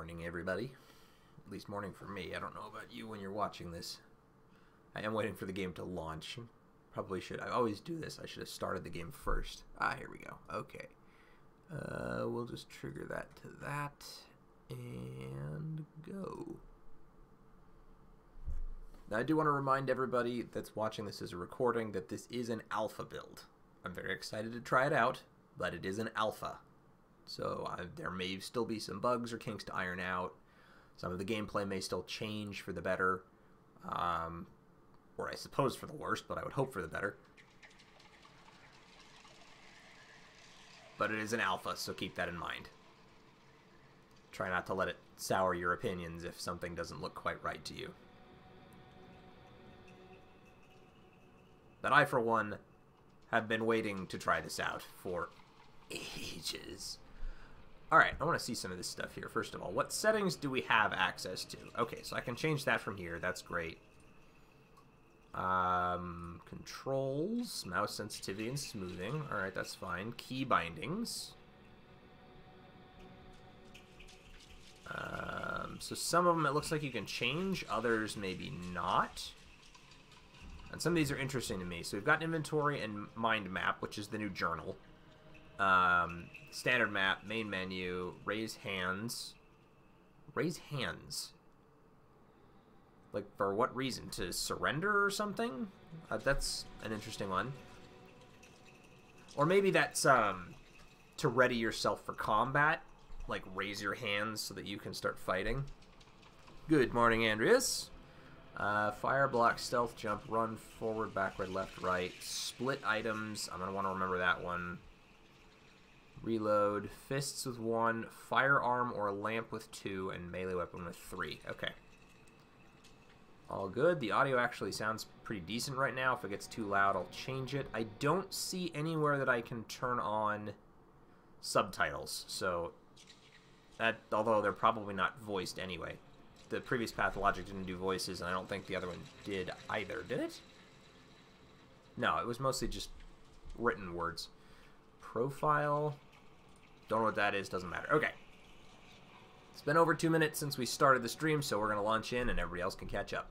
morning, everybody. At least morning for me. I don't know about you when you're watching this. I am waiting for the game to launch. Probably should. I always do this. I should have started the game first. Ah, here we go. Okay. We'll just trigger that to that. And go. Now, I do want to remind everybody that's watching this as a recording that this is an alpha build. I'm very excited to try it out, but it is an alpha. So there may still be some bugs or kinks to iron out. Some of the gameplay may still change for the better. Or I suppose for the worst, but I would hope for the better. But it is an alpha, so keep that in mind. Try not to let it sour your opinions if something doesn't look quite right to you. But I, for one, have been waiting to try this out for ages. Alright, I want to see some of this stuff here. First of all, what settings do we have access to? Okay, so I can change that from here. That's great. Controls, mouse sensitivity and smoothing. Alright, that's fine. Key bindings. So some of them it looks like you can change. Others maybe not. And some of these are interesting to me. So we've got inventory and mind map, which is the new journal. Standard map, main menu, raise hands. Raise hands. Like, for what reason? To surrender or something? That's an interesting one. Or maybe that's, to ready yourself for combat. Like, raise your hands so that you can start fighting. Good morning, Andreas. Fire, block, stealth, jump, run, forward, backward, left, right. Split items. I'm going to want to remember that one. Reload. Fists with 1. Firearm or lamp with 2. And melee weapon with 3. Okay. All good. The audio actually sounds pretty decent right now. If it gets too loud, I'll change it. I don't see anywhere that I can turn on subtitles. So, although they're probably not voiced anyway. The previous Pathologic didn't do voices, and I don't think the other one did either. Did it? No, it was mostly just written words. Profile. Don't know what that is. Doesn't matter. Okay. It's been over 2 minutes since we started the stream, so we're going to launch in, and everybody else can catch up.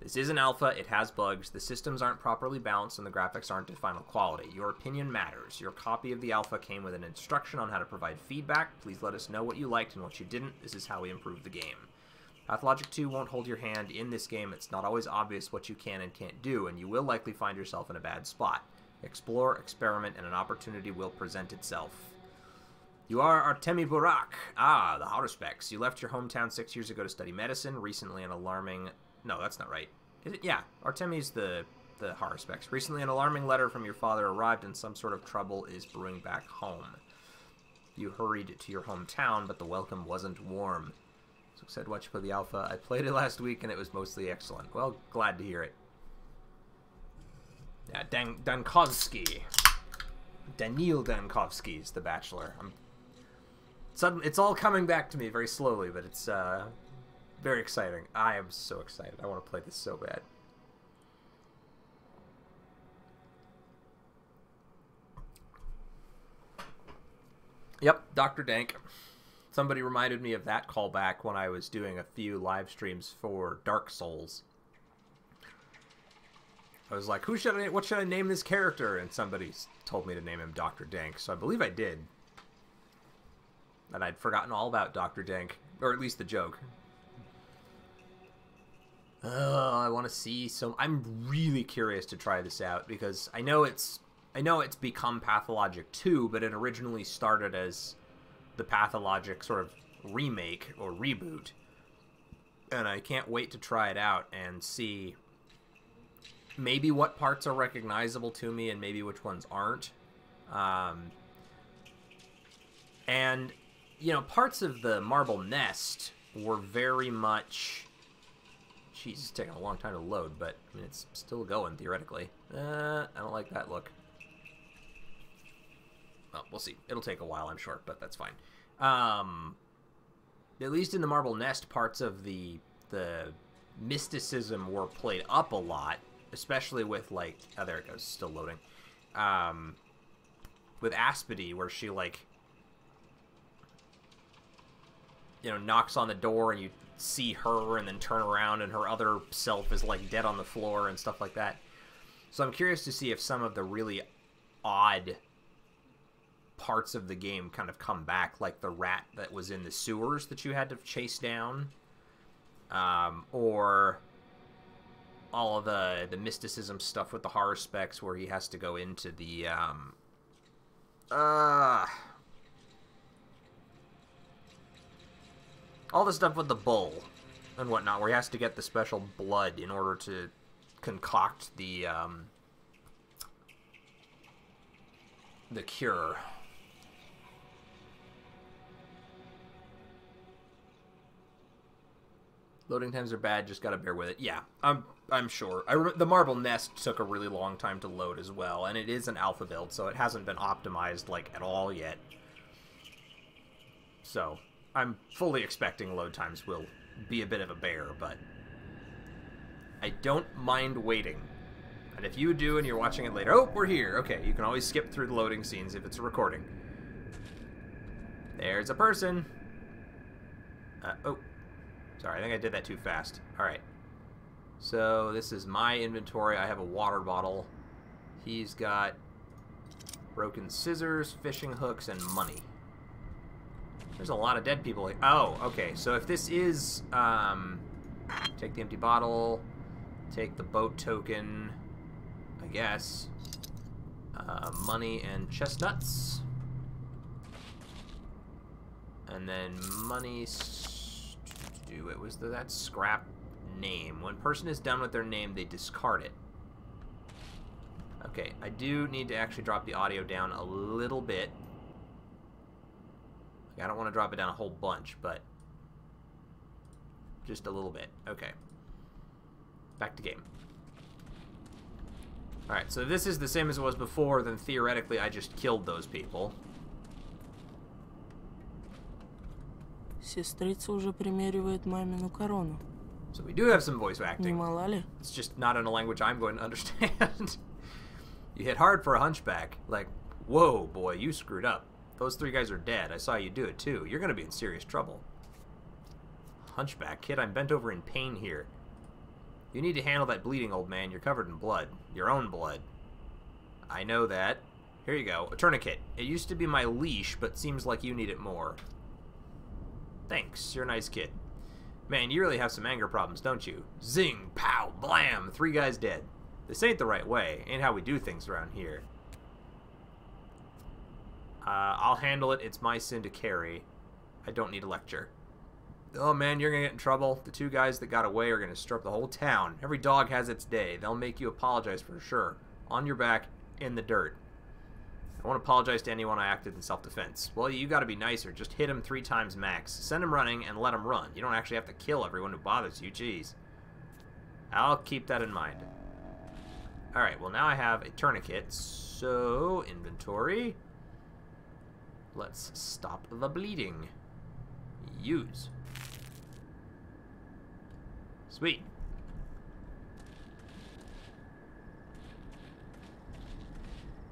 This is an alpha. It has bugs. The systems aren't properly balanced, and the graphics aren't to final quality. Your opinion matters. Your copy of the alpha came with an instruction on how to provide feedback. Please let us know what you liked and what you didn't. This is how we improve the game. Pathologic 2 won't hold your hand in this game. It's not always obvious what you can and can't do, and you will likely find yourself in a bad spot. Explore, experiment, and an opportunity will present itself. You are Artemi Burak. Ah, the Haruspecs. You left your hometown 6 years ago to study medicine. Recently an alarming... No, that's not right. Is it? Yeah, Artemi's the Haruspecs. Recently an alarming letter from your father arrived and some sort of trouble is brewing back home. You hurried to your hometown, but the welcome wasn't warm. So excited to watch you play the alpha. I played it last week and it was mostly excellent. Well, glad to hear it. Yeah, Dankovsky. Daniil Dankovsky is the Bachelor. It's all coming back to me very slowly, but it's very exciting. I am so excited. I want to play this so bad. Yep, Dr. Dank. Somebody reminded me of that callback when I was doing a few live streams for Dark Souls. I was like, what should I name this character? And somebody told me to name him Dr. Dank, so I believe I did. And I'd forgotten all about Dr. Dank, or at least the joke. I want to see some... I'm really curious to try this out, because I know it's become Pathologic 2, but it originally started as the Pathologic sort of remake or reboot. And I can't wait to try it out and see maybe what parts are recognizable to me and maybe which ones aren't. And, you know, parts of the Marble Nest were very much... Jeez, it's taking a long time to load, but I mean, it's still going, theoretically. I don't like that look. Well, we'll see. It'll take a while, I'm sure, but that's fine. At least in the Marble Nest, parts of the mysticism were played up a lot, especially with, like... Oh, there it goes. Still loading. With Aspide, where she, like... you know, knocks on the door and you see her and then turn around and her other self is, like, dead on the floor and stuff like that. So I'm curious to see if some of the really odd parts of the game kind of come back, like the rat that was in the sewers that you had to chase down, or all of the mysticism stuff with the horror specs where he has to go into the all the stuff with the bull and whatnot, where he has to get the special blood in order to concoct the cure. Loading times are bad, just gotta bear with it. Yeah, I'm sure. The Marble Nest took a really long time to load as well, and it is an alpha build, so it hasn't been optimized, like, at all yet. So, I'm fully expecting load times will be a bit of a bear, but I don't mind waiting. And if you do and you're watching it later, oh, we're here. Okay, you can always skip through the loading scenes if it's a recording. There's a person. Oh. Sorry, I think I did that too fast. Alright. So, this is my inventory. I have a water bottle. He's got broken scissors, fishing hooks, and money. There's a lot of dead people here. Oh, okay. So if this is, take the empty bottle, take the boat token, I guess, money and chestnuts, and then money, it was that scrap name. When person is done with their name, they discard it. Okay, I do need to actually drop the audio down a little bit. I don't want to drop it down a whole bunch, but just a little bit. Okay. Back to game. Alright, so if this is the same as it was before, then theoretically I just killed those people. Сестрица уже примеривает мамину корону. So we do have some voice acting. Не мала ли? It's just not in a language I'm going to understand. You hit hard for a hunchback. Like, whoa, boy, you screwed up. Those 3 guys are dead. I saw you do it, too. You're going to be in serious trouble. Hunchback, kid, I'm bent over in pain here. You need to handle that bleeding, old man. You're covered in blood. Your own blood. I know that. Here you go. A tourniquet. It used to be my leash, but seems like you need it more. Thanks. You're a nice kid. Man, you really have some anger problems, don't you? Zing, pow, blam. 3 guys dead. This ain't the right way. Ain't how we do things around here. I'll handle it. It's my sin to carry. I don't need a lecture. Oh, man, you're going to get in trouble. The 2 guys that got away are going to stir up the whole town. Every dog has its day. They'll make you apologize for sure. On your back, in the dirt. I won't apologize to anyone I acted in self-defense. Well, you got to be nicer. Just hit him 3 times max. Send him running and let him run. You don't actually have to kill everyone who bothers you. Jeez. I'll keep that in mind. Alright, well, now I have a tourniquet. So, inventory. Let's stop the bleeding. Use. Sweet.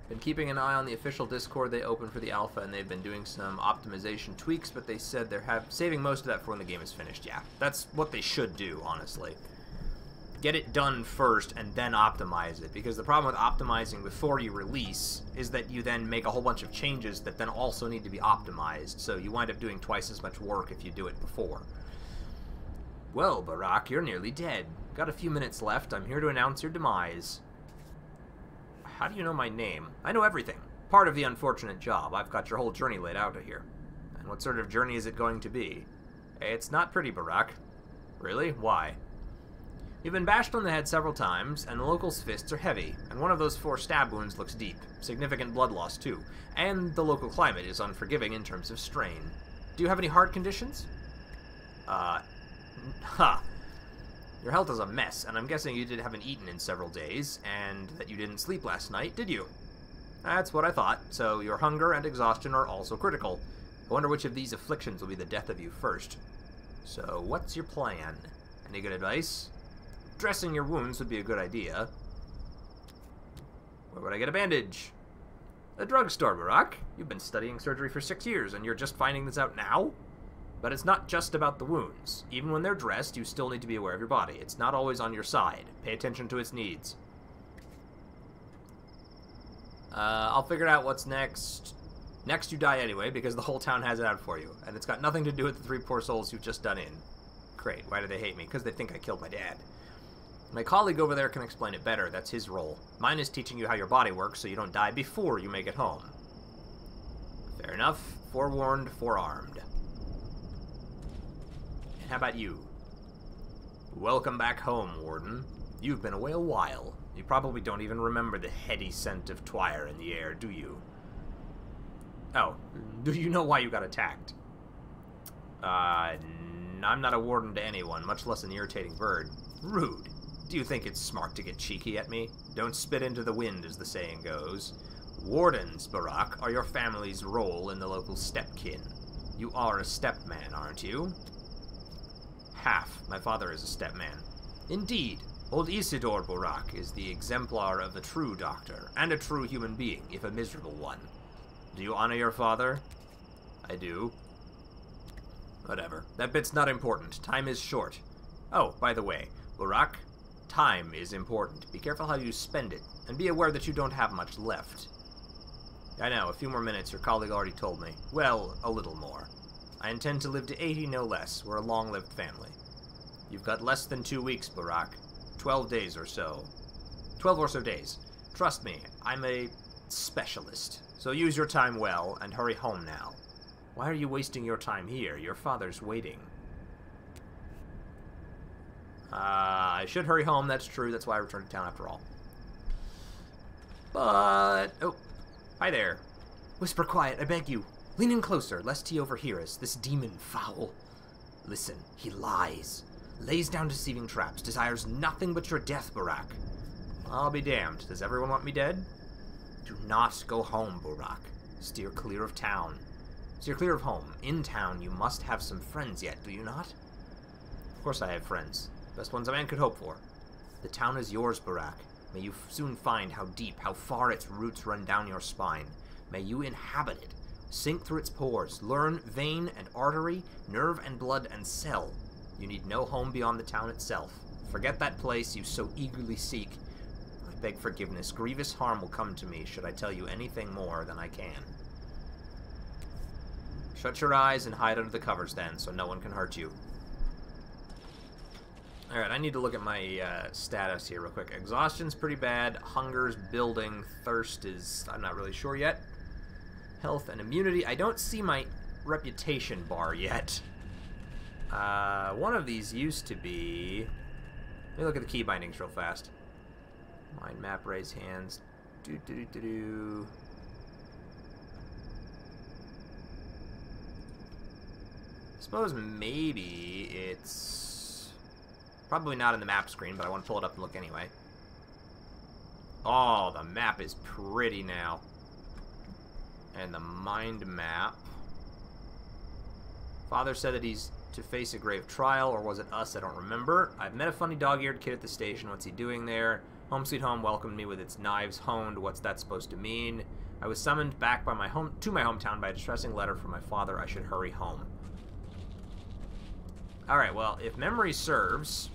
Been keeping an eye on the official Discord they opened for the alpha, and they've been doing some optimization tweaks, but they said they're saving most of that for when the game is finished. Yeah, that's what they should do, honestly. Get it done first and then optimize it, because the problem with optimizing before you release is that you then make a whole bunch of changes that then also need to be optimized, so you wind up doing twice as much work if you do it before. Well, Barack, you're nearly dead. Got a few minutes left. I'm here to announce your demise. How do you know my name? I know everything. Part of the unfortunate job. I've got your whole journey laid out here. And what sort of journey is it going to be? It's not pretty, Barack. Really? Why? You've been bashed on the head several times, and the locals' fists are heavy, and one of those 4 stab wounds looks deep. Significant blood loss, too. And the local climate is unforgiving in terms of strain. Do you have any heart conditions? Your health is a mess, and I'm guessing you haven't eaten in several days, and that you didn't sleep last night, did you? That's what I thought, so your hunger and exhaustion are also critical. I wonder which of these afflictions will be the death of you first. So, what's your plan? Any good advice? Dressing your wounds would be a good idea. Where would I get a bandage? A drugstore, Barack. You've been studying surgery for 6 years, and you're just finding this out now? But it's not just about the wounds. Even when they're dressed, you still need to be aware of your body. It's not always on your side. Pay attention to its needs. I'll figure out what's next. Next, you die anyway, because the whole town has it out for you. And it's got nothing to do with the 3 poor souls you've just done in. Great. Why do they hate me? Because they think I killed my dad. My colleague over there can explain it better. That's his role. Mine is teaching you how your body works so you don't die before you make it home. Fair enough. Forewarned, forearmed. And how about you? Welcome back home, Warden. You've been away a while. You probably don't even remember the heady scent of twire in the air, do you? Oh, do you know why you got attacked? I'm not a warden to anyone, much less an irritating bird. Rude. Do you think it's smart to get cheeky at me? Don't spit into the wind, as the saying goes. Wardens, Barack, are your family's role in the local stepkin. You are a stepman, aren't you? Half. My father is a stepman. Indeed. Old Isidore Barack is the exemplar of a true doctor, and a true human being, if a miserable one. Do you honor your father? I do. Whatever. That bit's not important. Time is short. Oh, by the way, Barack, time is important. Be careful how you spend it, and be aware that you don't have much left. I know, a few more minutes, your colleague already told me. Well, a little more. I intend to live to 80, no less. We're a long-lived family. You've got less than 2 weeks, Barack. 12 days or so. 12 or so days. Trust me, I'm a specialist. So use your time well, and hurry home now. Why are you wasting your time here? Your father's waiting. I should hurry home, that's true. That's why I returned to town after all. But... oh, hi there. Whisper quiet, I beg you. Lean in closer, lest he overhear us, this demon foul. Listen, he lies. Lays down deceiving traps, desires nothing but your death, Barack. I'll be damned. Does everyone want me dead? Do not go home, Barack. Steer clear of town. Steer clear of home. In town, you must have some friends yet, do you not? Of course I have friends. Best ones a man could hope for. The town is yours, Barack. May you soon find how deep, how far its roots run down your spine. May you inhabit it. Sink through its pores. Learn vein and artery, nerve and blood and cell. You need no home beyond the town itself. Forget that place you so eagerly seek. I beg forgiveness. Grievous harm will come to me should I tell you anything more than I can. Shut your eyes and hide under the covers then, so no one can hurt you. Alright, I need to look at my status here real quick. Exhaustion's pretty bad. Hunger's building. Thirst is... I'm not really sure yet. Health and immunity. I don't see my reputation bar yet. One of these used to be... Let me look at the key bindings real fast. Mind map, raise hands. Do. Suppose maybe it's... Probably not in the map screen, but I want to pull it up and look anyway. Oh, the map is pretty now. And the mind map. Father said that he's to face a grave trial, or was it us? I don't remember. I've met a funny dog-eared kid at the station. What's he doing there? Home Sweet Home welcomed me with its knives honed. What's that supposed to mean? I was summoned back by my hometown by a distressing letter from my father. I should hurry home. Alright, well, if memory serves...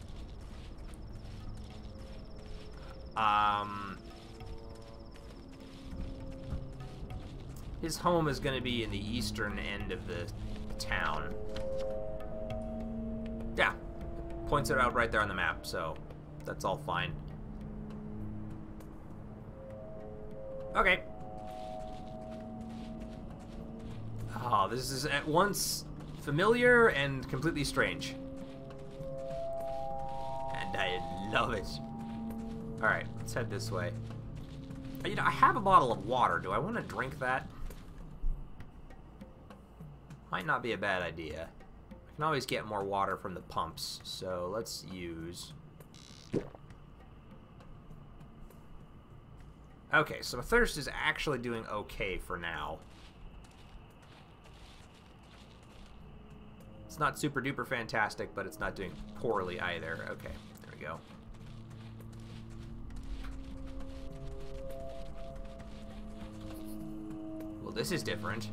his home is going to be in the eastern end of the town. Yeah, points it out right there on the map, so that's all fine. Okay. Oh, this is at once familiar and completely strange. And I love it. Alright, let's head this way. You know, I have a bottle of water. Do I want to drink that? Might not be a bad idea. I can always get more water from the pumps, so let's use... Okay, so thirst is actually doing okay for now. It's not super duper fantastic, but it's not doing poorly either. Okay, there we go. Well, this is different.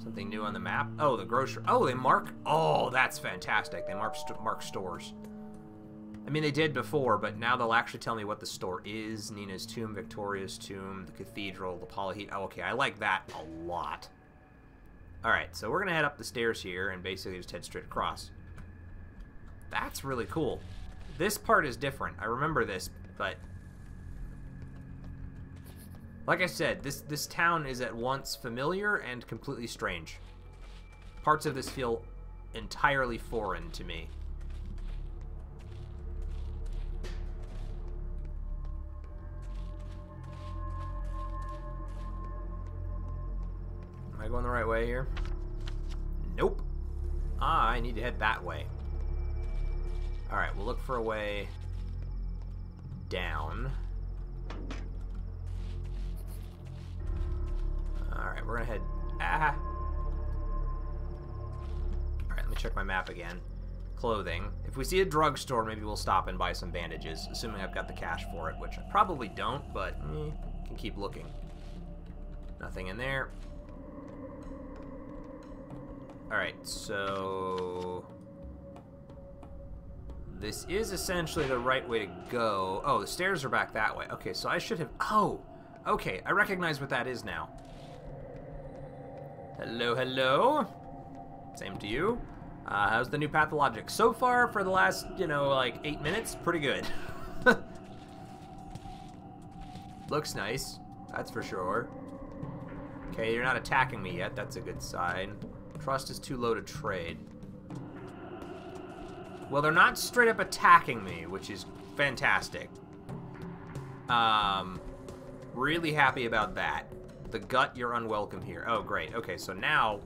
Something new on the map. Oh, the grocery. Oh, they mark. Oh, that's fantastic. They mark stores. I mean, they did before, but now they'll actually tell me what the store is. Nina's tomb, Victoria's tomb, the cathedral, the polyheat. Oh, okay, I like that a lot. Alright, so we're going to head up the stairs here and basically just head straight across. That's really cool. This part is different. I remember this, but... like I said, this town is at once familiar and completely strange. Parts of this feel entirely foreign to me. Am I going the right way here? Nope. Ah, I need to head that way. Alright, we'll look for a way down. Alright, we're gonna head... ah! Alright, let me check my map again. Clothing. If we see a drugstore, maybe we'll stop and buy some bandages, assuming I've got the cash for it, which I probably don't, but can keep looking. Nothing in there. Alright, so... this is essentially the right way to go. Oh, the stairs are back that way. Okay, so I should have... oh! Okay, I recognize what that is now. Hello, hello. Same to you. How's the new Pathologic? So far, for the last, you know, like 8 minutes, pretty good. Looks nice, that's for sure. Okay, you're not attacking me yet. That's a good sign. Trust is too low to trade. Well, they're not straight up attacking me, which is fantastic. Really happy about that. The gut, you're unwelcome here. Oh, great. Okay, so now...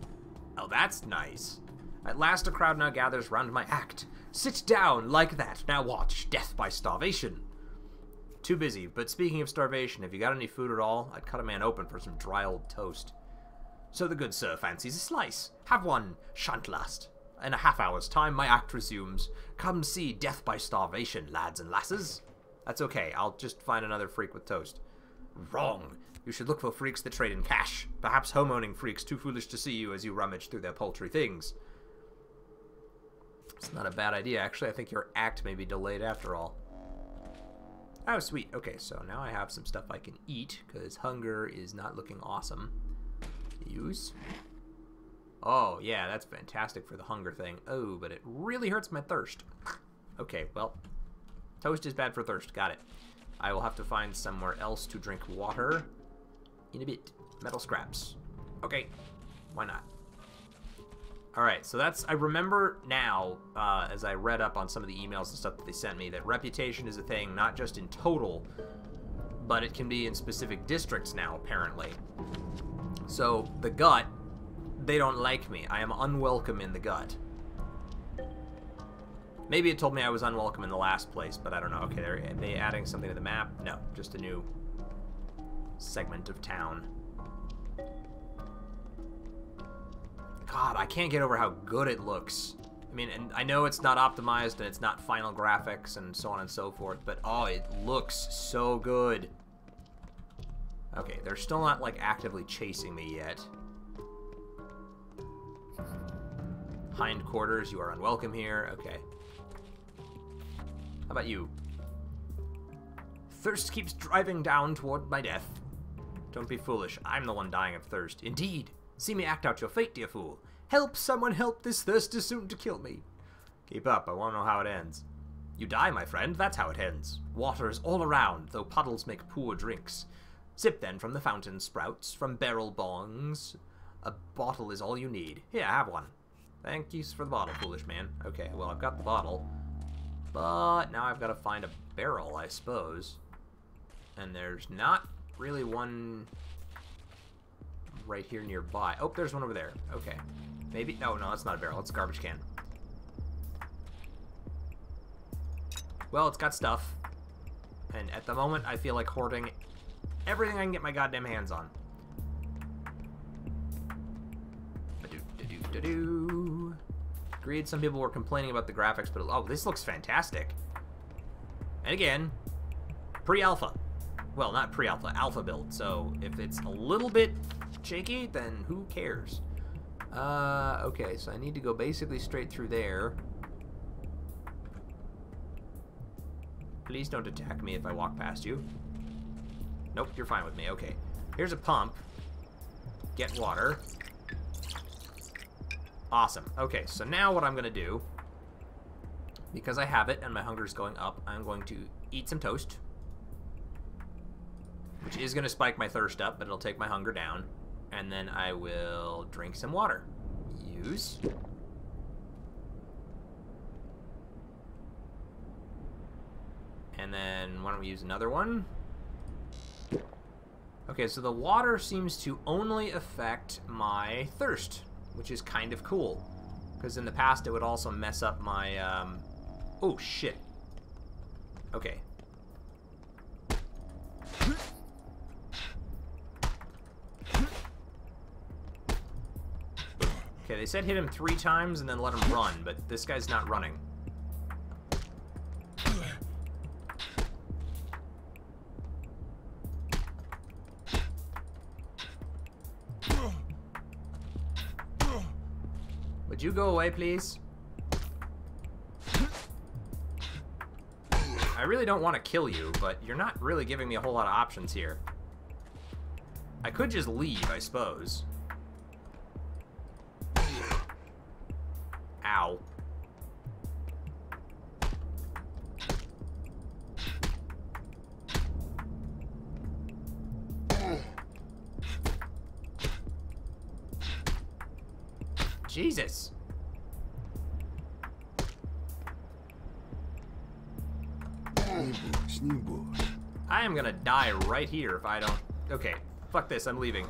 oh, that's nice. At last a crowd now gathers round my act. Sit down, like that. Now watch. Death by starvation. Too busy. But speaking of starvation, have you got any food at all? I'd cut a man open for some dry old toast. So the good sir fancies a slice. Have one. Shan't last. In a half-hour's time, my act resumes. Come see Death by Starvation, lads and lasses. That's okay. I'll just find another freak with toast. Wrong. You should look for freaks that trade in cash. Perhaps home-owning freaks too foolish to see you as you rummage through their paltry things. It's not a bad idea, actually. I think your act may be delayed after all. Oh, sweet. Okay, so now I have some stuff I can eat, because hunger is not looking awesome. Use. Oh, yeah, that's fantastic for the hunger thing. Oh, but it really hurts my thirst. Okay, well, toast is bad for thirst. Got it. I will have to find somewhere else to drink water in a bit. Metal scraps. Okay, why not? Alright, so that's... I remember now, as I read up on some of the emails and stuff that they sent me, that reputation is a thing, not just in total, but it can be in specific districts now, apparently. So, the gut, they don't like me. I am unwelcome in the gut. Maybe it told me I was unwelcome in the last place, but I don't know. Okay, are they adding something to the map? No, just a new segment of town. God, I can't get over how good it looks. I mean, and I know it's not optimized and it's not final graphics and so on and so forth, but oh, it looks so good. Okay, they're still not, like, actively chasing me yet. Hindquarters, you are unwelcome here. Okay. How about you? Thirst keeps driving down toward my death. Don't be foolish. I'm the one dying of thirst. Indeed. See me act out your fate, dear fool. Help, someone help. This thirst is soon to kill me. Keep up. I want to know how it ends. You die, my friend. That's how it ends. Water is all around, though puddles make poor drinks. Sip then from the fountain sprouts, from barrel bongs. A bottle is all you need. Here, have one. Thank you for the bottle, foolish man. Okay, well, I've got the bottle. But now I've got to find a barrel, I suppose. And there's not really one right here nearby. Oh, there's one over there. Okay. Maybe... oh, no, that's not a barrel. It's a garbage can. Well, it's got stuff. And at the moment, I feel like hoarding everything I can get my goddamn hands on. Ba-do-da-do-da-do. Agreed, some people were complaining about the graphics, but oh, this looks fantastic. And again, pre-alpha. Well, not pre-alpha, alpha build. So if it's a little bit shaky, then who cares? Okay, so I need to go basically straight through there. Please don't attack me if I walk past you. Nope, you're fine with me. Okay. Here's a pump. Get water. Awesome. Okay, so now what I'm going to do, because I have it and my hunger's going up, I'm going to eat some toast, which is going to spike my thirst up, but it'll take my hunger down. And then I will drink some water. Use. And then why don't we use another one? Okay, so the water seems to only affect my thirst, which is kind of cool. Because in the past it would also mess up my, oh, shit. Okay. Okay, they said hit him 3 times and then let him run, but this guy's not running. Would you go away, please? I really don't want to kill you, but you're not really giving me a whole lot of options here. I could just leave, I suppose. Ow. Jesus. I am gonna die right here if I don't... Okay, fuck this, I'm leaving.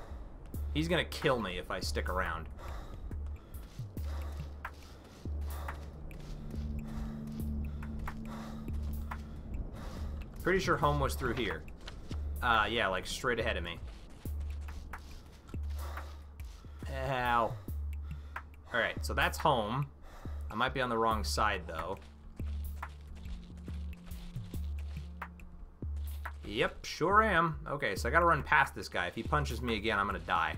He's gonna kill me if I stick around. Pretty sure home was through here. Yeah, like straight ahead of me. Ow. Alright, so that's home. I might be on the wrong side, though. Yep, sure am. Okay, so I gotta run past this guy. If he punches me again, I'm gonna die.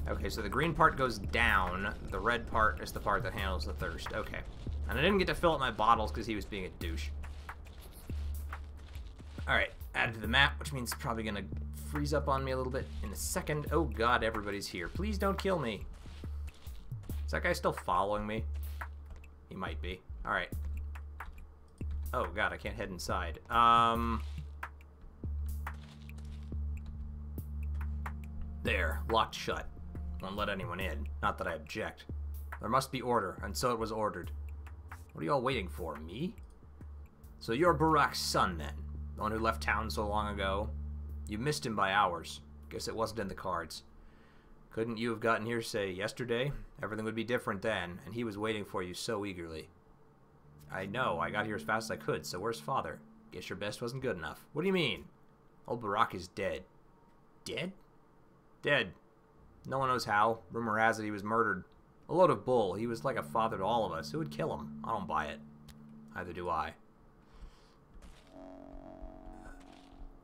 Okay, so the green part goes down. The red part is the part that handles the thirst. Okay. And I didn't get to fill up my bottles because he was being a douche. Alright, add to the map, which means it's probably gonna freeze up on me a little bit in a second. Oh god, everybody's here. Please don't kill me. Is that guy still following me? He might be. Alright. Oh god, I can't head inside. There, locked shut. Won't let anyone in. Not that I object. There must be order, and so it was ordered. What are you all waiting for, me? So you're Burak's son, then? The one who left town so long ago? You missed him by hours. Guess it wasn't in the cards. Couldn't you have gotten here, say, yesterday? Everything would be different then, and he was waiting for you so eagerly. I know, I got here as fast as I could, so where's father? Guess your best wasn't good enough. What do you mean? Old Burak is dead. Dead? Dead. No one knows how. Rumor has it he was murdered. A load of bull. He was like a father to all of us. Who would kill him? I don't buy it. Neither do I.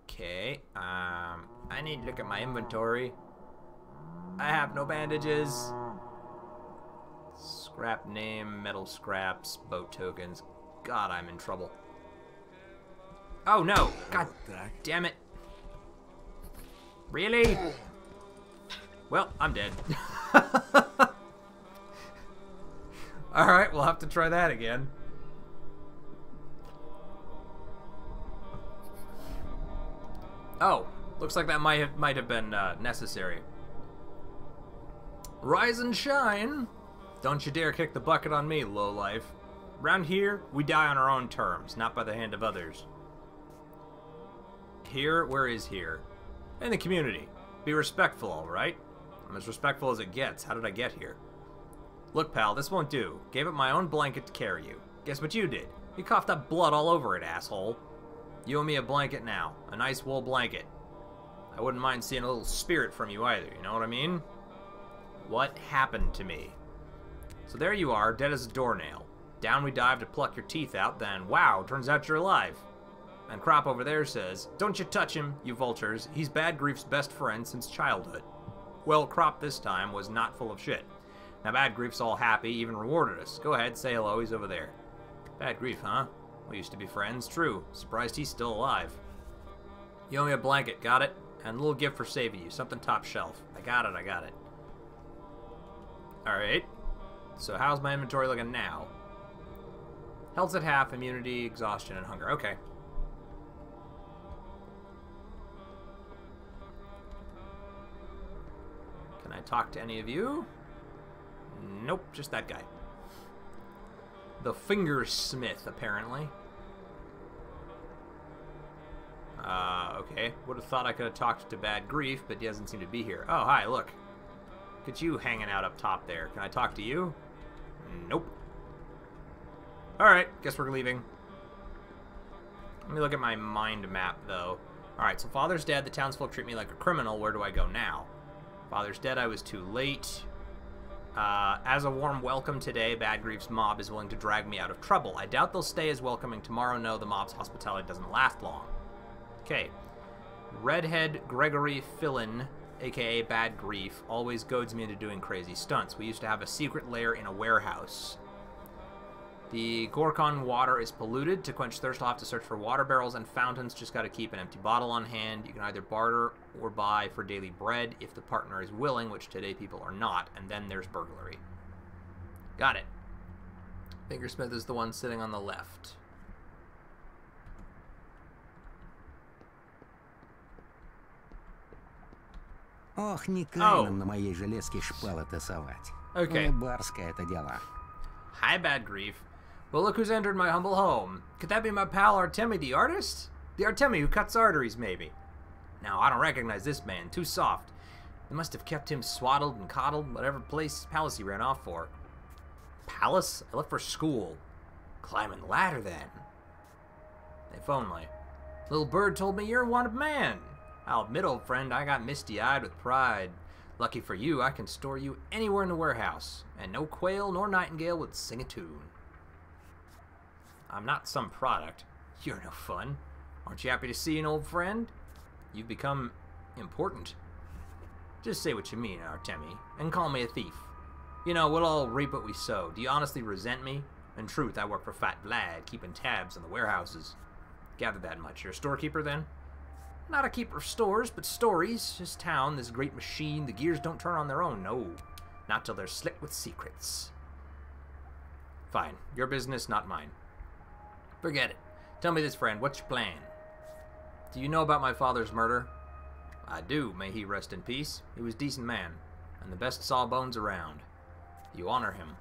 Okay, I need to look at my inventory. I have no bandages. Scrap name, metal scraps, boat tokens. God, I'm in trouble. Oh no! God damn it. Really? Well, I'm dead. Alright, we'll have to try that again. Oh, looks like that might have been necessary. Rise and shine! Don't you dare kick the bucket on me, lowlife. Round here, we die on our own terms, not by the hand of others. Here? Where is here? In the community. Be respectful, alright? I'm as respectful as it gets. How did I get here? Look, pal, this won't do. Gave up my own blanket to carry you. Guess what you did? You coughed up blood all over it, asshole. You owe me a blanket now. A nice wool blanket. I wouldn't mind seeing a little spirit from you either, you know what I mean? What happened to me? So there you are, dead as a doornail. Down we dive to pluck your teeth out, then, wow, turns out you're alive. And Crop over there says, "Don't you touch him, you vultures. He's Bad Grief's best friend since childhood." Well, Crop this time was not full of shit. Now Bad Grief's all happy, even rewarded us. Go ahead, say hello, he's over there. Bad Grief, huh? We used to be friends, true. Surprised he's still alive. You owe me a blanket, got it? And a little gift for saving you, something top shelf. I got it. Alright. So how's my inventory looking now? Health's at half, immunity, exhaustion, and hunger. Okay. Can I talk to any of you? Nope, just that guy. The Fingersmith, apparently. Okay. Would have thought I could have talked to Bad Grief, but he doesn't seem to be here. Oh, hi, look. Look at you hanging out up top there. Can I talk to you? Nope. Alright, guess we're leaving. Let me look at my mind map, though. Alright, so Father's dead. The townsfolk treat me like a criminal. Where do I go now? Father's dead. I was too late. As a warm welcome today, Bad Grief's mob is willing to drag me out of trouble. I doubt they'll stay as welcoming tomorrow. No, the mob's hospitality doesn't last long. Okay. Redhead Gregory Fillin, a.k.a. Bad Grief, always goads me into doing crazy stunts. We used to have a secret lair in a warehouse. The Gorkon water is polluted. To quench thirst, I'll have to search for water barrels and fountains. Just got to keep an empty bottle on hand. You can either barter or buy for daily bread if the partner is willing, which today people are not. And then there's burglary. Got it. Fingersmith is the one sitting on the left. Ох, не кайном на моей железке шпалы тасовать. Okay. Барское это дело. Hi, Bad Grief. Well, look who's entered my humble home. Could that be my pal Artemi the artist? The Artemi who cuts arteries, maybe. No, I don't recognize this man. Too soft. They must have kept him swaddled and coddled, whatever palace he ran off for. Palace? I left for school. Climbing the ladder, then. If only. Little bird told me you're a wanted man. I'll admit, old friend, I got misty-eyed with pride. Lucky for you, I can store you anywhere in the warehouse, and no quail nor nightingale would sing a tune. I'm not some product. You're no fun. Aren't you happy to see an old friend? You've become important. Just say what you mean, Artemi, and call me a thief. You know, we'll all reap what we sow. Do you honestly resent me? In truth, I work for Fat Vlad, keeping tabs on the warehouses. Gather that much. You're a storekeeper, then? Not a keeper of stores, but stories. This town, this great machine, the gears don't turn on their own, no. Not till they're slick with secrets. Fine. Your business, not mine. Forget it. Tell me this, friend. What's your plan? Do you know about my father's murder? I do. May he rest in peace. He was a decent man, and the best sawbones around. You honor him.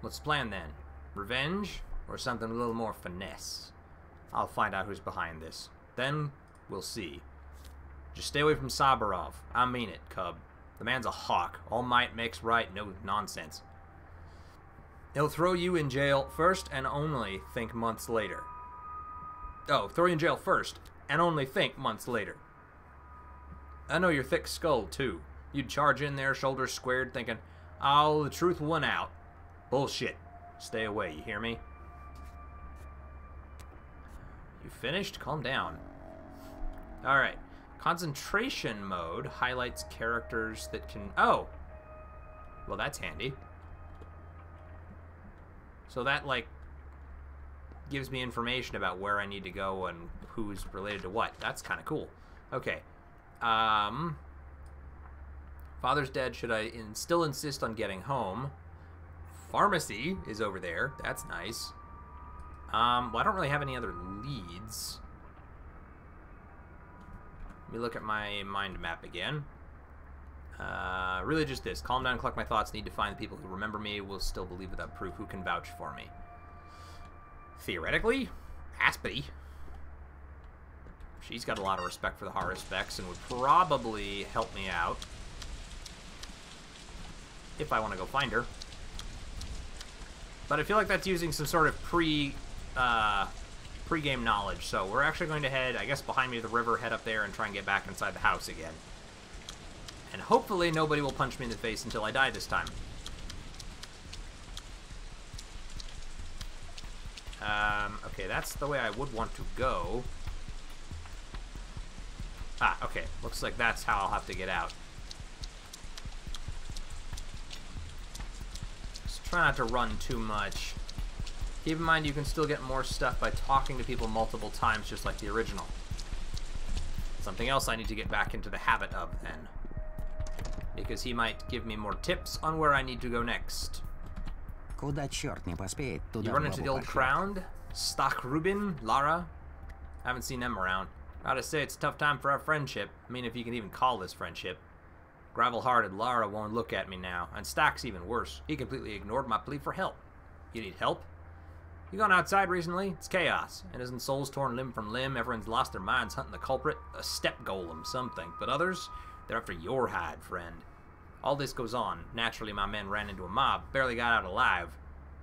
What's the plan, then? Revenge, or something a little more finesse? I'll find out who's behind this. Then we'll see. Just stay away from Sabarov. I mean it, cub. The man's a hawk. All might makes right, no nonsense. He'll throw you in jail first and only think months later. Oh, throw you in jail first and only think months later. I know your thick skull, too. You'd charge in there, shoulders squared, thinking, oh, the truth won out. Bullshit. Stay away, you hear me? You finished? Calm down. Alright. Concentration mode highlights characters that can... Oh! Well, that's handy. So that, like, gives me information about where I need to go and who's related to what. That's kind of cool. Okay. Father's dead. Should I still insist on getting home? Pharmacy is over there. That's nice. Well, I don't really have any other leads. Let me look at my mind map again. Really just this. Calm down, collect my thoughts. Need to find the people who remember me, will still believe without proof, who can vouch for me. Theoretically, Aspity. She's got a lot of respect for the horror specs and would probably help me out. If I want to go find her. But I feel like that's using some sort of pre-game knowledge. So we're actually going to head, I guess, behind me to the river, head up there, and try and get back inside the house again. And hopefully nobody will punch me in the face until I die this time. Okay, that's the way I would want to go. Ah, okay. Looks like that's how I'll have to get out. Just try not to run too much. Keep in mind you can still get more stuff by talking to people multiple times, just like the original. Something else I need to get back into the habit of, then. Because he might give me more tips on where I need to go next. Куда черт не поспеет, туда You run into the бабу old пошлет. crowd? Stock Rubin, Lara? Haven't seen them around. Gotta say, it's a tough time for our friendship. I mean, if you can even call this friendship. Gravel-hearted Lara won't look at me now. And Stock's even worse. He completely ignored my plea for help. You need help? You gone outside recently? It's chaos. Innocent souls torn limb from limb. Everyone's lost their minds hunting the culprit. A step golem, something. But others, they're after your hide, friend. All this goes on. Naturally, my men ran into a mob. Barely got out alive.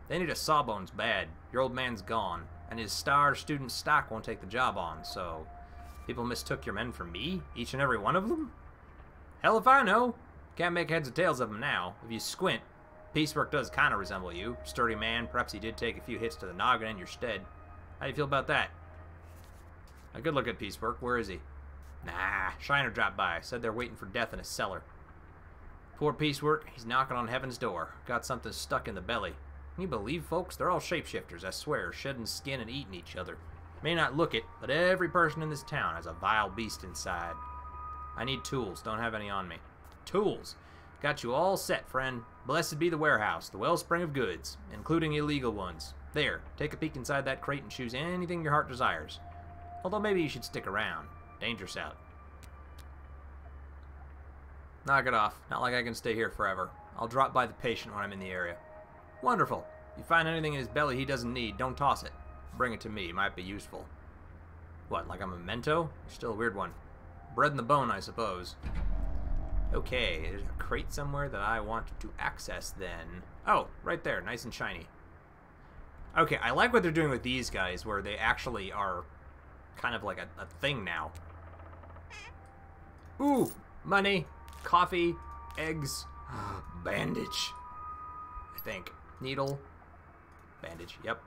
They need a sawbones bad. Your old man's gone. And his star student Stock won't take the job on, so... People mistook your men for me? Each and every one of them? Hell if I know. Can't make heads or tails of them now. If you squint, Piecework does kind of resemble you. Sturdy man. Perhaps he did take a few hits to the noggin in your stead. How do you feel about that? A good look at Piecework. Where is he? Nah, Shiner dropped by. Said they're waiting for death in his cellar. Poor Piecework. He's knocking on heaven's door. Got something stuck in the belly. Can you believe, folks? They're all shapeshifters, I swear, shedding skin and eating each other. May not look it, but every person in this town has a vile beast inside. I need tools. Don't have any on me. Tools? Got you all set, friend. Blessed be the warehouse, the wellspring of goods, including illegal ones. There, take a peek inside that crate and choose anything your heart desires. Although maybe you should stick around. Dangerous out. Knock it off. Not like I can stay here forever. I'll drop by the patient when I'm in the area. Wonderful. If you find anything in his belly he doesn't need, don't toss it. Bring it to me. It might be useful. What, like a memento? You're still a weird one. Bread in the bone, I suppose. Okay, there's a crate somewhere that I want to access then. Oh, right there. Nice and shiny. Okay, I like what they're doing with these guys, where they actually are kind of like a thing now. Ooh, money, coffee, eggs, bandage. I think. Needle, bandage, yep.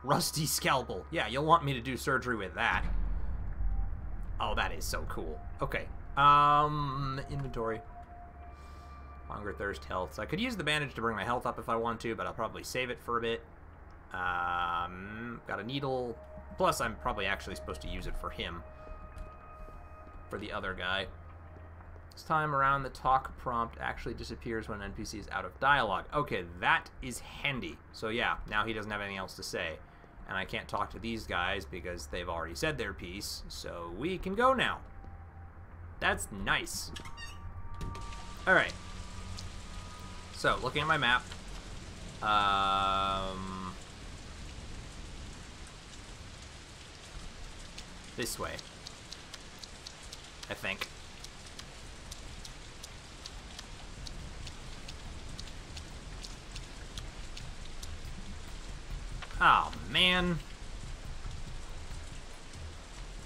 Rusty scalpel. Yeah, you'll want me to do surgery with that. Oh, that is so cool. Okay. Inventory. Hunger, thirst, health. So I could use the bandage to bring my health up if I want to, but I'll probably save it for a bit. Got a needle. Plus, I'm probably actually supposed to use it for him. For the other guy. This time around, the talk prompt actually disappears when an NPC is out of dialogue. Okay, that is handy. So yeah, now he doesn't have anything else to say. And I can't talk to these guys because they've already said their piece. So we can go now. That's nice. Alright. So, looking at my map. This way. I think. Oh, man.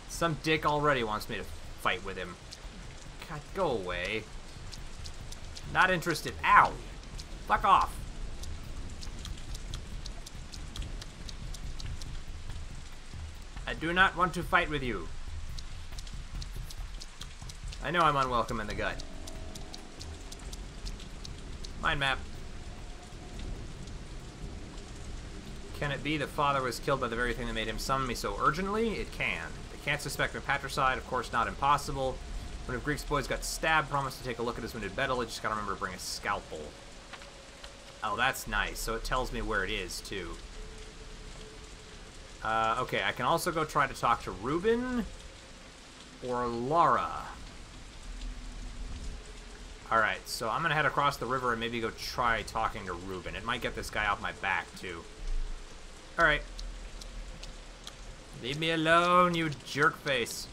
Some dick already wants me to fight with him. God, go away. Not interested. Ow. Fuck off. I do not want to fight with you. I know I'm unwelcome in the gut. Mind map. Can it be the father was killed by the very thing that made him summon me so urgently? It can. They can't suspect me patricide, of course not impossible. One of Greek's boys got stabbed, promised to take a look at his wounded Betel. I just gotta remember to bring a scalpel. Oh, that's nice. So it tells me where it is, too. Okay, I can also go try to talk to Reuben or Lara. Alright, so I'm gonna head across the river and maybe go try talking to Reuben. It might get this guy off my back, too. Alright. Leave me alone, you jerkface.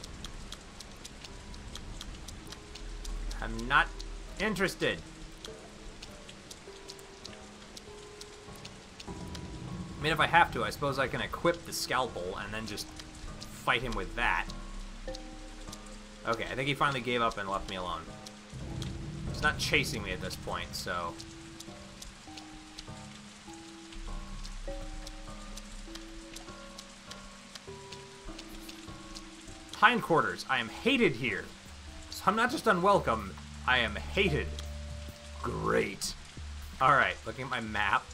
I'm not interested. I mean, if I have to, I suppose I can equip the scalpel and then just fight him with that. Okay, I think he finally gave up and left me alone. He's not chasing me at this point, so... Hindquarters. I am hated here. So I'm not just unwelcome, I am hated. Great. Alright, looking at my map.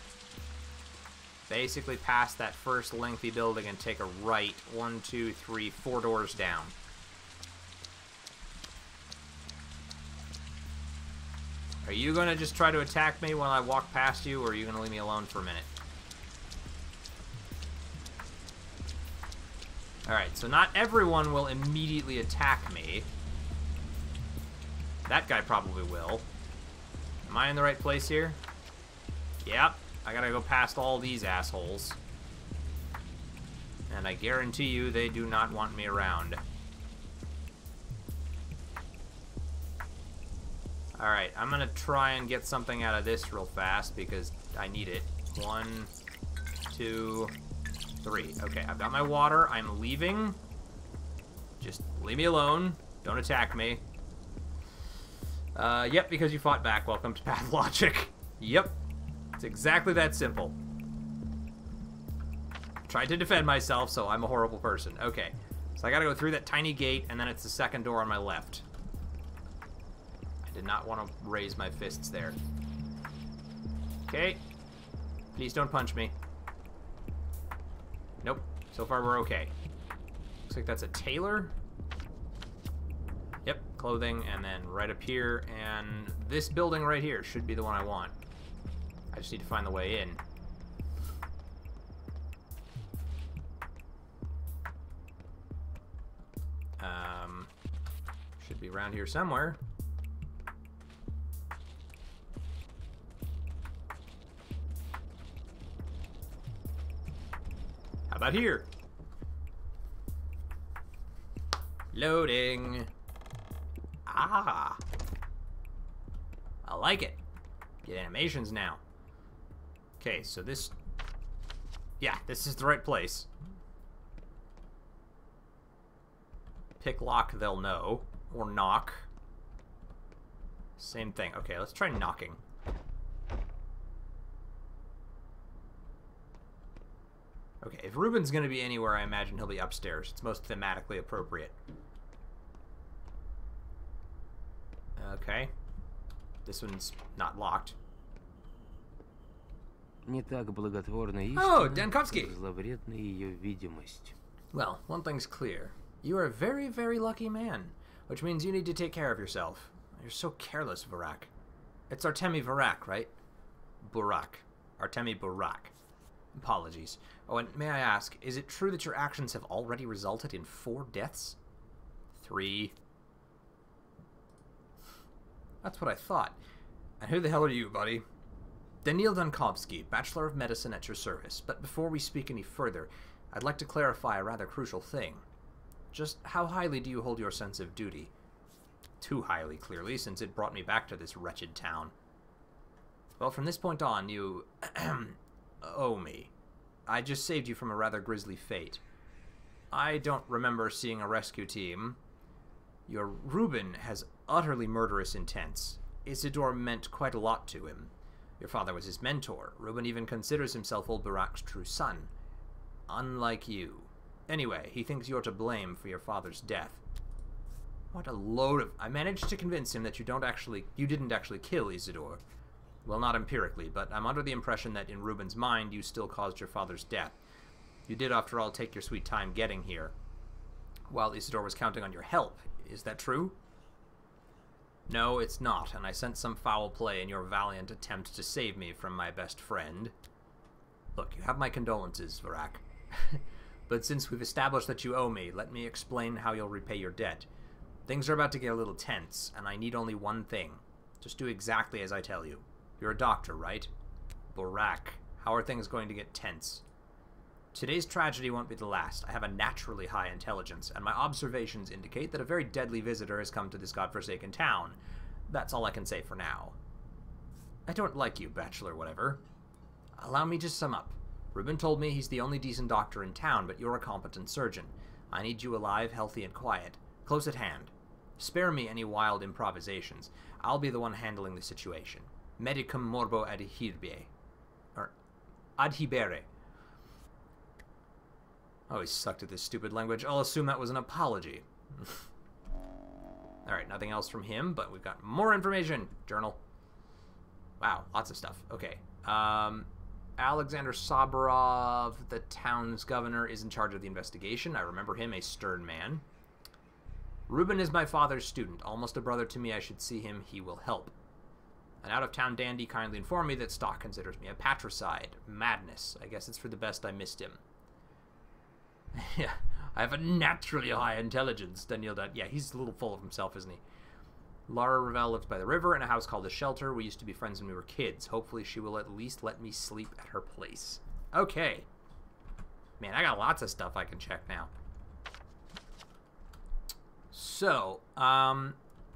Basically past that first lengthy building and take a right. 1, 2, 3, 4 doors down. Are you gonna just try to attack me when I walk past you, or are you gonna leave me alone for a minute? Alright, so not everyone will immediately attack me. That guy probably will. Am I in the right place here? Yep. I gotta go past all these assholes. And I guarantee you they do not want me around. Alright, I'm gonna try and get something out of this real fast because I need it. 1, 2, 3. Okay, I've got my water. I'm leaving. Just leave me alone. Don't attack me. Yep, because you fought back. Welcome to Pathologic. Yep. It's exactly that simple. Tried to defend myself, so I'm a horrible person. Okay. So I gotta go through that tiny gate, and then it's the second door on my left. I did not want to raise my fists there. Okay. Please don't punch me. Nope. So far we're okay. Looks like that's a tailor. Yep, clothing, and then right up here, and this building right here should be the one I want. I just need to find the way in. Should be around here somewhere. How about here? Loading. Ah. I like it. Get animations now. Okay, so this... Yeah, this is the right place. Pick lock, they'll know. Or knock. Same thing. Okay, let's try knocking. Okay, if Ruben's gonna be anywhere, I imagine he'll be upstairs. It's most thematically appropriate. Okay. This one's not locked. Не так благотворна Oh, истина, Dankovsky! как зловредна ее видимость. Well, one thing's clear. You are a very, very lucky man, which means you need to take care of yourself. You're so careless, Varak. It's Artemi Varak, right? Burak. Artemi Burak. Apologies. Oh, and may I ask, is it true that your actions have already resulted in 4 deaths? 3. That's what I thought. And who the hell are you, buddy? Daniil Dankovsky, Bachelor of Medicine at your service. But before we speak any further, I'd like to clarify a rather crucial thing. Just how highly do you hold your sense of duty? Too highly, clearly, since it brought me back to this wretched town. Well, from this point on, you... owe me. I just saved you from a rather grisly fate. I don't remember seeing a rescue team. Your Ruben has utterly murderous intents. Isidore meant quite a lot to him. Your father was his mentor. Ruben even considers himself old Barak's true son. Unlike you. Anyway, he thinks you're to blame for your father's death. What a load of... I managed to convince him that you didn't actually kill Isidore. Well, not empirically, but I'm under the impression that in Ruben's mind, you still caused your father's death. You did, after all, take your sweet time getting here, while Isidore was counting on your help. Is that true? No, it's not, and I sense some foul play in your valiant attempt to save me from my best friend. Look, you have my condolences, Varak. But since we've established that you owe me, let me explain how you'll repay your debt. Things are about to get a little tense, and I need only one thing. Just do exactly as I tell you. You're a doctor, right? Barak, how are things going to get tense? Today's tragedy won't be the last. I have a naturally high intelligence, and my observations indicate that a very deadly visitor has come to this godforsaken town. That's all I can say for now. I don't like you, Bachelor whatever. Allow me to sum up. Ruben told me he's the only decent doctor in town, but you're a competent surgeon. I need you alive, healthy, and quiet. Close at hand. Spare me any wild improvisations. I'll be the one handling the situation. Medicum morbo adhibere. Or adhibere. I always sucked at this stupid language. I'll assume that was an apology. Alright, nothing else from him, but we've got more information. Journal. Wow, lots of stuff. Okay. Alexander Sabarov, the town's governor, is in charge of the investigation. I remember him, a stern man. Reuben is my father's student. Almost a brother to me. I should see him. He will help. An out-of-town dandy kindly informed me that Stock considers me a patricide. Madness. I guess it's for the best I missed him. Yeah, I have a naturally high intelligence, Daniel. Yeah, he's a little full of himself, isn't he? Laura Ravel lives by the river in a house called The Shelter. We used to be friends when we were kids. Hopefully she will at least let me sleep at her place. Okay. Man, I got lots of stuff I can check now. So,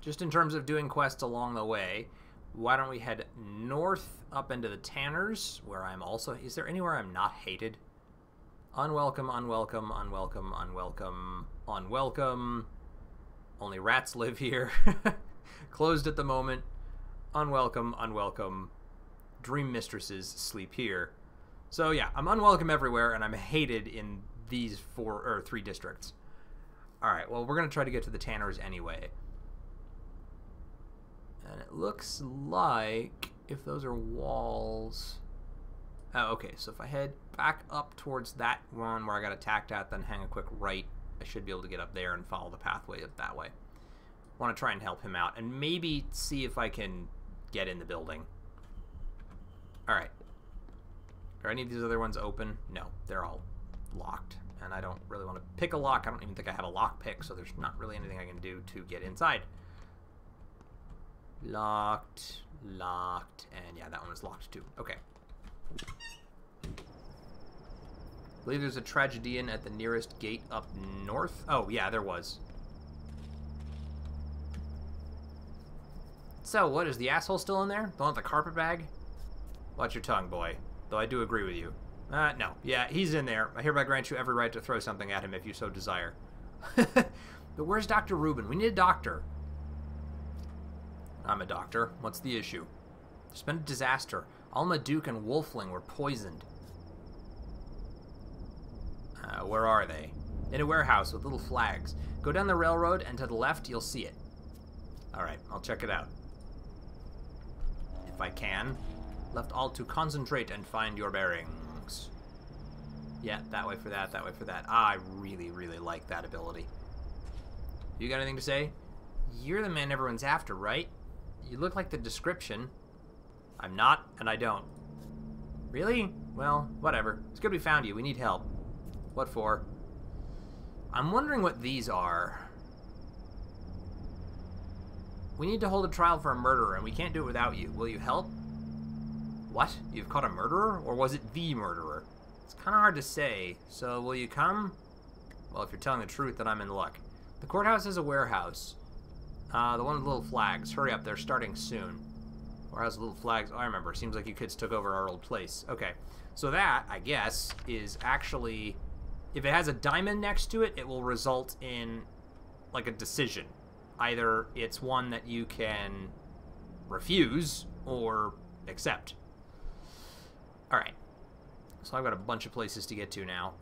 just in terms of doing quests along the way, why don't we head north up into the Tanners, where I'm also... Is there anywhere I'm not hated? Unwelcome, unwelcome, unwelcome, unwelcome, unwelcome. Only rats live here. Closed at the moment. Unwelcome, unwelcome. Dream mistresses sleep here. So yeah, I'm unwelcome everywhere, and I'm hated in these 3 districts. Alright, well, we're going to try to get to the Tanners anyway. And it looks like if those are walls... Oh, okay, so if I head back up towards that one where I got attacked at, then hang a quick right, I should be able to get up there and follow the pathway that way. Want to try and help him out, and maybe see if I can get in the building. Alright. Are any of these other ones open? No, they're all locked. And I don't really want to pick a lock. I don't even think I have a lock pick, so there's not really anything I can do to get inside. Locked, locked, and yeah, that one is locked too. Okay. I believe there's a tragedian at the nearest gate up north. Oh, yeah, there was. So, what, is the asshole still in there? The one with the carpet bag? Watch your tongue, boy. Though I do agree with you. No. Yeah, he's in there. I hereby grant you every right to throw something at him if you so desire. But where's Dr. Rubin? We need a doctor. I'm a doctor. What's the issue? There's been a disaster. Alma Duke and Wolfling were poisoned. Where are they? In a warehouse with little flags. Go down the railroad and to the left you'll see it. Alright, I'll check it out. If I can. Left alt to concentrate and find your bearings. Yeah, that way for that, that way for that. I really, really like that ability. You got anything to say? You're the man everyone's after, right? You look like the description. I'm not, and I don't. Really? Well, whatever. It's good we found you. We need help. What for? I'm wondering what these are. We need to hold a trial for a murderer, and we can't do it without you. Will you help? What? You've caught a murderer? Or was it the murderer? It's kind of hard to say, so will you come? Well, if you're telling the truth, then I'm in luck. The courthouse is a warehouse. The one with little flags. Hurry up, they're starting soon. Warehouse with little flags. Oh, I remember. Seems like you kids took over our old place. Okay. So that, I guess, is actually... If it has a diamond next to it, it will result in, like, a decision. Either it's one that you can refuse or accept. Alright. So I've got a bunch of places to get to now.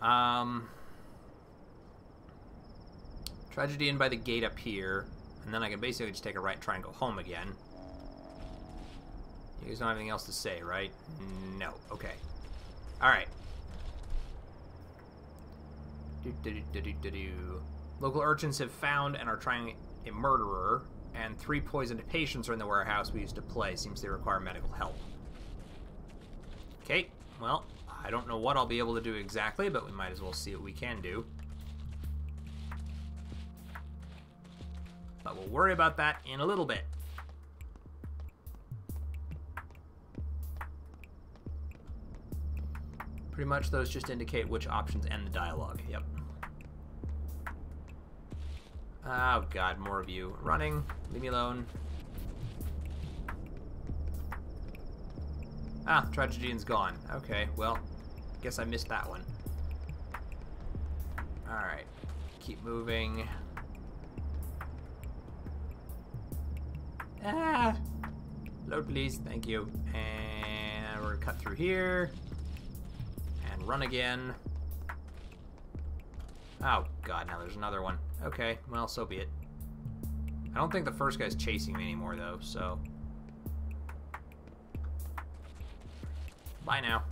Tragedy Inn by the gate up here. And then I can basically just take a right and try and go home again. You guys don't have anything else to say, right? No. Okay. Alright. Local urchins have found and are trying a murderer, and 3 poisoned patients are in the warehouse we used to play. Seems they require medical help. Okay, well, I don't know what I'll be able to do exactly, but we might as well see what we can do. But we'll worry about that in a little bit. Pretty much those just indicate which options end the dialogue. Yep. Oh god, more of you. Running. Leave me alone. Ah, Tragedian's gone. Okay, well, guess I missed that one. Alright. Keep moving. Ah! Load, please. Thank you. And we're gonna cut through here. And run again. Oh god, now there's another one. Okay, well, so be it. I don't think the first guy's chasing me anymore, though, so... Bye now.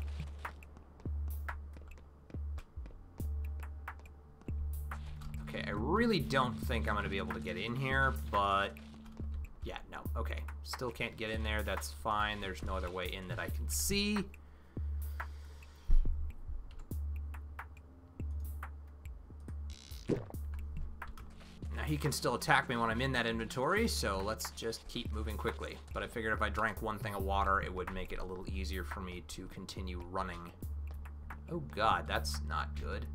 Okay, I really don't think I'm going to be able to get in here, but... Yeah, no, okay. Still can't get in there, that's fine. There's no other way in that I can see. Now, he can still attack me when I'm in that inventory, so let's just keep moving quickly. But I figured if I drank one thing of water, it would make it a little easier for me to continue running. Oh god, that's not good.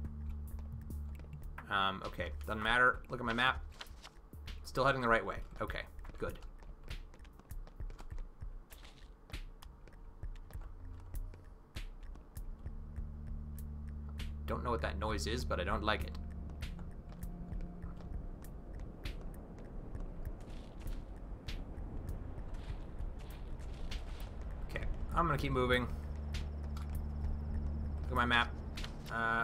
Okay, doesn't matter. Look at my map. Still heading the right way. Okay, good. Don't know what that noise is, but I don't like it. Okay, I'm gonna keep moving. Look at my map.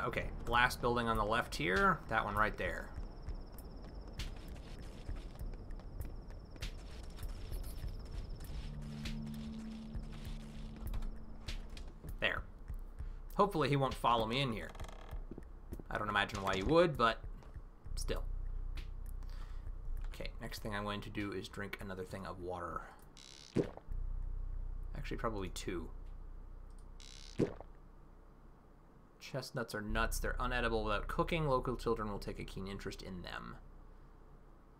Okay, last building on the left here. That one right there. There. Hopefully he won't follow me in here. I don't imagine why he would, but still. Okay, next thing I'm going to do is drink another thing of water. Actually, probably two. Chestnuts are nuts. They're unedible without cooking. Local children will take a keen interest in them.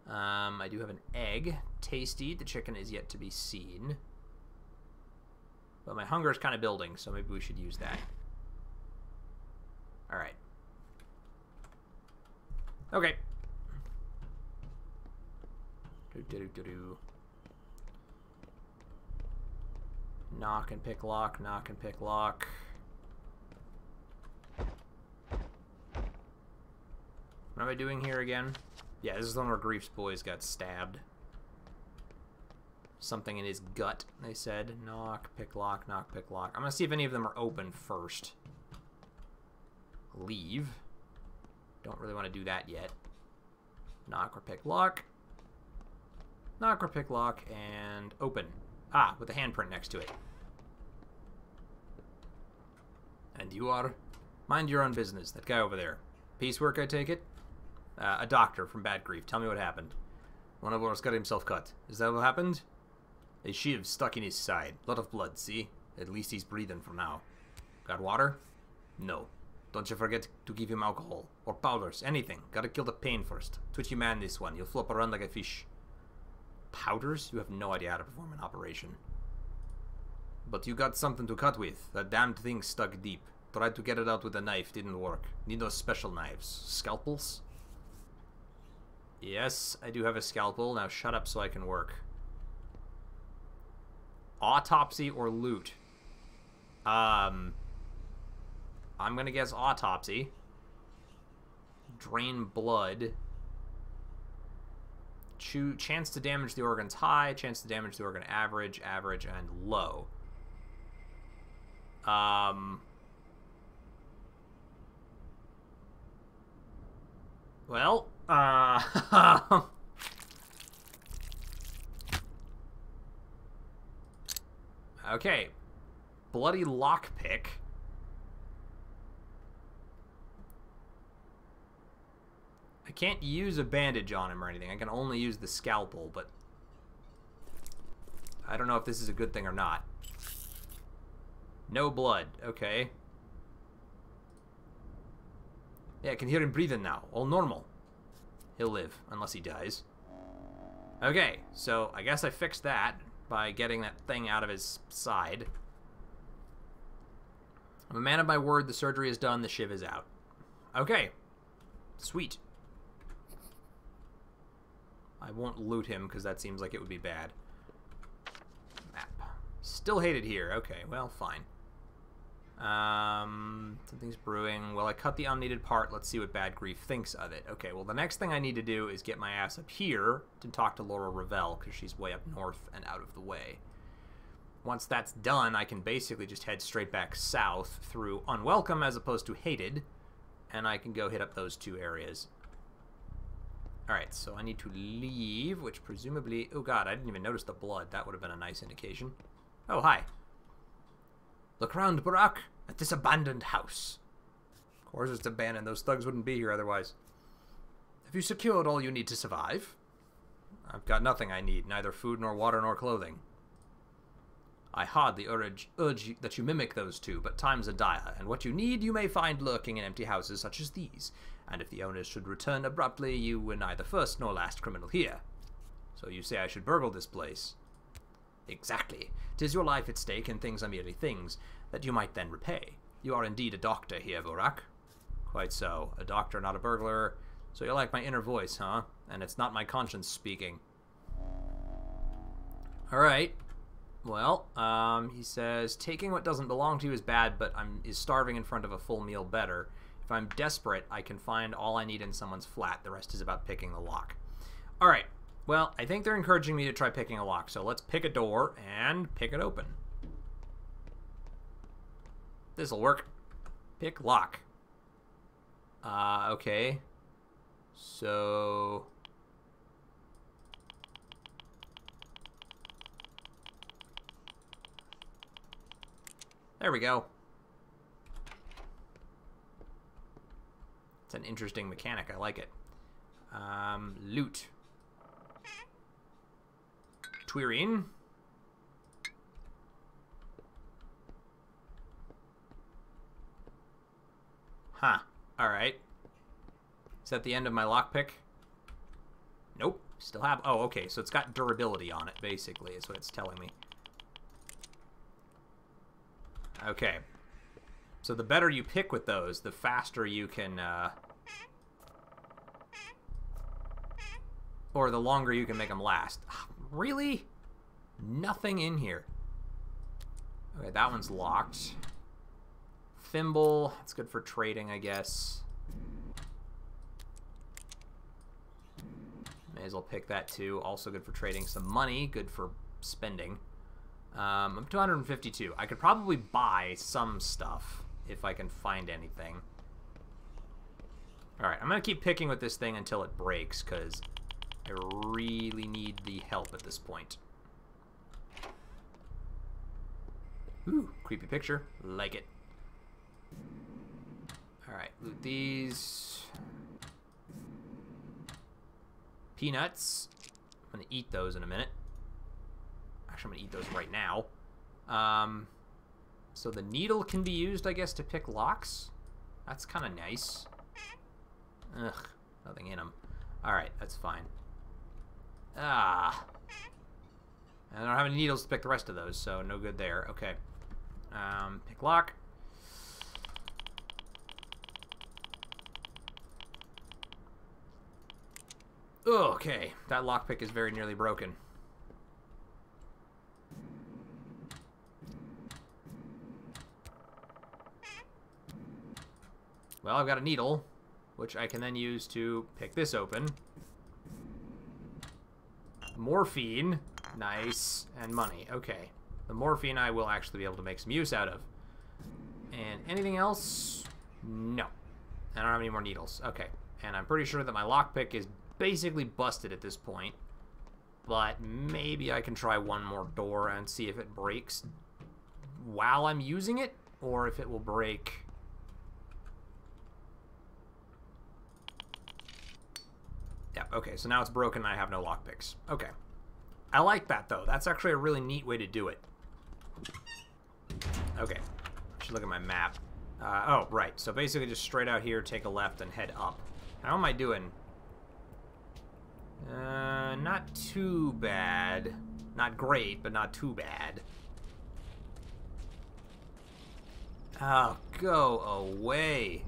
I do have an egg. Tasty. The chicken is yet to be seen. But my hunger is kind of building, so maybe we should use that. Alright. Okay. Knock and pick lock, knock and pick lock. What am I doing here again? Yeah, this is the one where Grief's boys got stabbed. Something in his gut, they said. Knock, pick lock, knock, pick lock. I'm gonna see if any of them are open first. Leave. Don't really want to do that yet. Knock or pick lock. Knock or pick lock, and open. Ah, with a handprint next to it. And you are? Mind your own business, that guy over there. Piecework, I take it? A doctor from Bad Grief. Tell me what happened. One of ours got himself cut. Is that what happened? A shiv stuck in his side. Lot of blood, see? At least he's breathing for now. Got water? No. Don't you forget to give him alcohol. Or powders. Anything. Gotta kill the pain first. Twitchy man this one. You'll flop around like a fish. Powders? You have no idea how to perform an operation. But you got something to cut with. That damned thing stuck deep. Tried to get it out with a knife. Didn't work. Need those special knives. Scalpels? Yes, I do have a scalpel. Now shut up so I can work. Autopsy or loot? I'm gonna guess autopsy. Drain blood. Chance to damage the organs high. Chance to damage the organ average. Average and low. Well, okay. Bloody lockpick. I can't use a bandage on him or anything. I can only use the scalpel, but I don't know if this is a good thing or not. No blood. Okay. Yeah, I can hear him breathing now. All normal. He'll live, unless he dies. Okay, so I guess I fixed that by getting that thing out of his side. I'm a man of my word. The surgery is done. The shiv is out. Okay. Sweet. I won't loot him, because that seems like it would be bad. Map. Still hated here. Okay, well, fine. Something's brewing. Well, I cut the unneeded part. Let's see what Bad Grief thinks of it. Okay, well, the next thing I need to do is get my ass up here to talk to Laura Ravel, because she's way up north and out of the way. Once that's done, I can basically just head straight back south through Unwelcome as opposed to Hated, and I can go hit up those two areas. Alright, so I need to leave, which presumably... Oh god, I didn't even notice the blood. That would have been a nice indication. Oh, hi. Look around, Barack, at this abandoned house. Of course it's abandoned. Those thugs wouldn't be here otherwise. Have you secured all you need to survive? I've got nothing I need, neither food nor water nor clothing. I hardly urge that you mimic those two, but times are dire, and what you need you may find lurking in empty houses such as these, and if the owners should return abruptly, you were neither first nor last criminal here. So you say I should burgle this place? Exactly. 'Tis your life at stake, and things are merely things that you might then repay. You are indeed a doctor here, Vorak. Quite so. A doctor, not a burglar. So you like my inner voice, huh? And it's not my conscience speaking. Alright. Well, he says, taking what doesn't belong to you is bad, but is starving in front of a full meal better. If I'm desperate, I can find all I need in someone's flat. The rest is about picking the lock. Alright. Well, I think they're encouraging me to try picking a lock, so let's pick a door and pick it open. This'll work. Pick lock. Okay. So... there we go. It's an interesting mechanic. I like it. Loot. Twirine. Huh. Alright. Is that the end of my lockpick? Nope. Still have... oh, okay. So it's got durability on it, basically, is what it's telling me. Okay. So the better you pick with those, the faster you can, or the longer you can make them last. Really? Nothing in here. Okay, that one's locked. Thimble. It's good for trading, I guess. May as well pick that too. Also good for trading. Some money. Good for spending. I'm 252. I could probably buy some stuff if I can find anything. Alright, I'm going to keep picking with this thing until it breaks, because I really need the help at this point. Ooh, creepy picture. Like it. Alright, loot these. Peanuts. I'm going to eat those in a minute. Actually, I'm going to eat those right now. So the needle can be used, I guess, to pick locks. That's kind of nice. Ugh, nothing in them. Alright, that's fine. Ah. I don't have any needles to pick the rest of those, so no good there. Okay. Pick lock. Okay, that lockpick is very nearly broken. Well, I've got a needle, which I can then use to pick this open. Morphine. Nice. And money. Okay. The morphine I will actually be able to make some use out of. And anything else? No. I don't have any more needles. Okay. And I'm pretty sure that my lockpick is basically busted at this point. But maybe I can try one more door and see if it breaks while I'm using it, or if it will break... yeah, okay, so now it's broken and I have no lockpicks. Okay. I like that, though. That's actually a really neat way to do it. Okay. I should look at my map. Oh, right. So basically just straight out here, take a left, and head up. How am I doing? Not too bad. Not great, but not too bad. Oh, go away.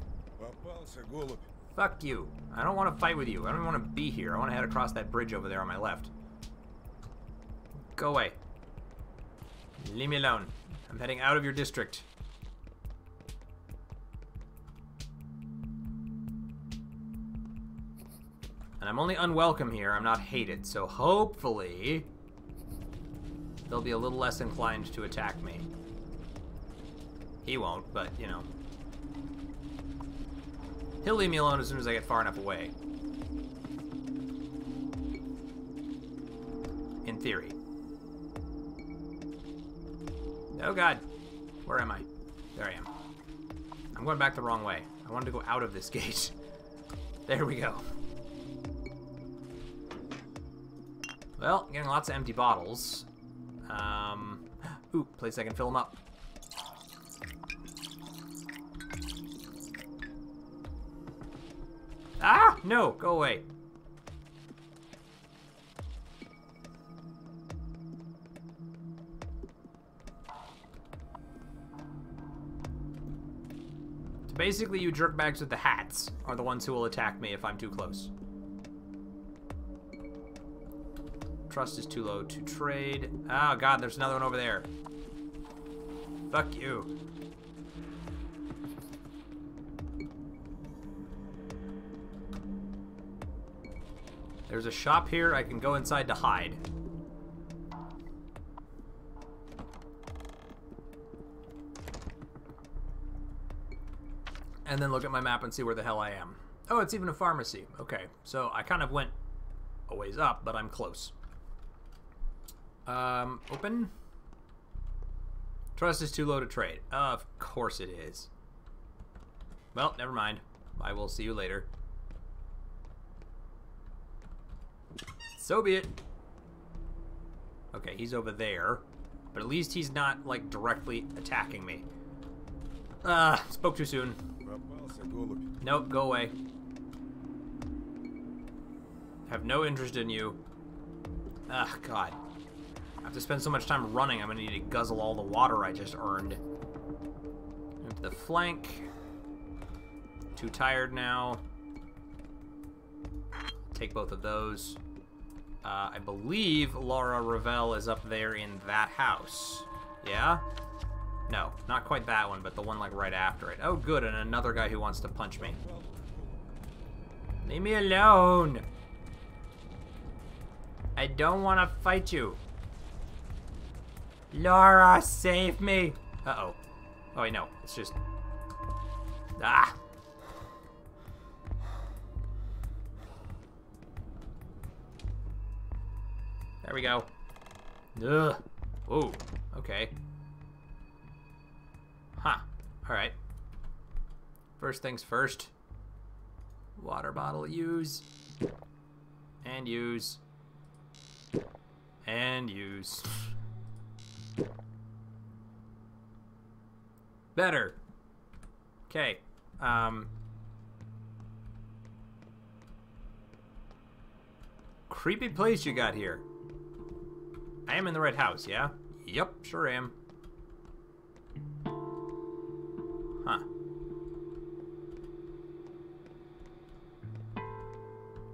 Fuck you. I don't want to fight with you. I don't even want to be here. I want to head across that bridge over there on my left. Go away. Leave me alone. I'm heading out of your district. And I'm only unwelcome here. I'm not hated. So hopefully they'll be a little less inclined to attack me. He won't, but, you know. He'll leave me alone as soon as I get far enough away. theory. Oh god. Where am I? There I am. I'm going back the wrong way. I wanted to go out of this gate. There we go. Well, getting lots of empty bottles. Ooh, place I can fill them up. Ah! No! Go away. So basically, you jerkbags with the hats are the ones who will attack me if I'm too close. Trust is too low to trade. Oh god, there's another one over there. Fuck you. There's a shop here. I can go inside to hide. And then look at my map and see where the hell I am. Oh, it's even a pharmacy. Okay, so I kind of went a ways up, but I'm close. Open. Trust is too low to trade. Of course it is. Well, never mind. I will see you later. So be it. Okay, he's over there. But at least he's not, like, directly attacking me. Spoke too soon. Nope, go away. Have no interest in you. Ugh, God. I have to spend so much time running, I'm gonna need to guzzle all the water I just earned. Into the flank. Too tired now. Take both of those. I believe Laura Ravel is up there in that house. Yeah? No, not quite that one, but the one like right after it. Oh good, and another guy who wants to punch me. Leave me alone! I don't want to fight you. Laura, save me! Uh-oh. Oh wait, no, it's just... Ah! There we go. Ugh. Ooh. Okay. Huh. Alright. First things first. Water bottle use. And use. And use. Better. Okay. Creepy place you got here. I am in the right house, yeah? Yep, sure am. Huh.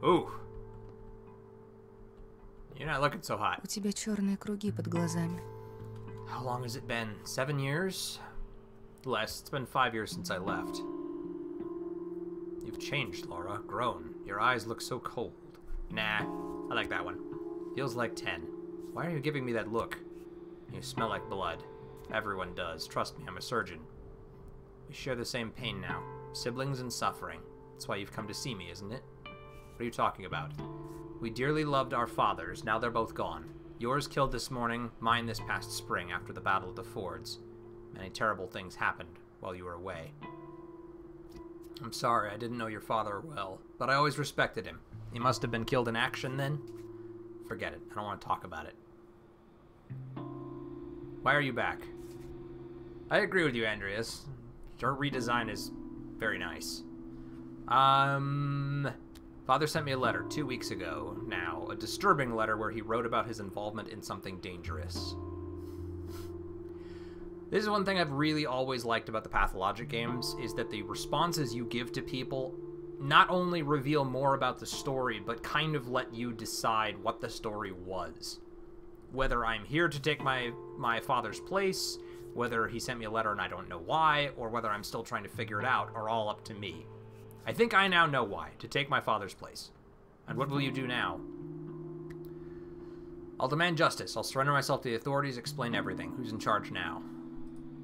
Ooh. You're not looking so hot. У тебя черные круги под глазами. How long has it been? 7 years? Less. It's been 5 years since I left. You've changed, Laura. Grown. Your eyes look so cold. Nah. I like that one. Feels like 10. Why are you giving me that look? You smell like blood. Everyone does. Trust me, I'm a surgeon. We share the same pain now. Siblings and suffering. That's why you've come to see me, isn't it? What are you talking about? We dearly loved our fathers. Now they're both gone. Yours killed this morning, mine this past spring after the Battle of the Fords. Many terrible things happened while you were away. I'm sorry, I didn't know your father well, but I always respected him. He must have been killed in action then? Forget it. I don't want to talk about it. Why are you back? I agree with you, Andreas. Your redesign is very nice. Father sent me a letter 2 weeks ago now. A disturbing letter where he wrote about his involvement in something dangerous. This is one thing I've really always liked about the Pathologic games, is that the responses you give to people not only reveal more about the story, but kind of let you decide what the story was. Whether I'm here to take my father's place, whether he sent me a letter and I don't know why, or whether I'm still trying to figure it out, are all up to me. I think I now know why, to take my father's place. And what will you do now? I'll demand justice. I'll surrender myself to the authorities, explain everything. Who's in charge now?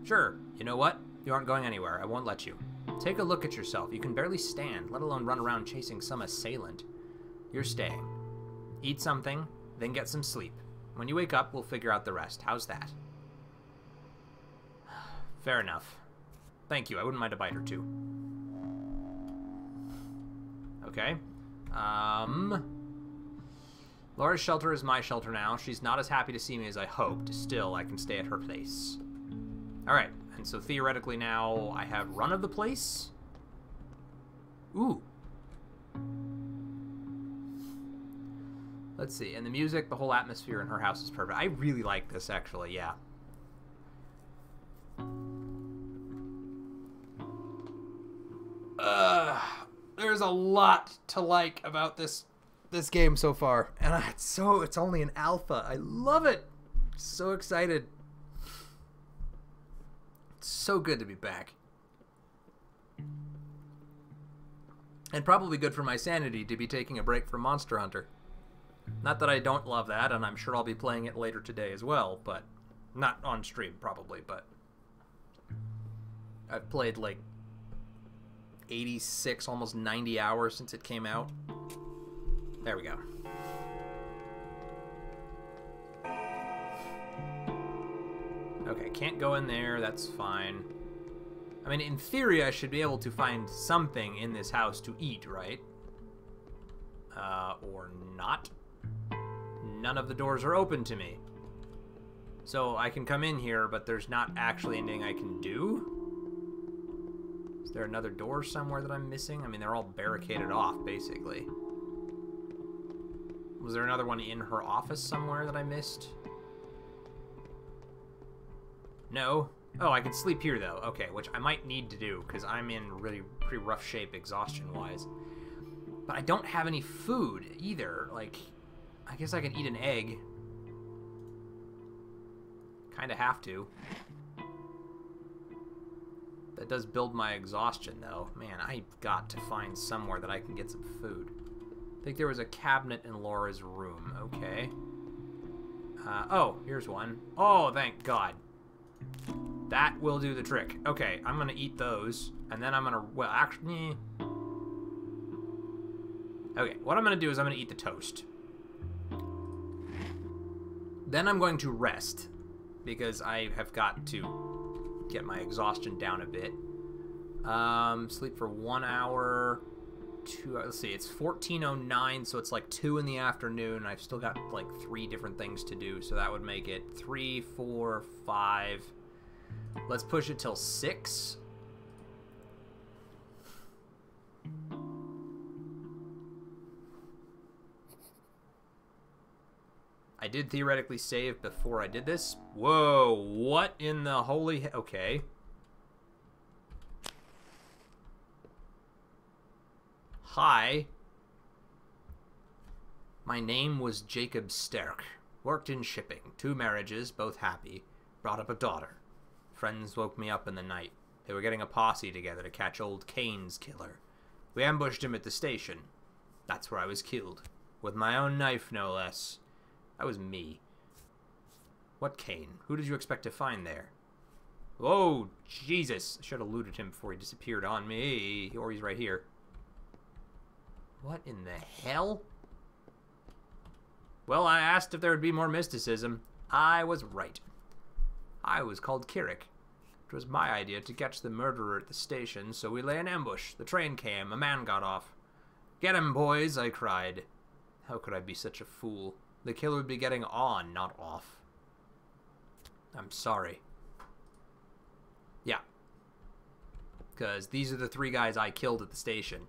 Sure. You know what? You aren't going anywhere. I won't let you. Take a look at yourself. You can barely stand, let alone run around chasing some assailant. You're staying. Eat something, then get some sleep. When you wake up, we'll figure out the rest. How's that? Fair enough. Thank you. I wouldn't mind a bite or two. Okay. Laura's shelter is my shelter now. She's not as happy to see me as I hoped. Still, I can stay at her place. Alright, and so theoretically now I have run of the place? Ooh. Let's see, and the music, the whole atmosphere in her house is perfect. I really like this, actually, yeah. There's a lot to like about this game so far, and it's only an alpha. I love it. So excited. It's so good to be back. And probably good for my sanity to be taking a break from Monster Hunter. Not that I don't love that, and I'm sure I'll be playing it later today as well, but not on stream probably, but I've played like 86, almost 90 hours since it came out. There we go. Okay, can't go in there, that's fine. I mean, in theory, I should be able to find something in this house to eat, right? Or not. None of the doors are open to me. So I can come in here, but there's not actually anything I can do? Is there another door somewhere that I'm missing? I mean, they're all barricaded off, basically. Was there another one in her office somewhere that I missed? No. Oh, I can sleep here, though. Okay, which I might need to do, because I'm in really pretty rough shape exhaustion-wise. But I don't have any food, either. Like, I guess I can eat an egg. Kinda have to. That does build my exhaustion, though. Man, I've got to find somewhere that I can get some food. I think there was a cabinet in Laura's room. Okay. Oh, here's one. Oh, thank God. That will do the trick. Okay, I'm gonna eat those, and then I'm gonna, well, actually, okay, what I'm gonna do is I'm gonna eat the toast. Then I'm going to rest, because I have got to get my exhaustion down a bit. Sleep for 1 hour, 2, let's see, it's 14:09, so it's like 2 in the afternoon. I've still got like 3 different things to do, so that would make it 3, 4, 5. Let's push it till 6. I did theoretically save before I did this. Whoa, what in the holy... Okay. Hi. My name was Jacob Sterk. Worked in shipping. 2 marriages, both happy. Brought up a daughter. Friends woke me up in the night. They were getting a posse together to catch old Kane's killer. We ambushed him at the station. That's where I was killed. With my own knife, no less. That was me. What Kane? Who did you expect to find there? Oh, Jesus. I should have looted him before he disappeared on me. Or he's right here. What in the hell? Well, I asked if there would be more mysticism. I was right. I was called Kirik. It was my idea to catch the murderer at the station, so we lay in ambush. The train came. A man got off. Get him, boys, I cried. How could I be such a fool? The killer would be getting on, not off. I'm sorry. Yeah. Because these are the 3 guys I killed at the station.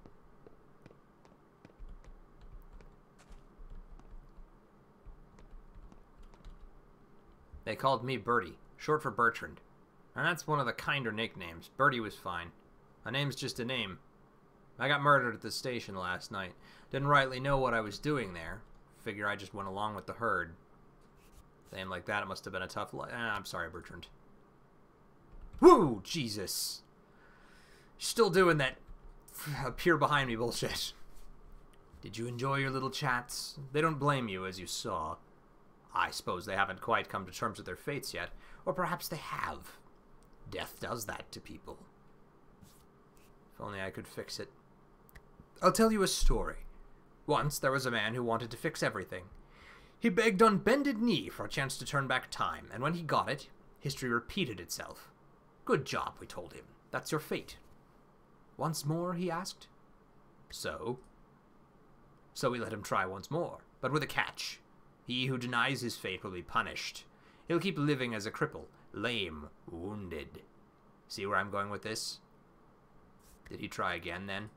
They called me Bertie, short for Bertrand. And that's one of the kinder nicknames. Bertie was fine. A name's just a name. I got murdered at the station last night. Didn't rightly know what I was doing there. Figure I just went along with the herd. Saying like that, it must have been a tough life. I'm sorry, Bertrand. Woo! Jesus! Still doing that appear behind me bullshit. Did you enjoy your little chats? They don't blame you, as you saw. I suppose they haven't quite come to terms with their fates yet. Or perhaps they have. Death does that to people. If only I could fix it. I'll tell you a story. Once there was a man who wanted to fix everything. He begged on bended knee for a chance to turn back time, and when he got it, history repeated itself. Good job, we told him. That's your fate. Once more, he asked. So we let him try once more, but with a catch. He who denies his fate will be punished. He'll keep living as a cripple, lame, wounded. See where I'm going with this? Did he try again, then?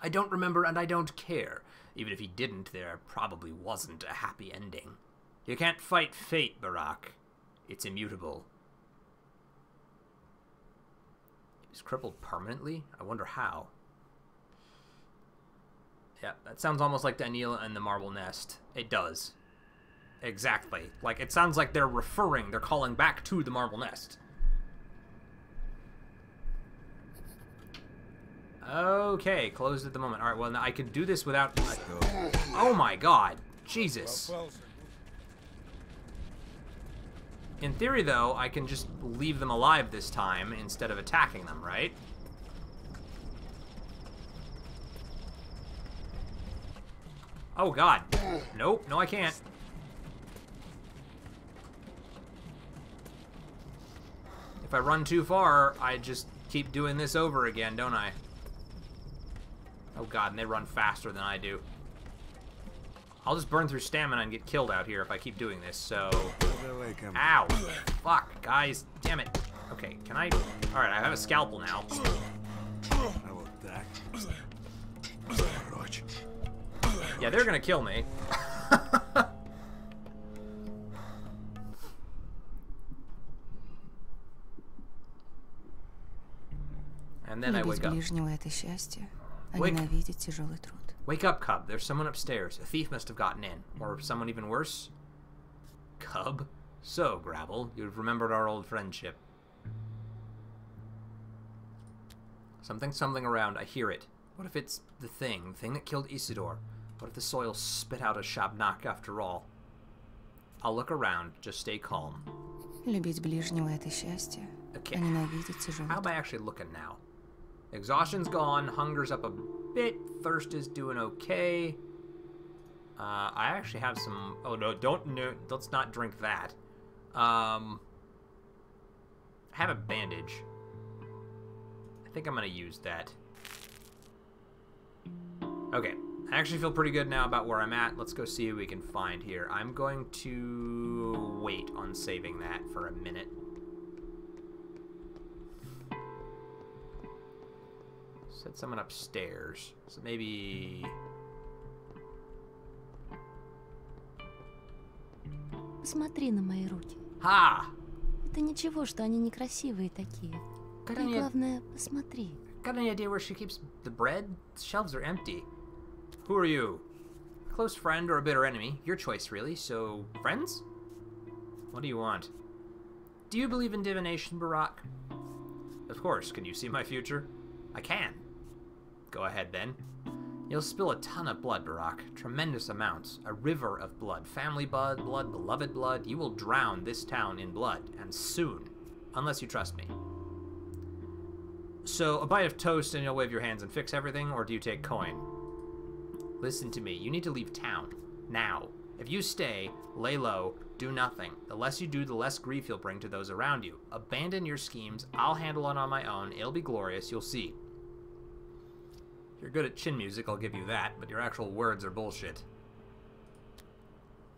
I don't remember, and I don't care. Even if he didn't, there probably wasn't a happy ending. You can't fight fate, Barack. It's immutable. He's crippled permanently? I wonder how. Yeah, that sounds almost like Daniela and the Marble Nest. It does. Exactly. Like, it sounds like they're calling back to the Marble Nest. Okay, closed at the moment. Alright, well, now I can do this without... Oh my god. Jesus. In theory, though, I can just leave them alive this time instead of attacking them, right? Oh god. Nope, no I can't. If I run too far, I just keep doing this over again, don't I? Oh god, and they run faster than I do. I'll just burn through stamina and get killed out here if I keep doing this, so... Ow! Fuck, guys. Damn it. Okay, can I... Alright, I have a scalpel now. Yeah, they're gonna kill me. And then I wake up. Wake up, Cub. There's someone upstairs. A thief must have gotten in. Or someone even worse. Cub? So, Gravel, you've remembered our old friendship. Something around. I hear it. What if it's the thing that killed Isidore? What if the soil spit out a Shabnak after all? I'll look around. Just stay calm. Okay. How am I actually looking now? Exhaustion's gone. Hunger's up a bit. Thirst is doing okay. I actually have some... Oh, no, let's not drink that. I have a bandage. I think I'm going to use that. Okay. I actually feel pretty good now about where I'm at. Let's go see what we can find here. I'm going to wait on saving that for a minute. Said someone upstairs. So maybe... Посмотри на мои руки. Ha! Это ничего, что они некрасивые такие. Ты, главное, посмотри. Got any idea where she keeps the bread? The shelves are empty. Who are you? A close friend or a bitter enemy? Your choice, really. So, friends? What do you want? Do you believe in divination, Barack? Of course. Can you see my future? I can. Go ahead, then. You'll spill a ton of blood, Barack. Tremendous amounts. A river of blood. Family blood, beloved blood. You will drown this town in blood, and soon. Unless you trust me. So, a bite of toast and you'll wave your hands and fix everything, or do you take coin? Listen to me. You need to leave town. Now. If you stay, lay low, do nothing. The less you do, the less grief you'll bring to those around you. Abandon your schemes. I'll handle it on my own. It'll be glorious. You'll see. You're good at chin music, I'll give you that, but your actual words are bullshit.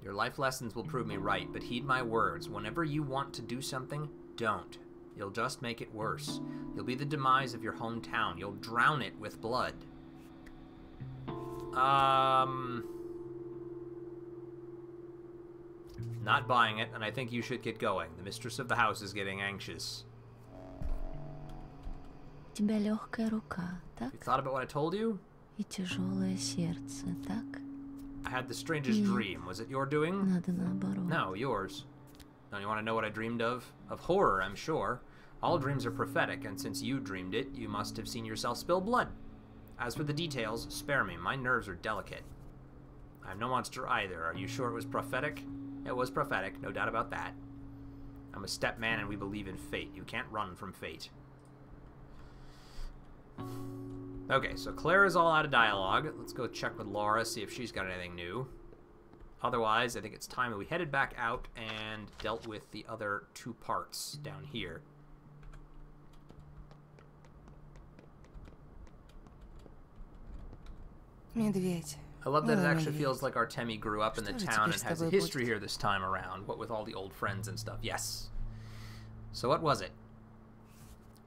Your life lessons will prove me right, but heed my words. Whenever you want to do something, don't. You'll just make it worse. You'll be the demise of your hometown. You'll drown it with blood. Not buying it, and I think you should get going. The mistress of the house is getting anxious. У тебя легкая рука, так? You thought about what I told you? И тяжелое сердце, так? I had the strangest dream. Was it your doing? Надо наоборот. No, yours. Don't you want to know what I dreamed of? Of horror, I'm sure. All dreams are prophetic, and since you dreamed it, you must have seen yourself spill blood. As for the details, spare me. My nerves are delicate. I'm no monster either. Are you sure it was prophetic? It was prophetic, no doubt about that. I'm a step man and we believe in fate. You can't run from fate. Okay, so Claire is all out of dialogue. Let's go check with Laura, see if she's got anything new. Otherwise, I think it's time that we headed back out and dealt with the other 2 parts down here. Медведь. I love that it Hello, actually Медведь. feels like Artemi grew up in the Что же town теперь and с has a тобой history будет? here this time around, what with all the old friends and stuff. Yes. So what was it?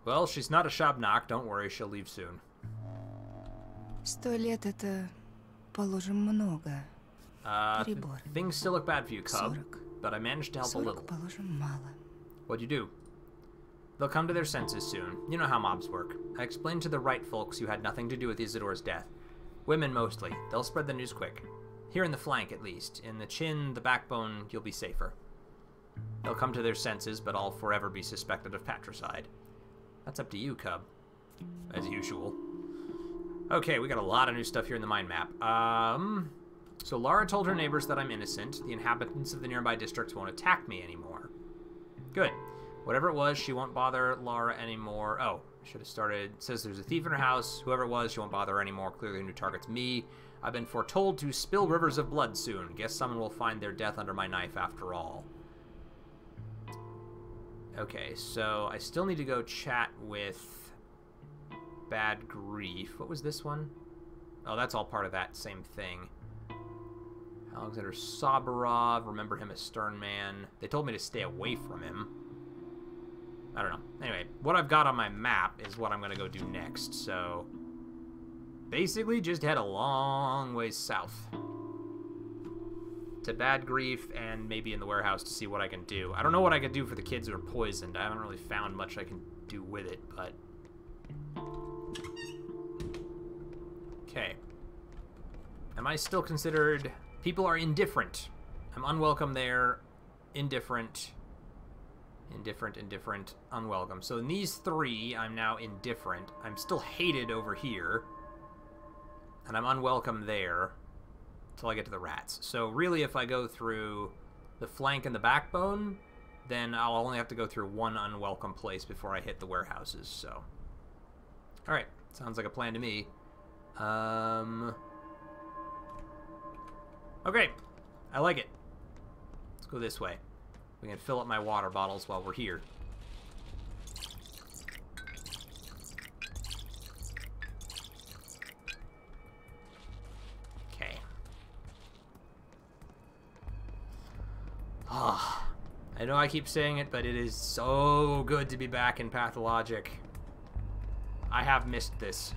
Well, she's not a Shabnak. Don't worry, she'll leave soon. 100 лет это, положим, много. Перебор. Things still look bad for you, Cub, 40. but I managed to help a 40, little. положим, мало. What'd you do? They'll come to their senses soon. You know how mobs work. I explained to the right folks you had nothing to do with Isidore's death. Women mostly. They'll spread the news quick. Here in the flank, at least. In the chin, the backbone, you'll be safer. They'll come to their senses, but I'll forever be suspected of patricide. That's up to you, Cub. As usual. Okay, we got a lot of new stuff here in the mind map. So Lara told her neighbors that I'm innocent. The inhabitants of the nearby districts won't attack me anymore. Good. Whatever it was, she won't bother Lara anymore. Oh, I should have started. It says there's a thief in her house. Whoever it was, she won't bother her anymore. Clearly the new target's me. I've been foretold to spill rivers of blood soon. Guess someone will find their death under my knife after all. Okay, so I still need to go chat with Bad Grief. What was this one? Oh, that's all part of that same thing. Alexander Sabarov, remember him as Stern Man. They told me to stay away from him. I don't know. Anyway, what I've got on my map is what I'm going to go do next, so... basically, just head a long ways south. To Bad Grief and maybe in the warehouse to see what I can do. I don't know what I can do for the kids who are poisoned. I haven't really found much I can do with it, but... okay. Am I still considered... people are indifferent. I'm unwelcome there. Indifferent. Indifferent, unwelcome. So in these 3, I'm now indifferent. I'm still hated over here. And I'm unwelcome there. Until I get to the rats. So really, if I go through the flank and the backbone, then I'll only have to go through 1 unwelcome place before I hit the warehouses, so... alright, sounds like a plan to me. Okay, I like it. Let's go this way. We can fill up my water bottles while we're here. Okay. Ah, I know I keep saying it, but it is so good to be back in Pathologic. I have missed this.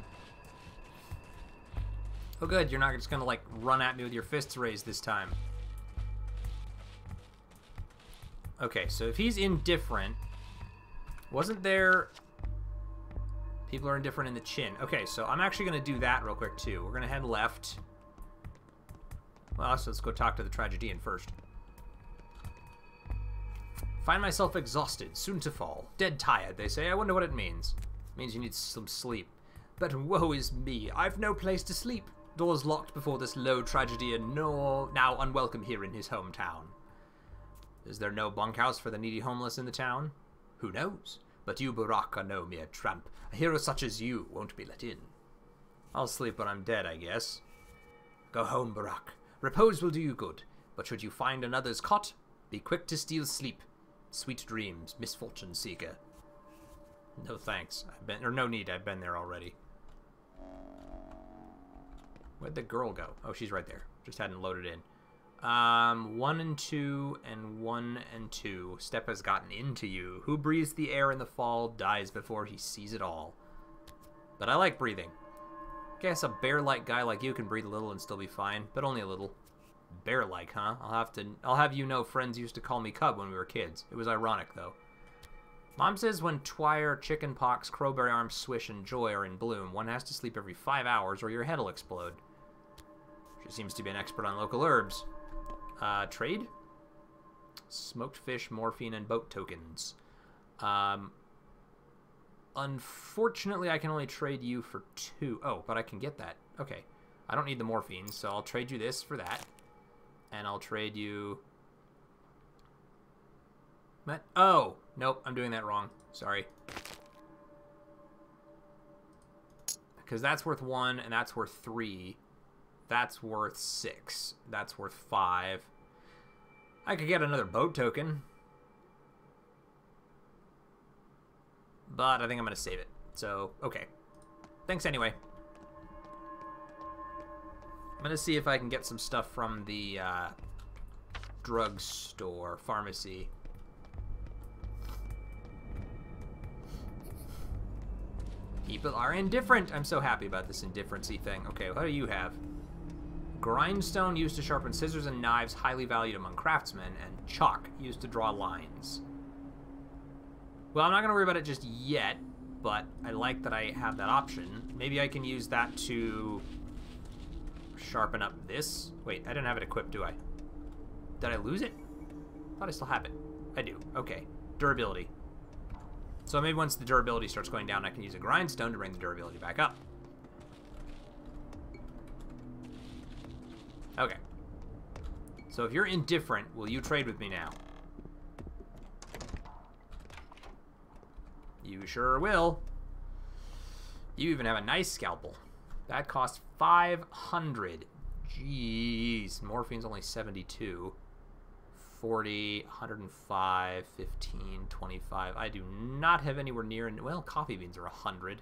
Oh good, you're not just gonna like run at me with your fists raised this time. Okay, so if he's indifferent, wasn't there... people are indifferent in the chin. Okay, so I'm actually gonna do that real quick too. We're gonna head left. Well, so let's go talk to the tragedian first. Find myself exhausted, soon to fall. Dead tired, they say. I wonder what it means. It means you need some sleep. But woe is me. I've no place to sleep. Doors locked before this low tragedian, nor now unwelcome here in his hometown. Is there no bunkhouse for the needy homeless in the town? Who knows? But you, Barak, are no mere tramp. A hero such as you won't be let in. I'll sleep when I'm dead, I guess. Go home, Barak. Repose will do you good. But should you find another's cot, be quick to steal sleep. Sweet dreams, misfortune seeker. No thanks. No need, I've been there already. Where'd the girl go? Oh, she's right there. Just hadn't loaded in. 1 and 2 and 1 and 2. Step has gotten into you. Who breathes the air in the fall dies before he sees it all. But I like breathing. Guess a bear-like guy like you can breathe a little and still be fine, but only a little. Bear-like, huh? I'll have you know friends used to call me Cub when we were kids. It was ironic, though. Mom says when twire, chickenpox, crowberry arms, swish, and joy are in bloom, one has to sleep every 5 hours or your head'll explode. She seems to be an expert on local herbs. Trade? Smoked fish, morphine, and boat tokens. Unfortunately, I can only trade you for 2. Oh, but I can get that. Okay. I don't need the morphine, so I'll trade you this for that. And I'll trade you... oh! Nope, I'm doing that wrong. Sorry. Because that's worth 1, and that's worth 3. That's worth 6. That's worth 5. I could get another boat token. But I think I'm going to save it. So, okay. Thanks anyway. I'm going to see if I can get some stuff from the drugstore, pharmacy. People are indifferent. I'm so happy about this indifferency thing. Okay, what do you have? Grindstone used to sharpen scissors and knives, highly valued among craftsmen, and chalk used to draw lines. Well, I'm not going to worry about it just yet, but I like that I have that option. Maybe I can use that to sharpen up this. Wait, I didn't have it equipped, do I? Did I lose it? I thought I still have it. I do. Okay. Durability. So maybe once the durability starts going down, I can use a grindstone to bring the durability back up. Okay. So if you're indifferent, will you trade with me now? You sure will. You even have a nice scalpel. That costs 500. Jeez. Morphine's only 72. 40, 105, 15, 25. I do not have anywhere near... Well, coffee beans are 100.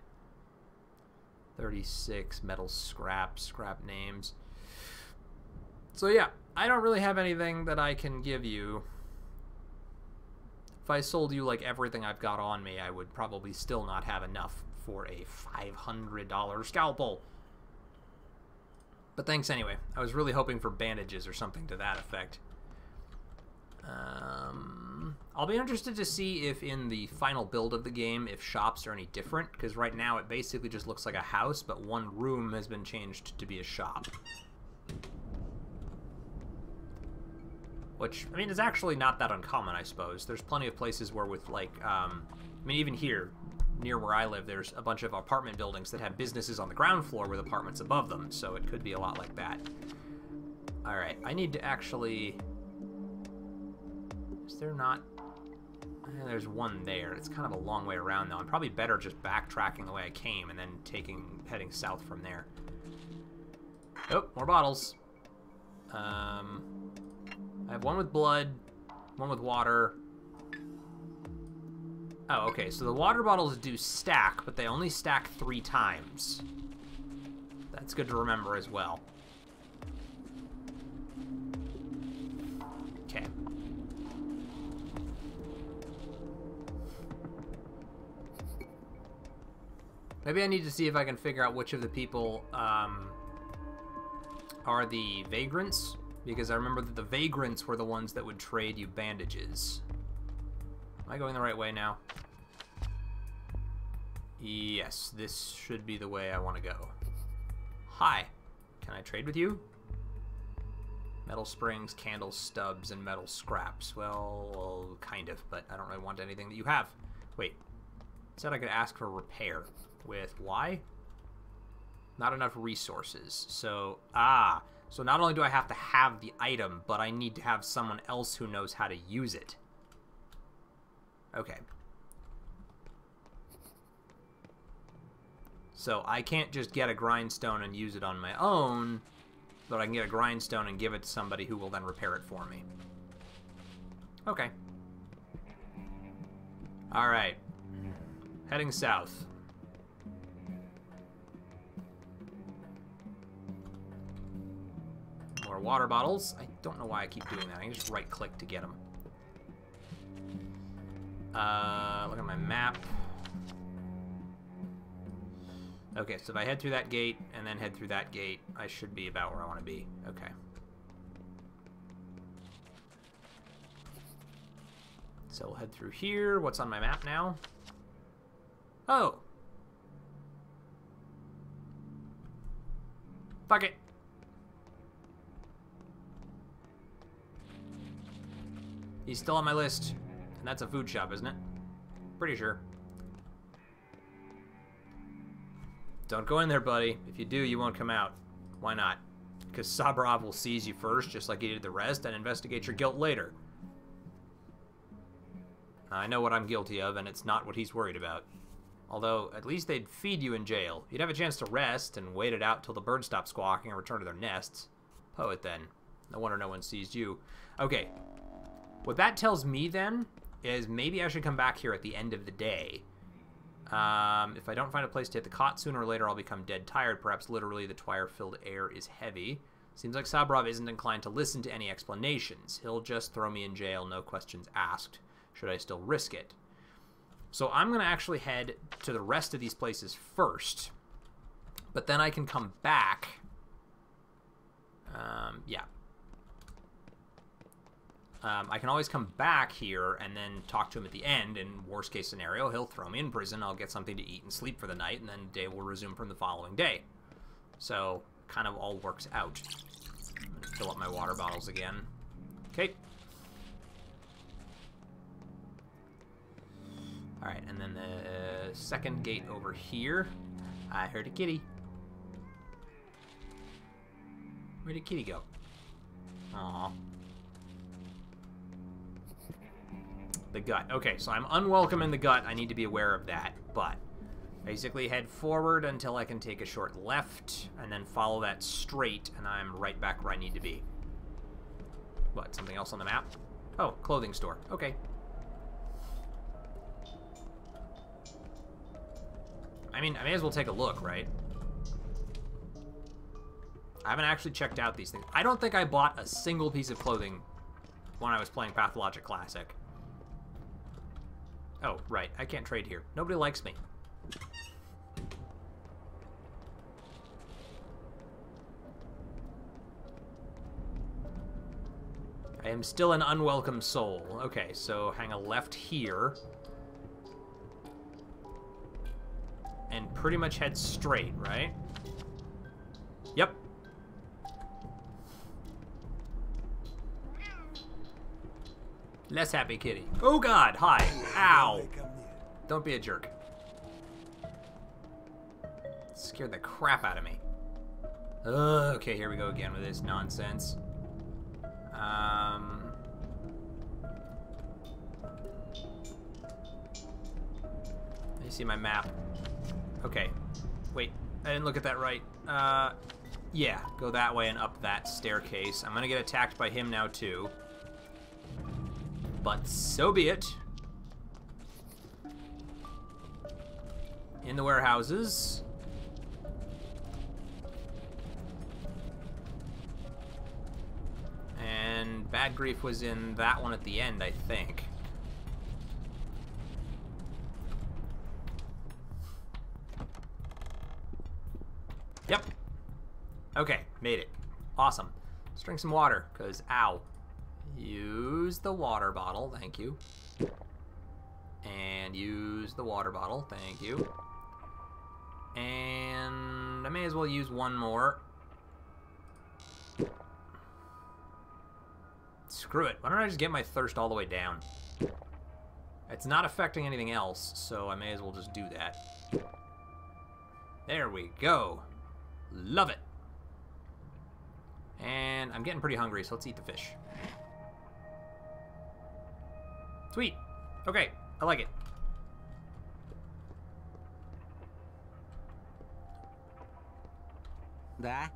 36. Metal scrap. Scrap names. So yeah, I don't really have anything that I can give you. If I sold you like everything I've got on me, I would probably still not have enough for a $500 scalpel. But thanks anyway. I was really hoping for bandages or something to that effect. I'll be interested to see if in the final build of the game, if shops are any different, because right now it basically just looks like a house, but one room has been changed to be a shop. Which, I mean, is actually not that uncommon, I suppose. There's plenty of places where with, like, I mean, even here, near where I live, there's a bunch of apartment buildings that have businesses on the ground floor with apartments above them, so it could be a lot like that. Alright, I need to actually... Is there not... There's one there. It's kind of a long way around, though. I'm probably better just backtracking the way I came and then heading south from there. Oh, more bottles. I have one with blood, one with water. Oh, okay, so the water bottles do stack, but they only stack 3 times. That's good to remember as well. Okay. Maybe I need to see if I can figure out which of the people are the vagrants, because I remember that the vagrants were the ones that would trade you bandages. Am I going the right way now? Yes, this should be the way I want to go. Hi, can I trade with you? Metal springs, candle stubs, and metal scraps. Well, kind of, but I don't really want anything that you have. Wait, it said I could ask for repair. With why? Not enough resources. So, so not only do I have to have the item, but I need to have someone else who knows how to use it. Okay. So I can't just get a grindstone and use it on my own, but I can get a grindstone and give it to somebody who will then repair it for me. Okay. Alright. Heading south. More water bottles. I don't know why I keep doing that. I can just right-click to get them. Look at my map. Okay, so if I head through that gate and then head through that gate, I should be about where I want to be. Okay. So we'll head through here. What's on my map now? Oh! Fuck it. He's still on my list. And that's a food shop, isn't it? Pretty sure. Don't go in there, buddy. If you do, you won't come out. Why not? Because Sabrov will seize you first, just like he did the rest, and investigate your guilt later. I know what I'm guilty of, and it's not what he's worried about. Although, at least they'd feed you in jail. You'd have a chance to rest and wait it out till the birds stop squawking and return to their nests. Poet, then. No wonder no one seized you. Okay. What that tells me, then, is maybe I should come back here at the end of the day. If I don't find a place to hit the cot, sooner or later I'll become dead tired. Perhaps literally the twire-filled air is heavy. Seems like Sabrov isn't inclined to listen to any explanations. He'll just throw me in jail, no questions asked. Should I still risk it? So I'm going to actually head to the rest of these places first. But then I can come back. Yeah. I can always come back here and then talk to him at the end. In worst case scenario, he'll throw me in prison. I'll get something to eat and sleep for the night, and then day will resume from the following day. So, kind of all works out. I'm going to fill up my water bottles again. Okay. Alright, and then the second gate over here. I heard a kitty. Where did kitty go? Aww. The gut. Okay, so I'm unwelcome in the gut. I need to be aware of that. But basically head forward until I can take a short left, and then follow that straight, and I'm right back where I need to be. What, something else on the map? Oh, clothing store. Okay. I mean, I may as well take a look, right? I haven't actually checked out these things. I don't think I bought a single piece of clothing when I was playing Pathologic Classic. Oh, right. I can't trade here. Nobody likes me. I am still an unwelcome soul. Okay, so hang a left here. And pretty much head straight, right? Yep. Less happy kitty. Oh god, hi. Ow. Don't be a jerk. Scared the crap out of me. Okay, here we go again with this nonsense. Let me see my map. Okay. Wait, I didn't look at that right. Yeah, go that way and up that staircase. I'm gonna get attacked by him now, too. But so be it. In the warehouses. And Bad Grief was in that one at the end, I think. Yep. Okay, made it. Awesome. Let's drink some water, because ow. Use the water bottle, thank you. And use the water bottle, thank you. And I may as well use one more. Screw it. Why don't I just get my thirst all the way down? It's not affecting anything else, so I may as well just do that. There we go. Love it. And I'm getting pretty hungry, so let's eat the fish. Sweet. Okay, I like it. Да?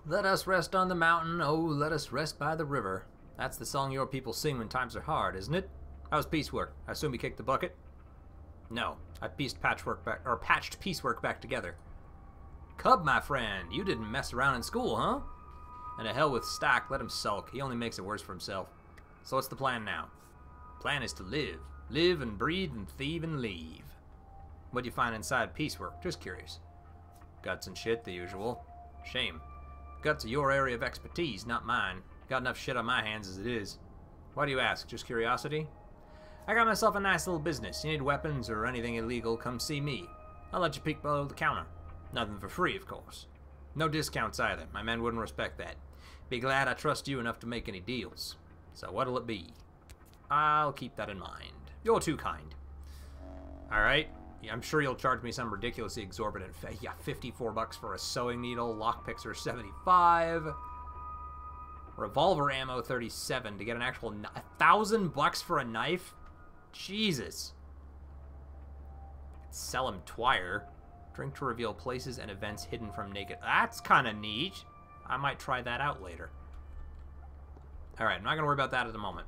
Let us rest on the mountain, oh, let us rest by the river. That's the song your people sing when times are hard, isn't it? How's piecework? I assume you kicked the bucket? No, I patched piecework back together. Cub, my friend, you didn't mess around in school, huh? And to hell with Stack, let him sulk. He only makes it worse for himself. So what's the plan now? Plan is to live. Live and breathe and thieve and leave. What'd you find inside piecework? Just curious. Guts and shit, the usual. Shame. Guts are your area of expertise, not mine. Got enough shit on my hands as it is. Why do you ask? Just curiosity? I got myself a nice little business. You need weapons or anything illegal, come see me. I'll let you peek below the counter. Nothing for free, of course. No discounts either. My men wouldn't respect that. Be glad I trust you enough to make any deals. So what'll it be? I'll keep that in mind. You're too kind. Alright. Yeah, I'm sure you'll charge me some ridiculously exorbitant fee. Yeah, 54 bucks for a sewing needle. Lockpicks are 75. Revolver ammo 37 to get an actual 1,000 bucks for a knife? Jesus. Selim Twire. Drink to reveal places and events hidden from naked... That's kind of neat. I might try that out later. Alright, I'm not going to worry about that at the moment.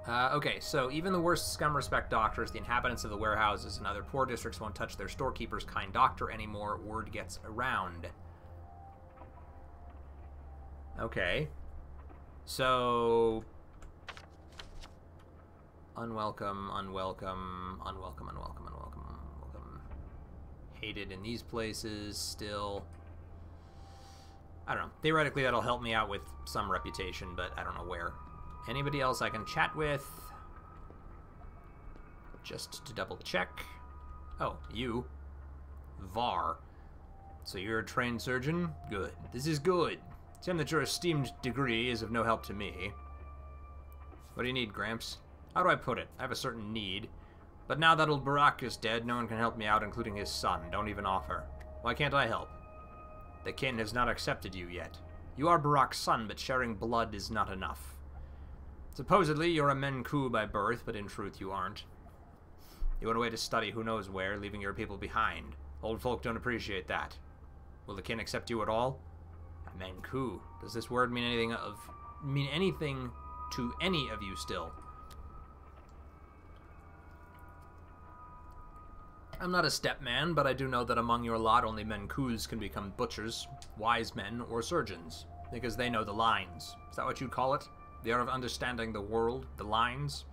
Okay, so even the worst scum respect doctors, the inhabitants of the warehouses, and other poor districts won't touch their storekeeper's kind doctor anymore. Word gets around. Okay. So... Unwelcome, unwelcome, unwelcome, unwelcome, unwelcome, unwelcome. Hated in these places, still. I don't know. Theoretically, that'll help me out with some reputation, but I don't know where. Anybody else I can chat with? Just to double check. Oh, you. Var. So you're a trained surgeon? Good. This is good. Tim, that your esteemed degree is of no help to me. What do you need, Gramps? How do I put it? I have a certain need. But now that old Barak is dead, no one can help me out, including his son. Don't even offer. Why can't I help? The kin has not accepted you yet. You are Barak's son, but sharing blood is not enough. Supposedly, you're a Menku by birth, but in truth, you aren't. You went away to study who knows where, leaving your people behind. Old folk don't appreciate that. Will the kin accept you at all? A Menku. Does this word mean anything to any of you still? I'm not a stepman, but I do know that among your lot only Menkus can become butchers, wise men, or surgeons, because they know the lines. Is that what you'd call it? The art of understanding the world? The lines?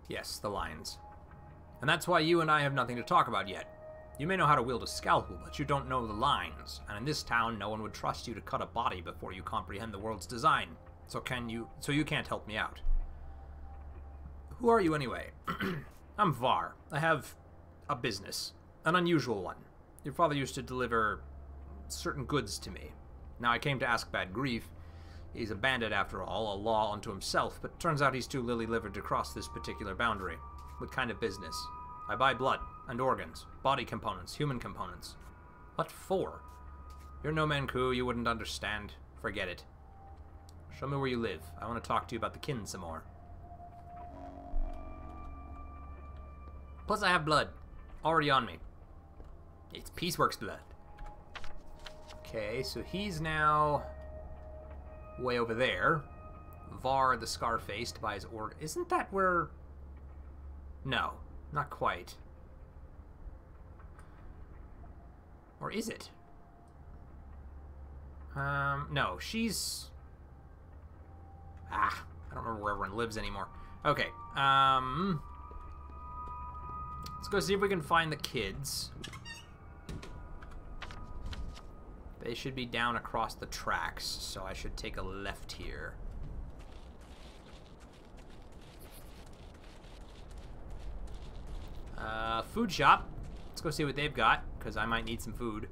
Yes, the lines. And that's why you and I have nothing to talk about yet. You may know how to wield a scalpel, but you don't know the lines, and in this town no one would trust you to cut a body before you comprehend the world's design. So you can't help me out. Who are you anyway? I'm Var. I have a business. An unusual one. Your father used to deliver certain goods to me. Now I came to ask Bad Grief. He's a bandit after all, a law unto himself, but turns out he's too lily-livered to cross this particular boundary. What kind of business? I buy blood and organs, body components, human components. What for? You're no Menku, you wouldn't understand. Forget it. Show me where you live. I want to talk to you about the kin some more. Plus I have blood. Already on me. It's Pieceworks blood. Okay, so he's now way over there. Var the Scar-Faced buys org. Isn't that where... No, not quite. Or is it? No, she's... I don't remember where everyone lives anymore. Okay, let's go see if we can find the kids. They should be down across the tracks, so I should take a left here. Food shop. Let's go see what they've got, because I might need some food.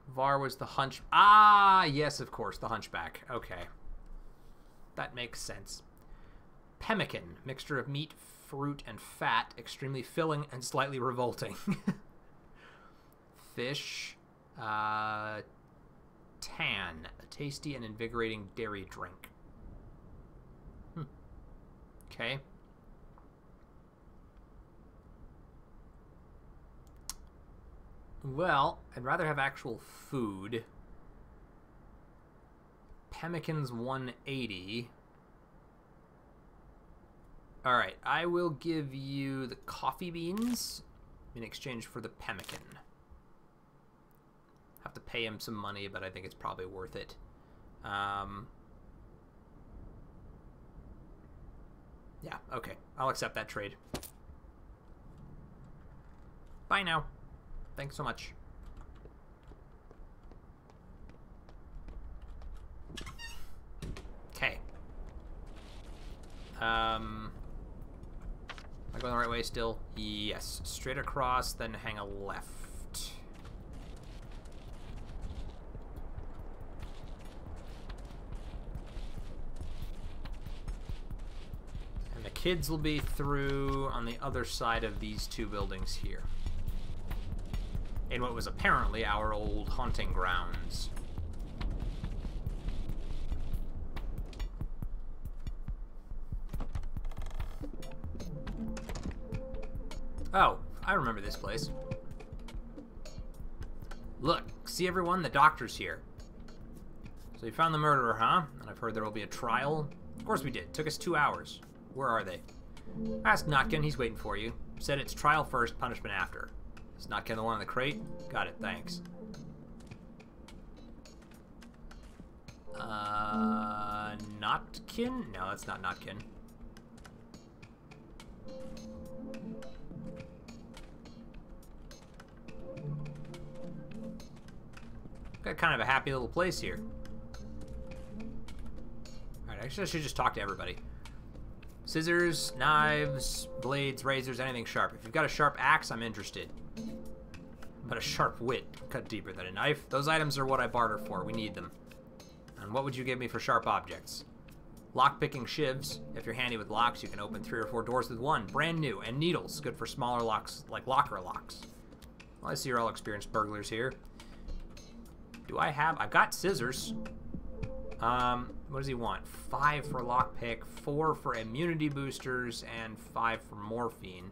Var was the hunch... Ah, yes, of course, the hunchback. Okay. That makes sense. Pemmican, mixture of meat, fruit, and fat, extremely filling and slightly revolting. Fish. Tan, a tasty and invigorating dairy drink. Okay. Well, I'd rather have actual food. Pemmican's 180. Alright, I will give you the coffee beans in exchange for the pemmican. Have to pay him some money, but I think it's probably worth it. Yeah, okay. I'll accept that trade. Bye now. Thanks so much. Okay. Am I going the right way still? Yes. Straight across, then hang a left. And the kids will be through on the other side of these two buildings here. In what was apparently our old haunting grounds. Oh, I remember this place. Look, see everyone? The doctor's here. So you found the murderer, huh? And I've heard there will be a trial. Of course we did. Took us 2 hours. Where are they? Ask Notkin. He's waiting for you. Said it's trial first, punishment after. Is Notkin the one in the crate? Got it, thanks. Notkin? No, that's not Notkin. Got kind of a happy little place here. Alright, actually I should just talk to everybody. Scissors, knives, blades, razors, anything sharp. If you've got a sharp axe, I'm interested. But a sharp wit, cut deeper than a knife. Those items are what I barter for. We need them. And what would you give me for sharp objects? Lock-picking shivs. If you're handy with locks, you can open 3 or 4 doors with one. Brand new. And needles. Good for smaller locks, like locker locks. Well, I see you're all experienced burglars here. Do I have... I've got scissors. What does he want? 5 for lockpick, 4 for immunity boosters, and 5 for morphine.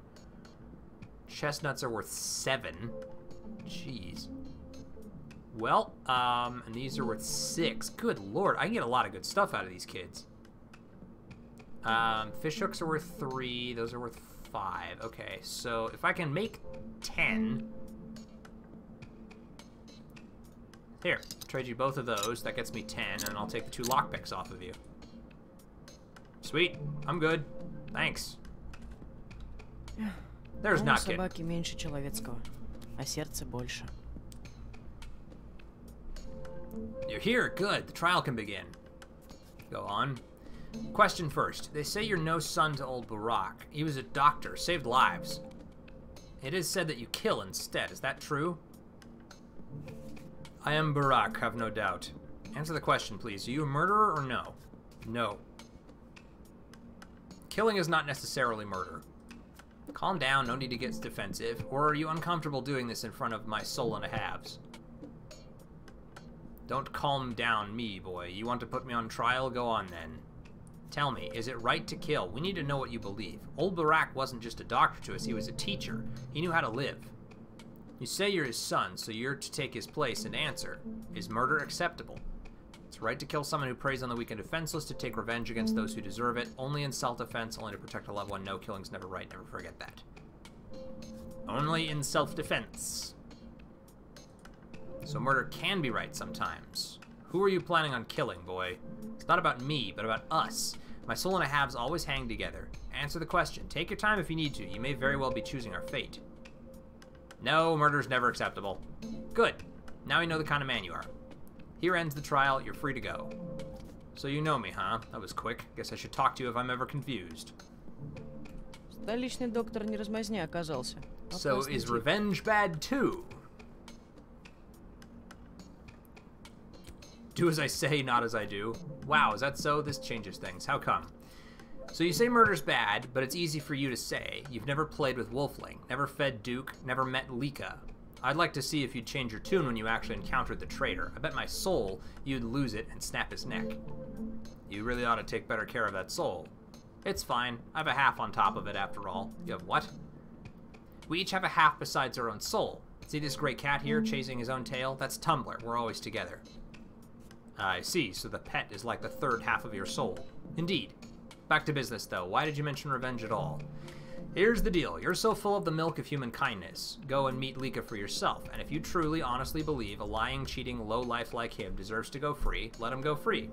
Chestnuts are worth 7. Jeez. Well, and these are worth 6. Good lord, I can get a lot of good stuff out of these kids. Fish hooks are worth 3. Those are worth 5. Okay, so if I can make 10... Here, trade you both of those. That gets me 10, and I'll take the 2 lockpicks off of you. Sweet, I'm good. Thanks. There's Notkin. Собаки меньше человеческого, а сердце больше. You're here, good. The trial can begin. Go on. Question first. They say you're no son to old Barak. He was a doctor, saved lives. It is said that you kill instead. Is that true? I am Barak, have no doubt. Answer the question, please. Are you a murderer or no? No. Killing is not necessarily murder. Calm down, no need to get defensive. Or are you uncomfortable doing this in front of my soul and a halves? Don't calm down me, boy. You want to put me on trial? Go on, then. Tell me, is it right to kill? We need to know what you believe. Old Barak wasn't just a doctor to us, he was a teacher. He knew how to live. You say you're his son, so you're to take his place and answer. Is murder acceptable? It's right to kill someone who preys on the weak and defenseless, to take revenge against those who deserve it, only in self-defense, only to protect a loved one. No, killing's never right, never forget that. Only in self-defense. So murder can be right sometimes. Who are you planning on killing, boy? It's not about me, but about us. My soul and a halves always hang together. Answer the question. Take your time if you need to. You may very well be choosing our fate. No, murder's never acceptable. Good. Now we know the kind of man you are. Here ends the trial. You're free to go. So you know me, huh? That was quick. Guess I should talk to you if I'm ever confused. Столичный доктор не размазня оказался. So is revenge bad too? Do as I say, not as I do. Wow, is that so? This changes things. How come? So you say murder's bad, but it's easy for you to say. You've never played with Wolfling, never fed Duke, never met Lika. I'd like to see if you'd change your tune when you actually encountered the traitor. I bet my soul you'd lose it and snap his neck. You really ought to take better care of that soul. It's fine. I have a half on top of it after all. You have what? We each have a half besides our own soul. See this gray cat here chasing his own tail? That's Tumbler. We're always together. I see, so the pet is like the third half of your soul. Indeed. Back to business, though. Why did you mention revenge at all? Here's the deal. You're so full of the milk of human kindness. Go and meet Lika for yourself, and if you truly, honestly believe a lying, cheating, low-life like him deserves to go free, let him go free.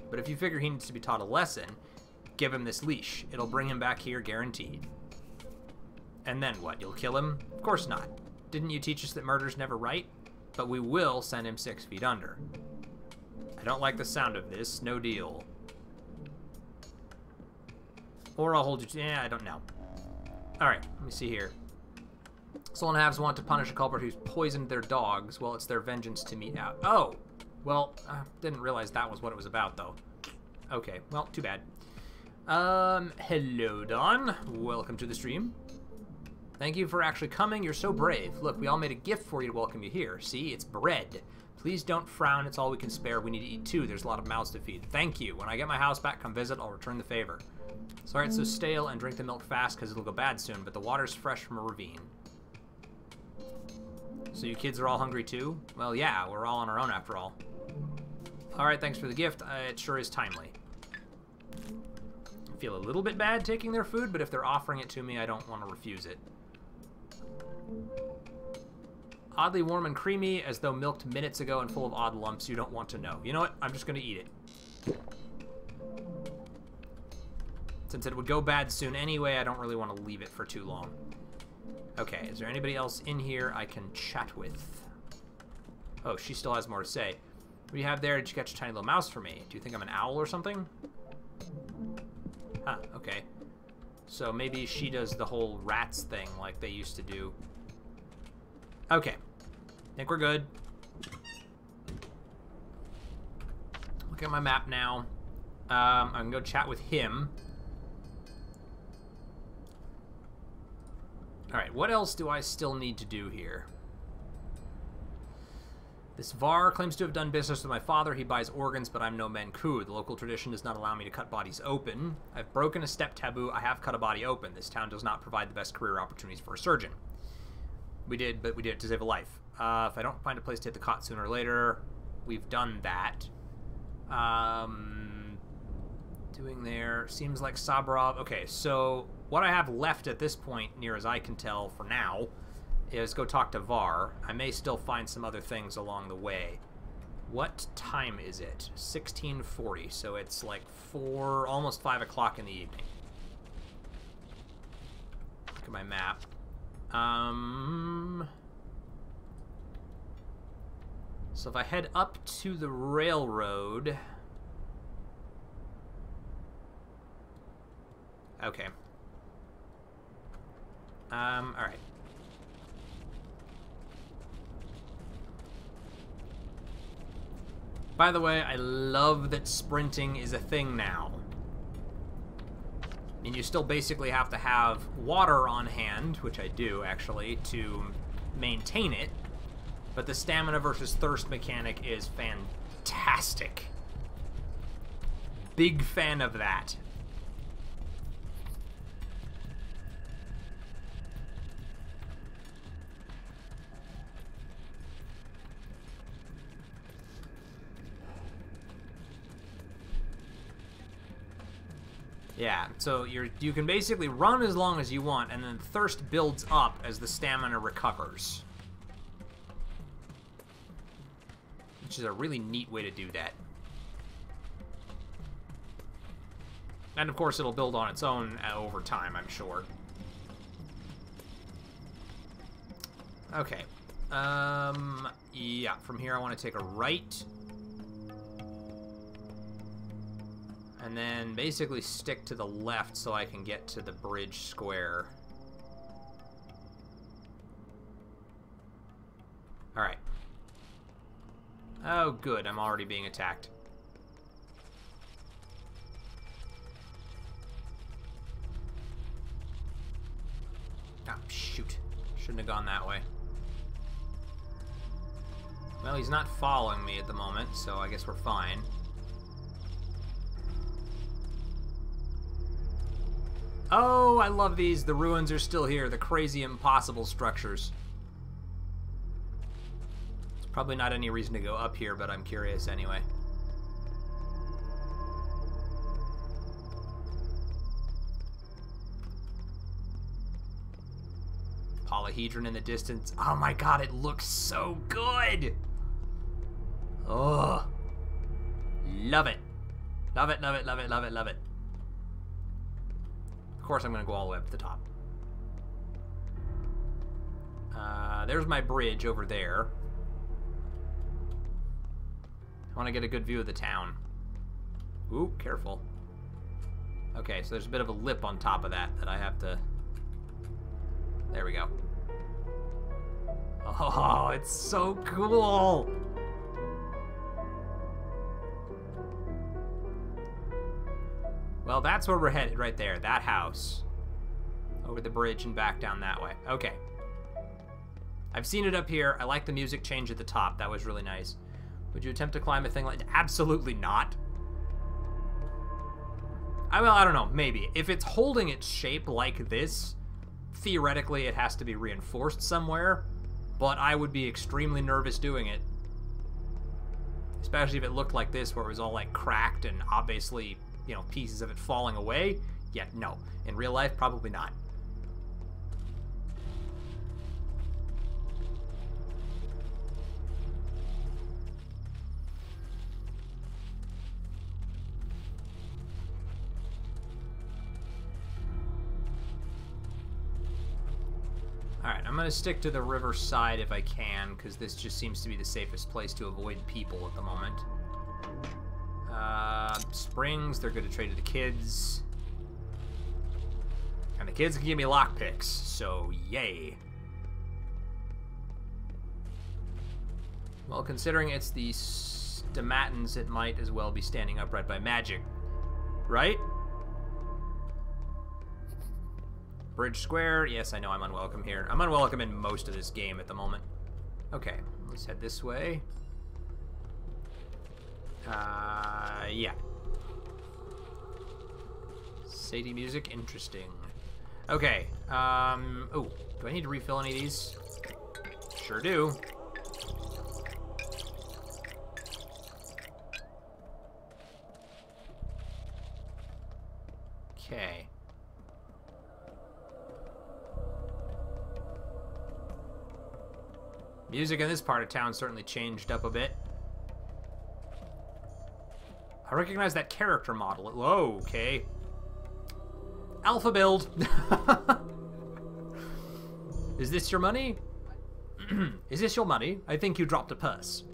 But if you figure he needs to be taught a lesson, give him this leash. It'll bring him back here, guaranteed. And then what? You'll kill him? Of course not. Didn't you teach us that murder's never right? But we will send him 6 feet under. I don't like the sound of this. No deal. Or I'll hold you to... I don't know. Alright, let me see here. Soul and halves want to punish a culprit who's poisoned their dogs. Well, it's their vengeance to mete out. Oh! Well, didn't realize that was what it was about, though. Okay, well, too bad. Hello, Don. Welcome to the stream. Thank you for actually coming. You're so brave. Look, we all made a gift for you to welcome you here. See, it's bread. Please don't frown. It's all we can spare. We need to eat too. There's a lot of mouths to feed. Thank you. When I get my house back, come visit. I'll return the favor. Sorry it's so stale, and drink the milk fast because it'll go bad soon, but the water's fresh from a ravine. So you kids are all hungry too? Well, yeah, we're all on our own after all. Alright, thanks for the gift. It sure is timely. I feel a little bit bad taking their food, but if they're offering it to me, I don't want to refuse it. Oddly warm and creamy, as though milked minutes ago and full of odd lumps you don't want to know. You know what? I'm just going to eat it. Since it would go bad soon anyway, I don't really want to leave it for too long. Okay, is there anybody else in here I can chat with? Oh, she still has more to say. What do you have there? Did you catch a tiny little mouse for me? Do you think I'm an owl or something? Huh, okay. So maybe she does the whole rats thing like they used to do. Okay. Think we're good. Look at my map now. I'm gonna go chat with him. Alright, what else do I still need to do here? This Var claims to have done business with my father. He buys organs, but I'm no Manku. The local tradition does not allow me to cut bodies open. I've broken a step taboo. I have cut a body open. This town does not provide the best career opportunities for a surgeon. We did, but we did it to save a life. If I don't find a place to hit the cot sooner or later, we've done that. Doing there, seems like Sabrov. Okay, so what I have left at this point, near as I can tell for now, is go talk to Var. I may still find some other things along the way. What time is it? 16:40, so it's like almost 5 o'clock in the evening. Look at my map. So if I head up to the railroad... Okay. Alright. By the way, I love that sprinting is a thing now. And you still basically have to have water on hand, which I do, actually, to maintain it. But the stamina versus thirst mechanic is fantastic. Big fan of that. Yeah, so you can basically run as long as you want, and then thirst builds up as the stamina recovers. Which is a really neat way to do that. And of course it'll build on its own over time, I'm sure. Okay. Yeah, from here I want to take a right. And then basically stick to the left so I can get to the bridge square. Alright. Oh, good. I'm already being attacked. Ah, shoot. Shouldn't have gone that way. Well, he's not following me at the moment, so I guess we're fine. Oh, I love these. The ruins are still here. The crazy, impossible structures. There's probably not any reason to go up here, but I'm curious anyway. Polyhedron in the distance. Oh my god, it looks so good! Oh. Love it. Love it, love it, love it, love it, love it. Of course I'm going to go all the way up to the top. There's my bridge over there. I want to get a good view of the town. Ooh, careful. Okay, so there's a bit of a lip on top of that I have to... There we go. Oh, it's so cool! Well, that's where we're headed, right there. That house. over the bridge and back down that way. Okay. I've seen it up here. I like the music change at the top. That was really nice. Would you attempt to climb a thing like that? Absolutely not. Well, I don't know. Maybe. If it's holding its shape like this, theoretically it has to be reinforced somewhere, but I would be extremely nervous doing it. Especially if it looked like this, where it was all, like, cracked and obviously, you know, pieces of it falling away. Yeah, no. In real life, probably not. Alright, I'm going to stick to the river side if I can, because this just seems to be the safest place to avoid people at the moment. Springs, they're good to trade to the kids. And the kids can give me lockpicks, so yay. Well, considering it's the Stomatans, it might as well be standing upright by magic. Right? Bridge square. Yes, I know I'm unwelcome here. I'm unwelcome in most of this game at the moment. Okay, let's head this way. Yeah. Sadie music, interesting. Okay, oh, do I need to refill any of these? Sure do. Okay. Music in this part of town certainly changed up a bit. I recognize that character model. Whoa, okay. Alpha build. Is this your money? Is this your money? I think you dropped a purse.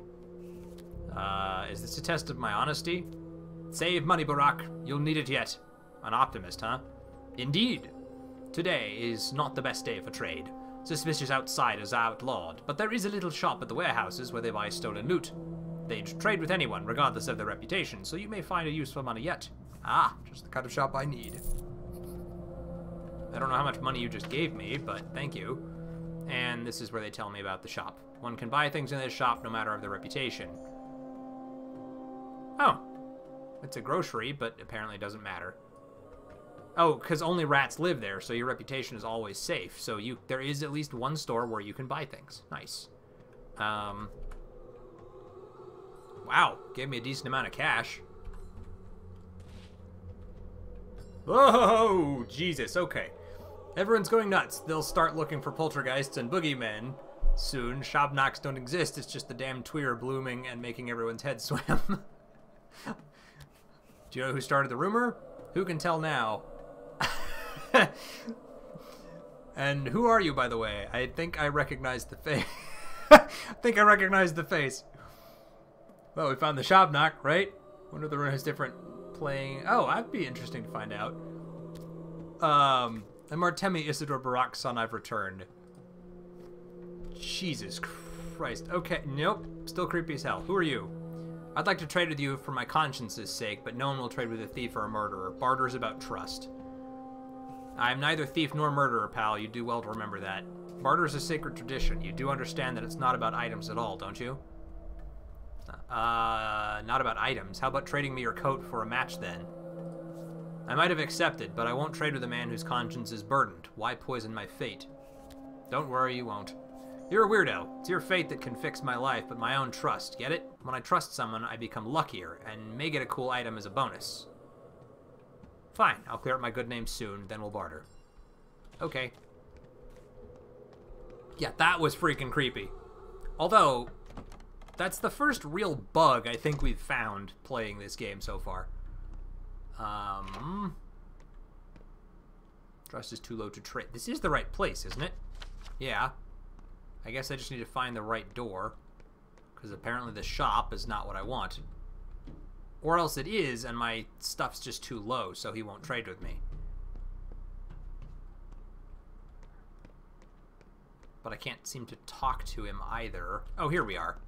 Is this a test of my honesty? Save money, Barack. You'll need it yet. An optimist, huh? Indeed. Today is not the best day for trade. Suspicious outsiders are outlawed, but there is a little shop at the warehouses where they buy stolen loot. They'd trade with anyone, regardless of their reputation, so you may find a use for money yet. Ah, just the kind of shop I need. I don't know how much money you just gave me, but thank you. And this is where they tell me about the shop. One can buy things in this shop no matter of their reputation. Oh. It's a grocery, but apparently it doesn't matter. Oh, because only rats live there, so your reputation is always safe. So there is at least one store where you can buy things. Nice. Wow, gave me a decent amount of cash. Whoa, Jesus, okay. Everyone's going nuts. They'll start looking for poltergeists and boogeymen soon. Shopknocks don't exist, it's just the damn tweer blooming and making everyone's head swim. Do you know who started the rumor? Who can tell now? And who are you, by the way? I think I recognize the face. I think I recognize the face. Well, we found the Shopknock, right? Wonder if the room has different playing. Oh, that'd be interesting to find out. I'm Artemi Isidore Barack's son. I've returned. Jesus Christ. Okay, nope. Still creepy as hell. Who are you? I'd like to trade with you for my conscience's sake, but no one will trade with a thief or a murderer. Barter's about trust. I'm neither thief nor murderer, pal. You do well to remember that. Barter's a sacred tradition. You do understand that it's not about items at all, don't you? Not about items. How about trading me your coat for a match, then? I might have accepted, but I won't trade with a man whose conscience is burdened. Why poison my fate? Don't worry, you won't. You're a weirdo. It's your fate that can fix my life, but my own trust. Get it? When I trust someone, I become luckier, and may get a cool item as a bonus. Fine, I'll clear up my good name soon, then we'll barter. Okay. Yeah, that was freaking creepy. Although, that's the first real bug I think we've found playing this game so far. Trust is too low to trade. This is the right place, isn't it? Yeah. I guess I just need to find the right door. Because apparently the shop is not what I want. Or else it is, and my stuff's just too low, so he won't trade with me. But I can't seem to talk to him either. Oh, here we are.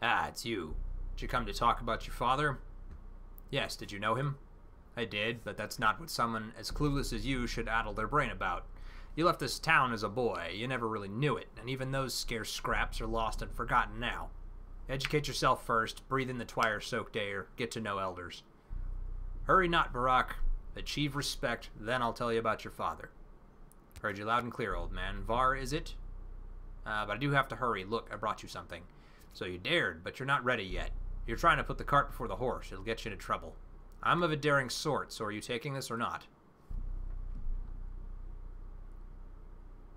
Ah, it's you. Did you come to talk about your father? Yes, did you know him? I did, but that's not what someone as clueless as you should addle their brain about. You left this town as a boy. You never really knew it, and even those scarce scraps are lost and forgotten now. Educate yourself first, breathe in the twire-soaked air, get to know elders. Hurry not, Barak. Achieve respect, then I'll tell you about your father. Heard you loud and clear, old man. Var, is it? But I do have to hurry. Look, I brought you something. So you dared, but you're not ready yet. You're trying to put the cart before the horse. It'll get you into trouble. I'm of a daring sort, so are you taking this or not?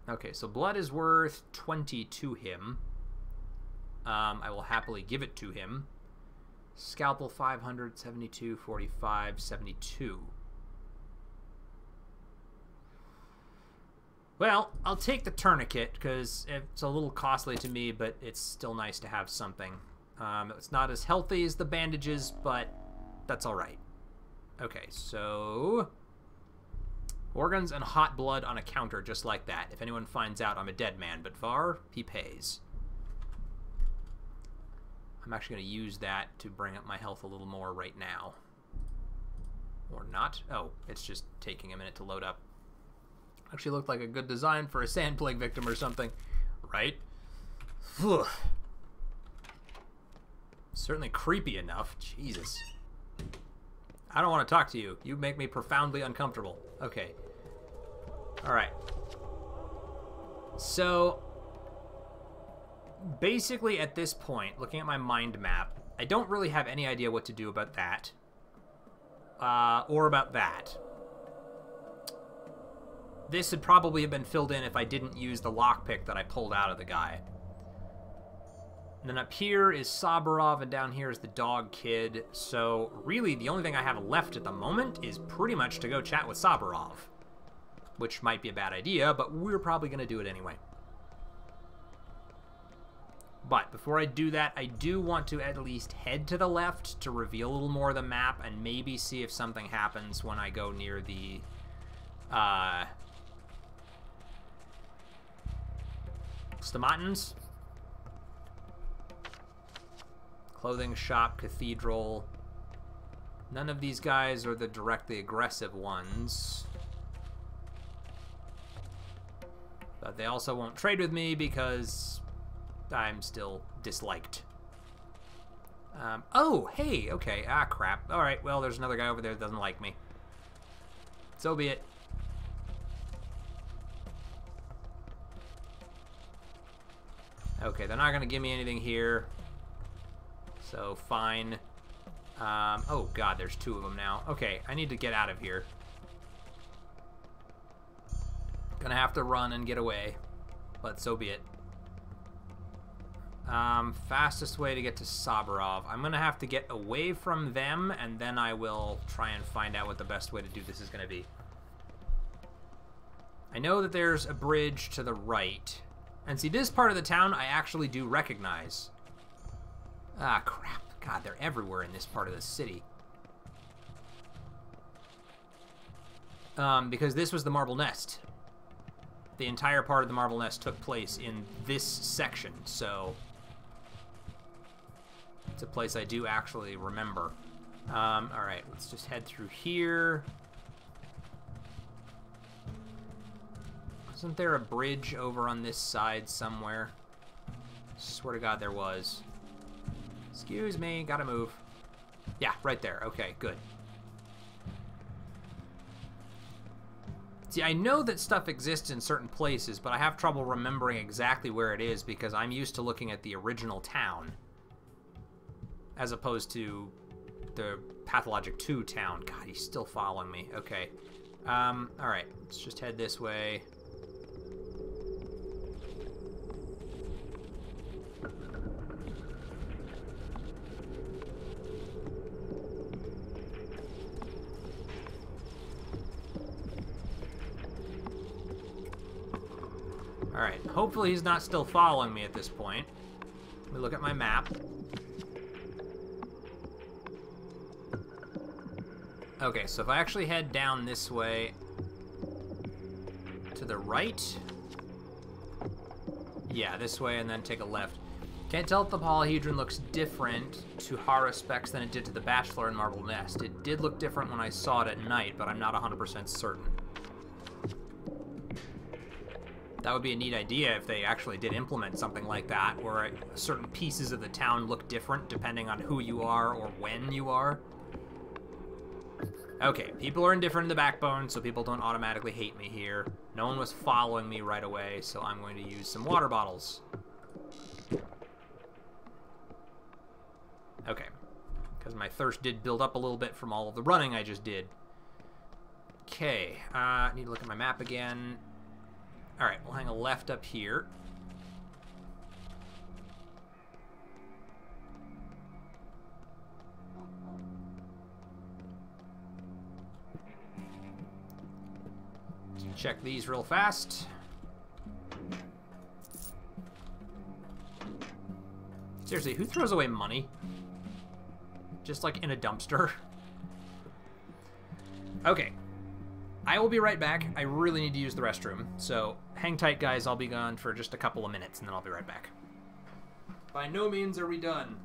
Okay, so blood is worth 20 to him. I will happily give it to him. Scalpel 500, 72, 45, 72. Well, I'll take the tourniquet, because it's a little costly to me, but it's still nice to have something. It's not as healthy as the bandages, but that's alright. Okay, so... organs and hot blood on a counter, just like that. If anyone finds out, I'm a dead man, but Var, he pays. I'm actually going to use that to bring up my health a little more right now. Or not. Oh, it's just taking a minute to load up. Actually looked like a good design for a sand plague victim or something. Right? Ugh. Certainly creepy enough. Jesus. I don't want to talk to you. You make me profoundly uncomfortable. Okay. Alright. So... basically, at this point, looking at my mind map, I don't really have any idea what to do about that. Or about that. This would probably have been filled in if I didn't use the lockpick that I pulled out of the guy. And then up here is Sabarov, and down here is the dog kid. So, really, the only thing I have left at the moment is pretty much to go chat with Sabarov. Which might be a bad idea, but we're probably going to do it anyway. But before I do that, I do want to at least head to the left to reveal a little more of the map and maybe see if something happens when I go near the Stomatins. Clothing shop, cathedral. None of these guys are the directly aggressive ones. But they also won't trade with me because I'm still disliked. Oh, hey, okay. Ah, crap. Alright, well, there's another guy over there that doesn't like me. So be it. Okay, they're not going to give me anything here. So, fine. Oh, God, there's two of them now. Okay, I need to get out of here. Gonna have to run and get away. But so be it. Fastest way to get to Sabarov. I'm gonna have to get away from them, and then I will try and find out what the best way to do this is gonna be. I know that there's a bridge to the right. And see, this part of the town I actually do recognize. Ah, crap. God, they're everywhere in this part of the city. Because this was the Marble Nest. The entire part of the Marble Nest took place in this section, so... it's a place I do actually remember. Alright, let's just head through here. Isn't there a bridge over on this side somewhere? Swear to God there was. Excuse me, gotta move. Yeah, right there. Okay, good. See, I know that stuff exists in certain places, but I have trouble remembering exactly where it is because I'm used to looking at the original town as opposed to the Pathologic 2 town. God, he's still following me. Okay. Alright, let's just head this way. Alright, hopefully he's not still following me at this point. Let me look at my map. Okay, so if I actually head down this way to the right. Yeah, this way and then take a left. Can't tell if the polyhedron looks different to Hara specs than it did to the Bachelor in Marble Nest. It did look different when I saw it at night, but I'm not 100% certain. That would be a neat idea if they actually did implement something like that, where certain pieces of the town look different depending on who you are or when you are. Okay, people are indifferent to the backbone, so people don't automatically hate me here. No one was following me right away, so I'm going to use some water bottles. Okay, because my thirst did build up a little bit from all of the running I just did. Okay, I need to look at my map again. Alright, we'll hang a left up here. Check these real fast. Seriously, who throws away money? Just like in a dumpster? Okay. I will be right back. I really need to use the restroom. So hang tight, guys. I'll be gone for just a couple of minutes, and then I'll be right back. By no means are we done.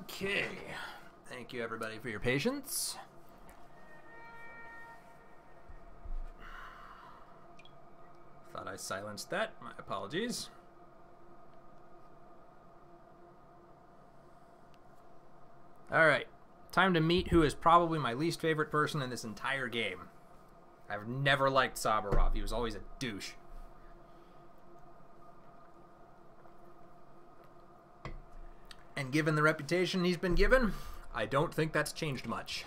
Okay. Thank you, everybody, for your patience. Thought I silenced that. My apologies. Alright. Time to meet who is probably my least favorite person in this entire game. I've never liked Saburov. He was always a douche. And given the reputation he's been given, I don't think that's changed much.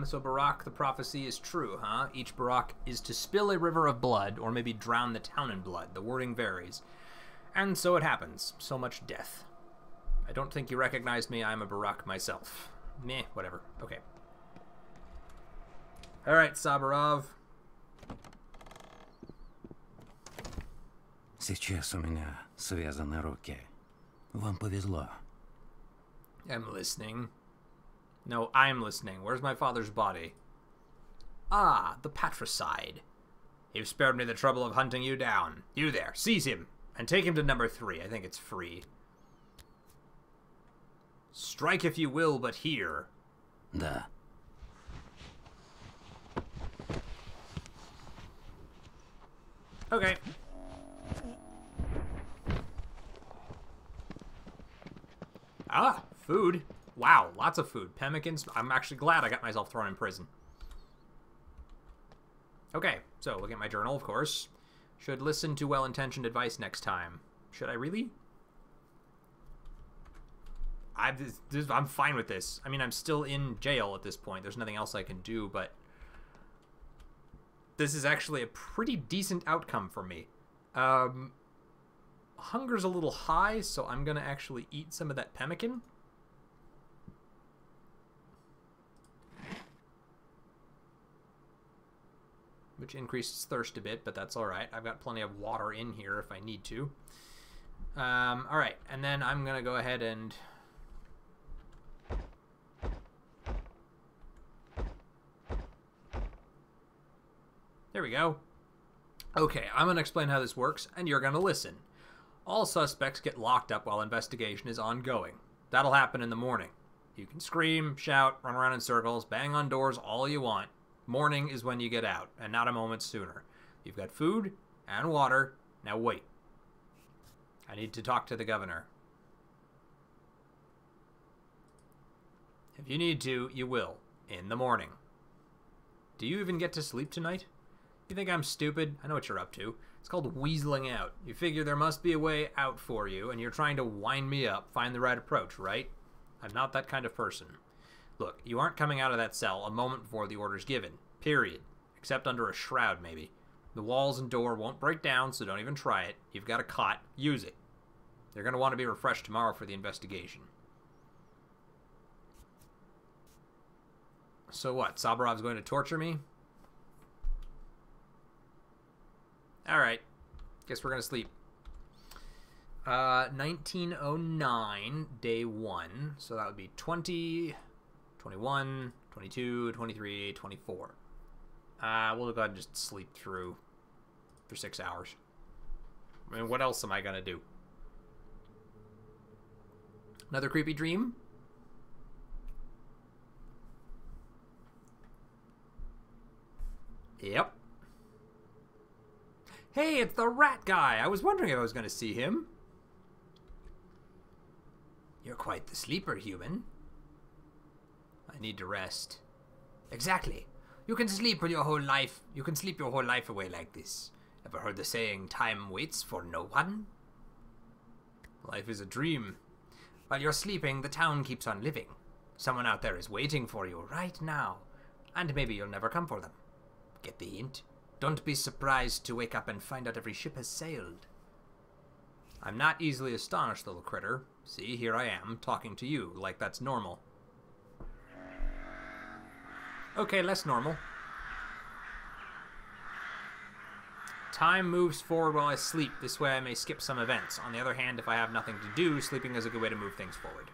So Barak, the prophecy is true, huh? Each Barak is to spill a river of blood, or maybe drown the town in blood. The wording varies. And so it happens. So much death. I don't think you recognized me. I'm a Barak myself. Meh, whatever. Okay. Alright, Saburov. Сейчас у меня связаны руки. Вам повезло. I'm listening. No, I'm listening. Where's my father's body? Ah, the patricide. You've spared me the trouble of hunting you down. You there, seize him, and take him to number 3. I think it's free. Strike if you will, but here. Да. Okay. Ah, food. Wow, lots of food. Pemmikins. I'm actually glad I got myself thrown in prison. Okay, so look at my journal, of course. Should listen to well-intentioned advice next time. Should I really? I'm fine with this. I mean, I'm still in jail at this point. There's nothing else I can do, but this is actually a pretty decent outcome for me. Hunger's a little high, so I'm going to actually eat some of that pemmican. Which increases thirst a bit, but that's alright. I've got plenty of water in here if I need to. Alright, and then I'm going to go ahead and... There we go. Okay, I'm going to explain how this works, and you're going to listen. All suspects get locked up while investigation is ongoing. That'll happen in the morning. You can scream, shout, run around in circles, bang on doors all you want. Morning is when you get out, and not a moment sooner. You've got food and water. Now wait. I need to talk to the governor. If you need to, you will. In the morning. Do you even get to sleep tonight? You think I'm stupid? I know what you're up to. It's called weaseling out. You figure there must be a way out for you, and you're trying to wind me up, find the right approach, right? I'm not that kind of person. Look, you aren't coming out of that cell a moment before the order's given. Period. Except under a shroud, maybe. The walls and door won't break down, so don't even try it. You've got a cot. Use it. You're going to want to be refreshed tomorrow for the investigation. So what? Saburov's going to torture me? Alright. Guess we're going to sleep. 1909, day 1. So that would be 20... 21, 22, 23, 24. We'll go ahead and just sleep through for 6 hours. I mean, what else am I gonna do? Another creepy dream? Yep. Hey, it's the rat guy! I was wondering if I was gonna see him. You're quite the sleeper, human. I need to rest. Exactly. You can sleep with your whole life. You can sleep your whole life away like this. Ever heard the saying, time waits for no one? Life is a dream. While you're sleeping, the town keeps on living. Someone out there is waiting for you right now. And maybe you'll never come for them. Get the hint? Don't be surprised to wake up and find out every ship has sailed. I'm not easily astonished, little critter. See, here I am, talking to you, like that's normal. Okay, less normal. Time moves forward while I sleep. This way I may skip some events. On the other hand, if I have nothing to do, sleeping is a good way to move things forward.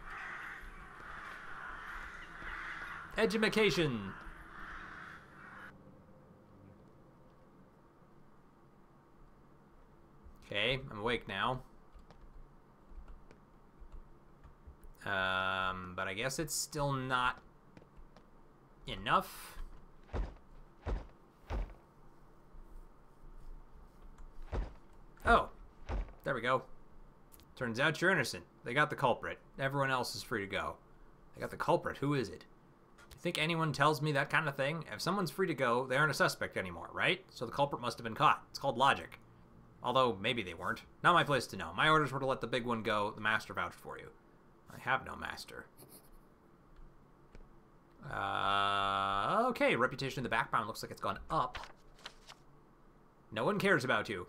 Edumacation. Okay, I'm awake now. But I guess it's still not enough. Oh, there we go. Turns out you're innocent. They got the culprit. Everyone else is free to go. They got the culprit. Who is it? You think anyone tells me that kind of thing? If someone's free to go, they aren't a suspect anymore, right? So the culprit must have been caught. It's called logic. Although, maybe they weren't. Not my place to know. My orders were to let the big one go. The master vouched for you. I have no master. Okay, reputation in the background looks like it's gone up. No one cares about you.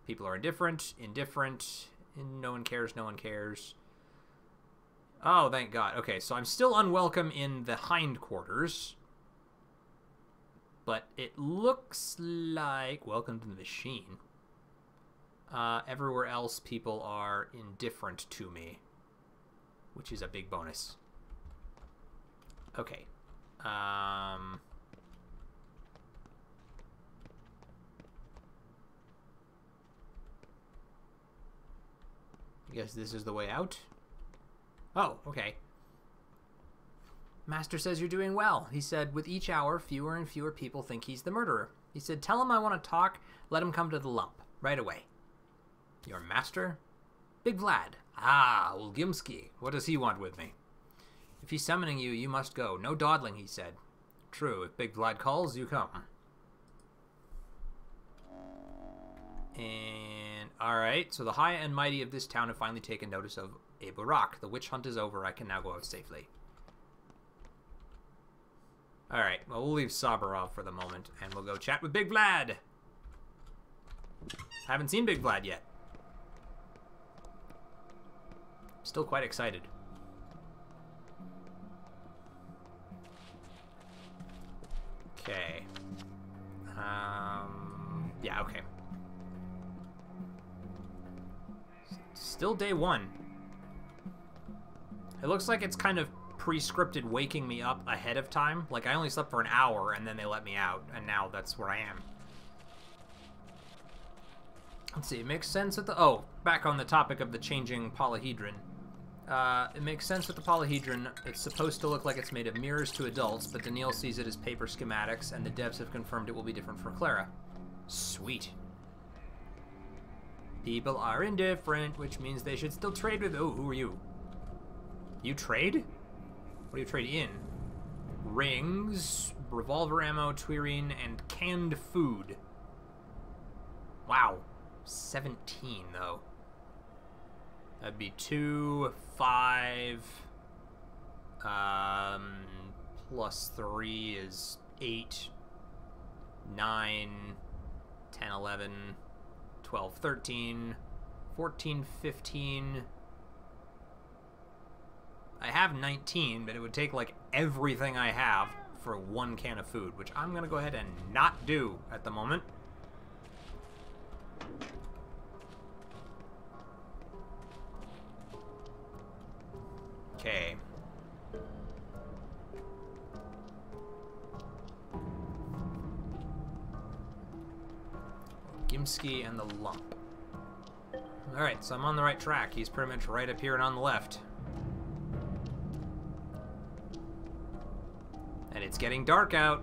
People are indifferent, and no one cares, no one cares. Oh, thank God. Okay, so I'm still unwelcome in the hindquarters. But it looks like... Welcome to the machine. Everywhere else, people are indifferent to me. Which is a big bonus. Okay. I guess this is the way out. Oh, okay. Master says you're doing well. He said, with each hour, fewer and fewer people think he's the murderer. He said, tell him I want to talk. Let him come to the lump. Right away. Your master? Big Vlad. Ah, Ulgimsky. What does he want with me? If he's summoning you, you must go. No dawdling, he said. True. If Big Vlad calls, you come. And, alright. So the high and mighty of this town have finally taken notice of a Barak. The witch hunt is over. I can now go out safely. Alright. Well, we'll leave Sabarov for the moment, and we'll go chat with Big Vlad. Haven't seen Big Vlad yet. Still quite excited. Okay. Yeah, okay. Still day one. It looks like it's kind of pre-scripted waking me up ahead of time. Like, I only slept for an hour, and then they let me out, and now that's where I am. Let's see, it makes sense with the... Oh, back on the topic of the changing polyhedron. It makes sense with the polyhedron. It's supposed to look like it's made of mirrors to adults, but Daniil sees it as paper schematics, and the devs have confirmed it will be different for Clara. Sweet. People are indifferent, which means they should still trade with... Oh, who are you? You trade? What do you trade in? Rings, revolver ammo, Twirine, and canned food. Wow. 17, though. That'd be 2, 5, plus 3 is 8, 9, 10, 11, 12, 13, 14, 15. I have 19, but it would take, like, everything I have for one can of food, which I'm gonna go ahead and not do at the moment. Okay. Gimsky and the lump. Alright, so I'm on the right track. He's pretty much right up here and on the left. And it's getting dark out.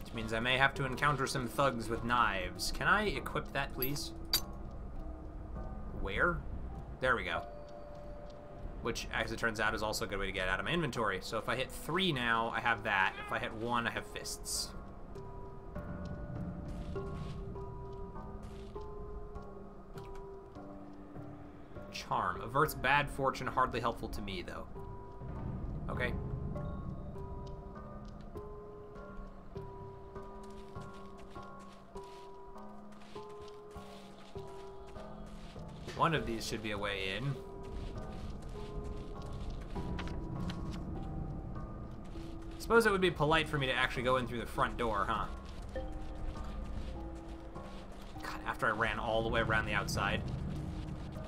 Which means I may have to encounter some thugs with knives. Can I equip that, please? Where? There we go. Which, as it turns out, is also a good way to get out of my inventory. So if I hit 3 now, I have that. If I hit 1, I have fists. Charm. Averts bad fortune, hardly helpful to me, though. Okay. One of these should be a way in. Suppose it would be polite for me to actually go in through the front door, huh? God, after I ran all the way around the outside.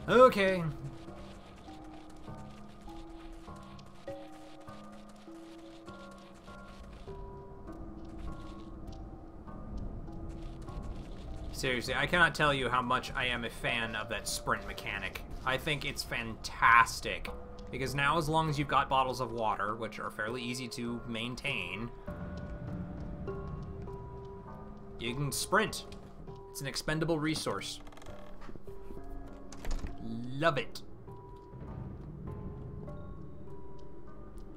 Okay. Seriously, I cannot tell you how much I am a fan of that sprint mechanic. I think it's fantastic. Because now, as long as you've got bottles of water, which are fairly easy to maintain, you can sprint. It's an expendable resource. Love it.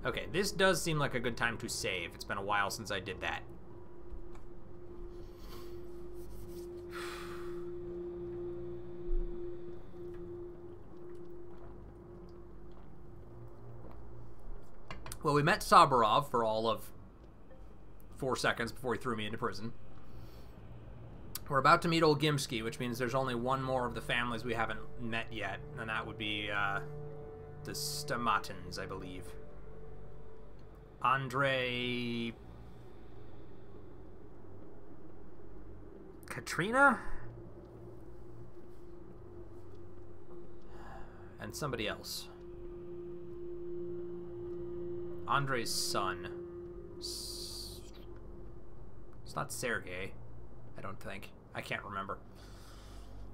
Okay, this does seem like a good time to save. It's been a while since I did that. Well, we met Saburov for all of 4 seconds before he threw me into prison. We're about to meet old Gimsky, which means there's only one more of the families we haven't met yet, and that would be the Stamatins, I believe. Andre... Katrina? And somebody else. Andre's son. It's not Sergei, I don't think. I can't remember.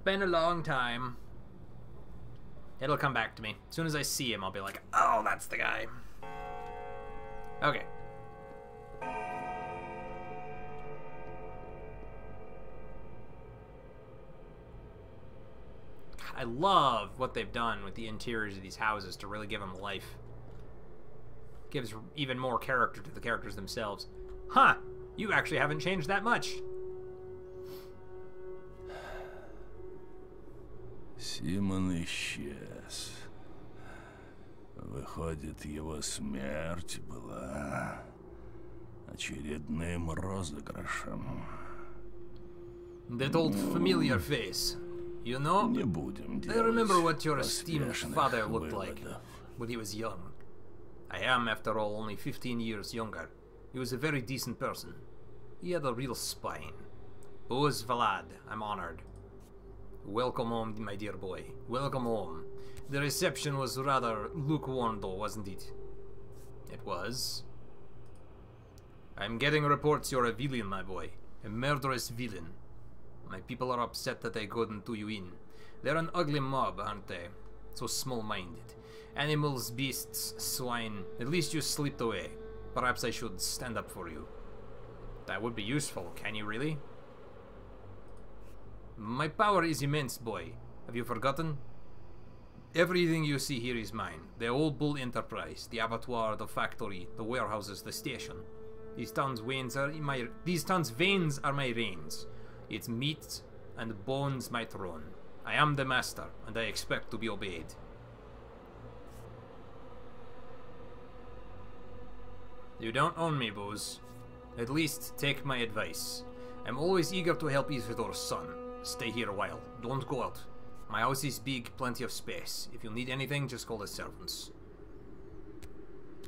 Been a long time. It'll come back to me. As soon as I see him, I'll be like, oh, that's the guy. Okay. God, I love what they've done with the interiors of these houses to really give them life. Gives even more character to the characters themselves. Huh, you actually haven't changed that much. Симон исчез. Выходит, его смерть была очередным розыгрышем. That old familiar face, you know? Не будем I remember делать what your esteemed поспешных father looked like выводов. when he was young. I am, after all, only 15 years younger. He was a very decent person. He had a real spine. Boz Vlad, I'm honored. Welcome home, my dear boy. Welcome home. The reception was rather lukewarm, though, wasn't it? It was. I'm getting reports you're a villain, my boy. A murderous villain. My people are upset that they couldn't do you in. They're an ugly mob, aren't they? So small-minded. Animals, beasts, swine. At least you slipped away. Perhaps I should stand up for you. That would be useful, can you really? My power is immense, boy. Have you forgotten? Everything you see here is mine. The old bull enterprise, the abattoir, the factory, the warehouses, the station. These town's veins are my reins. Its meat and bones my throne. I am the master, and I expect to be obeyed. You don't own me, Boz. At least take my advice. I'm always eager to help Isvidor's son. Stay here a while. Don't go out. My house is big, plenty of space. If you need anything, just call the servants.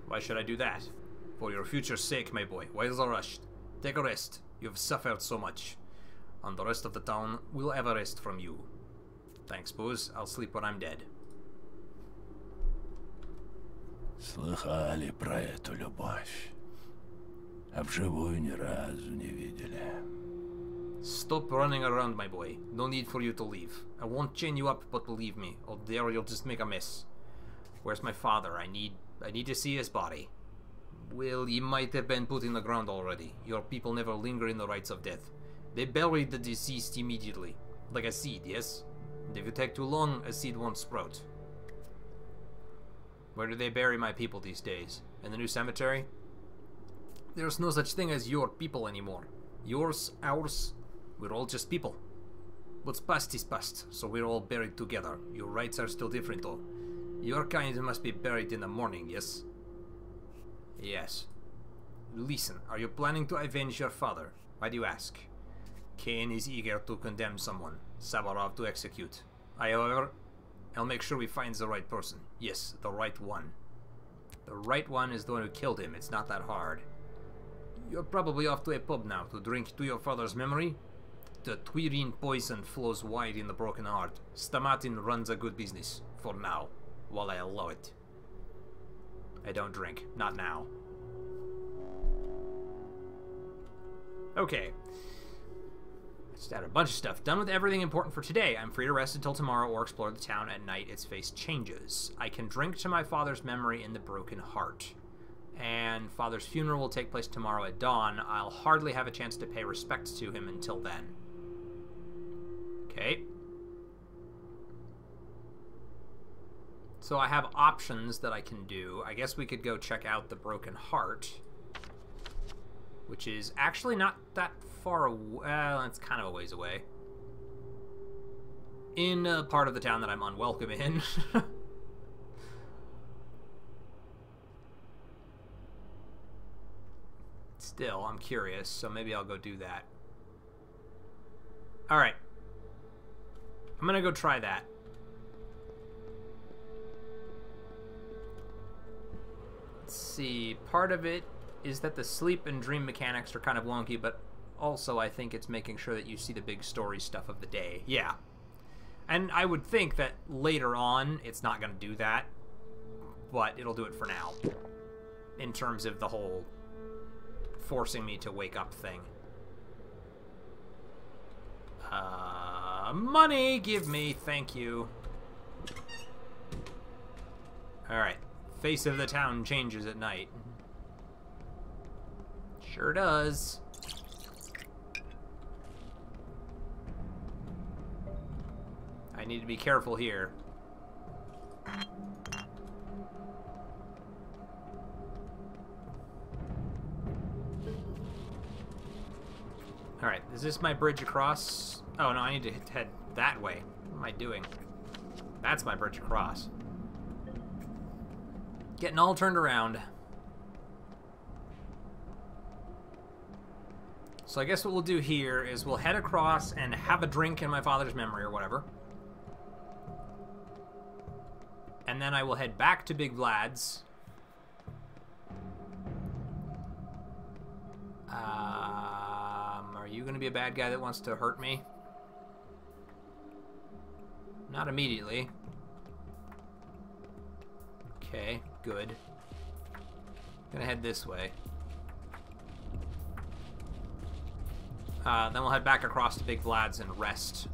Why should I do that? For your future's sake, my boy. Why the rush? Take a rest. You've suffered so much. And the rest of the town will have a rest from you. Thanks, Boz. I'll sleep when I'm dead. Слыхали про эту любовь, а вживую ни разу не видели. Stop running around, my boy. No need for you to leave. I won't chain you up, but believe me, or there you'll just make a mess. Where's my father? I need to see his body. Well, he might have been put in the ground already. Your people never linger in the rites of death. They buried the deceased immediately. Like a seed, yes? And if you take too long, a seed won't sprout. Where do they bury my people these days? In the new cemetery? There's no such thing as your people anymore. Yours, ours, we're all just people. What's past is past, so we're all buried together. Your rites are still different though. Your kind must be buried in the morning, yes? Yes. Listen, are you planning to avenge your father? Why do you ask? Kane is eager to condemn someone, Saburov to execute. However, I'll make sure we find the right person. Yes, the right one. The right one is the one who killed him. It's not that hard. You're probably off to a pub now to drink to your father's memory. The Twirine poison flows wide in the broken heart. Stamatin runs a good business. For now. While I allow it. I don't drink. Not now. Okay. Just add a bunch of stuff. Done with everything important for today. I'm free to rest until tomorrow or explore the town at night. Its face changes. I can drink to my father's memory in the broken heart. And father's funeral will take place tomorrow at dawn. I'll hardly have a chance to pay respects to him until then. Okay. So I have options that I can do. I guess we could go check out the broken heart, which is actually not that far away. Well, it's kind of a ways away. In a part of the town that I'm unwelcome in. Still, I'm curious, so maybe I'll go do that. Alright. I'm gonna go try that. Let's see. Part of it is that the sleep and dream mechanics are kind of wonky, but also I think it's making sure that you see the big story stuff of the day. Yeah. And I would think that later on it's not going to do that, but it'll do it for now. In terms of the whole forcing me to wake up thing. Money, give me, thank you. Alright. Face of the town changes at night. Sure does. I need to be careful here. Alright, is this my bridge across? Oh no, I need to head that way. What am I doing? That's my bridge across. Getting all turned around. So I guess what we'll do here is we'll head across and have a drink in my father's memory or whatever. And then I will head back to Big Vlad's. Are you going to be a bad guy that wants to hurt me? Not immediately. Okay, good. Gonna head this way. Then we'll head back across to Big Vlad's and rest.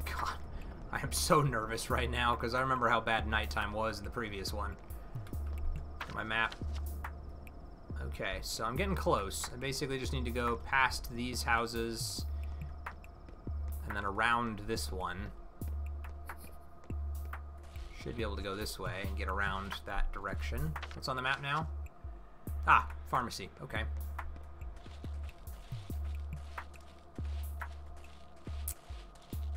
God, I am so nervous right now because I remember how bad nighttime was in the previous one. My map. Okay, so I'm getting close. I basically just need to go past these houses and then around this one. Should be able to go this way and get around that direction. What's on the map now? Ah, pharmacy. Okay.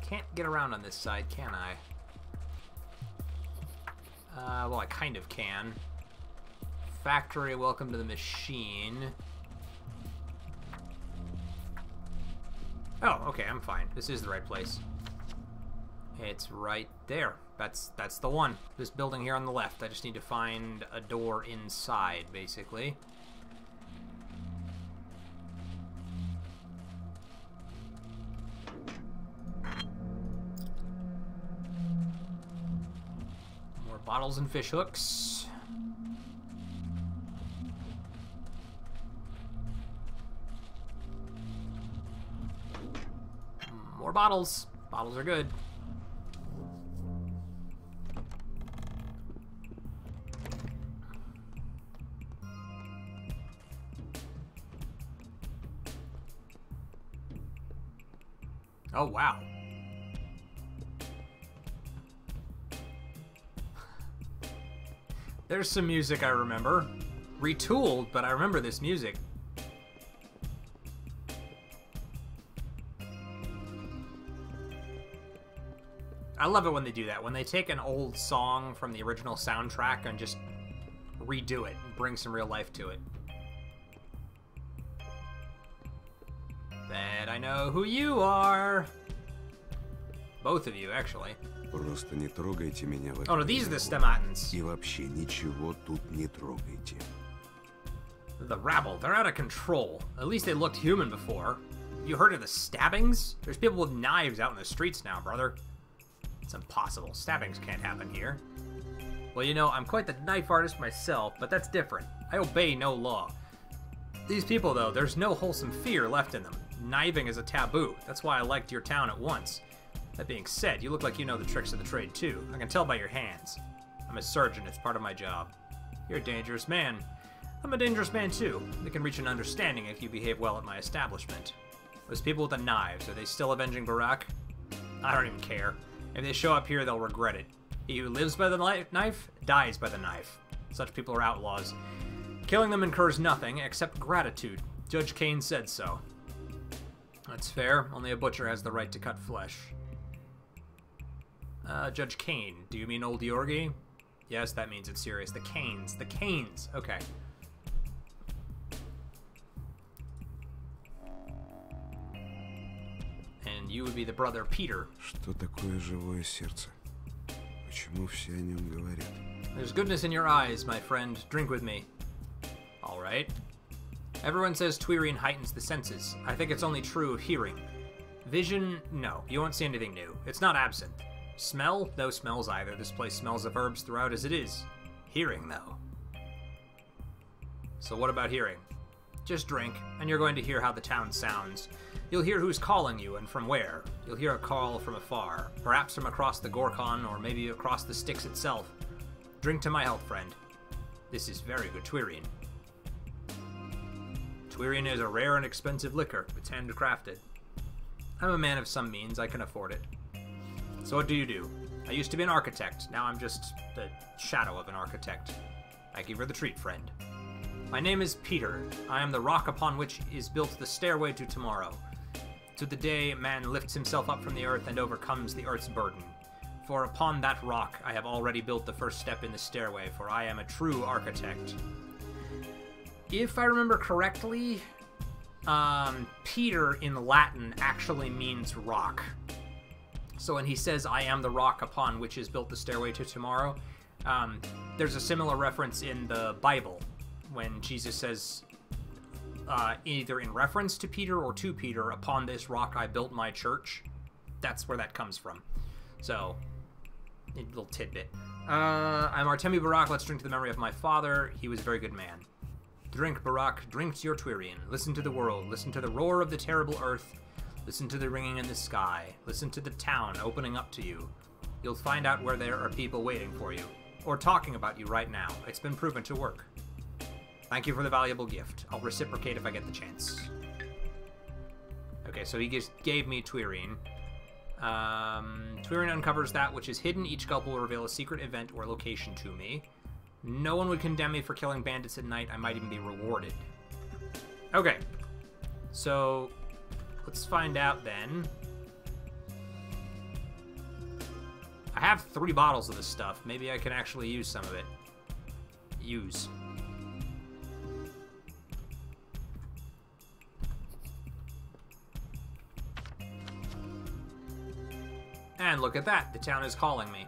Can't get around on this side, can I? Well, I kind of can. Factory, welcome to the machine. Oh, okay, I'm fine. This is the right place. It's right there. That's the one. This building here on the left. I just need to find a door inside, basically. More bottles and fish hooks. More bottles. Bottles are good. Oh, wow. There's some music I remember. Retooled, but I remember this music. I love it when they do that. When they take an old song from the original soundtrack and just redo it and bring some real life to it. Bet I know who you are. Both of you, actually. Просто не трогайте меня в Oh no, these are the Stematins. И вообще ничего тут не трогайте. The rabble, they're out of control. At least they looked human before. You heard of the stabbings? There's people with knives out in the streets now, brother. It's impossible. Stabbings can't happen here. Well, you know, I'm quite the knife artist myself, but that's different. I obey no law. These people, though, there's no wholesome fear left in them. Kniving is a taboo. That's why I liked your town at once. That being said, you look like you know the tricks of the trade, too. I can tell by your hands. I'm a surgeon. It's part of my job. You're a dangerous man. I'm a dangerous man, too. We can reach an understanding if you behave well at my establishment. Those people with the knives, are they still avenging Barak? I don't even care. If they show up here, they'll regret it. He who lives by the knife dies by the knife. Such people are outlaws. Killing them incurs nothing except gratitude. Judge Kane said so. That's fair. Only a butcher has the right to cut flesh. Judge Kane. Do you mean old Yorgi? Yes, that means it's serious. The Canes. The Canes. Okay. And you would be the brother Peter. Что такое живое сердце? Почему все о нем говорят? There's goodness in your eyes, my friend. Drink with me. All right. Everyone says Twirian heightens the senses. I think it's only true of hearing. Vision? No. You won't see anything new. It's not absent. Smell? No smells either. This place smells of herbs throughout as it is. Hearing, though. So what about hearing? Just drink, and you're going to hear how the town sounds. You'll hear who's calling you and from where. You'll hear a call from afar, perhaps from across the Gorkon, or maybe across the Styx itself. Drink to my health, friend. This is very good Twirian. Twirian is a rare and expensive liquor. It's handcrafted. I'm a man of some means. I can afford it. So what do you do? I used to be an architect. Now I'm just the shadow of an architect. Thank you for the treat, friend. My name is Peter. I am the rock upon which is built the stairway to tomorrow. To the day man lifts himself up from the earth and overcomes the earth's burden. For upon that rock I have already built the first step in the stairway, for I am a true architect. If I remember correctly, Peter in Latin actually means rock. So when he says, I am the rock upon which is built the stairway to tomorrow, there's a similar reference in the Bible when Jesus says, either in reference to Peter or to Peter, upon this rock I built my church. That's where that comes from. So, a little tidbit. I'm Artemi Barak. Let's drink to the memory of my father. He was a very good man. Drink, Barak, drink to your Twirian. Listen to the world. Listen to the roar of the terrible earth. Listen to the ringing in the sky. Listen to the town opening up to you. You'll find out where there are people waiting for you, or talking about you right now. It's been proven to work. Thank you for the valuable gift. I'll reciprocate if I get the chance. Okay, so he just gave me Twirian. Twirian uncovers that which is hidden. Each gulp will reveal a secret event or location to me. No one would condemn me for killing bandits at night. I might even be rewarded. Okay. So, let's find out then. I have 3 bottles of this stuff. Maybe I can actually use some of it. Use. And look at that. The town is calling me.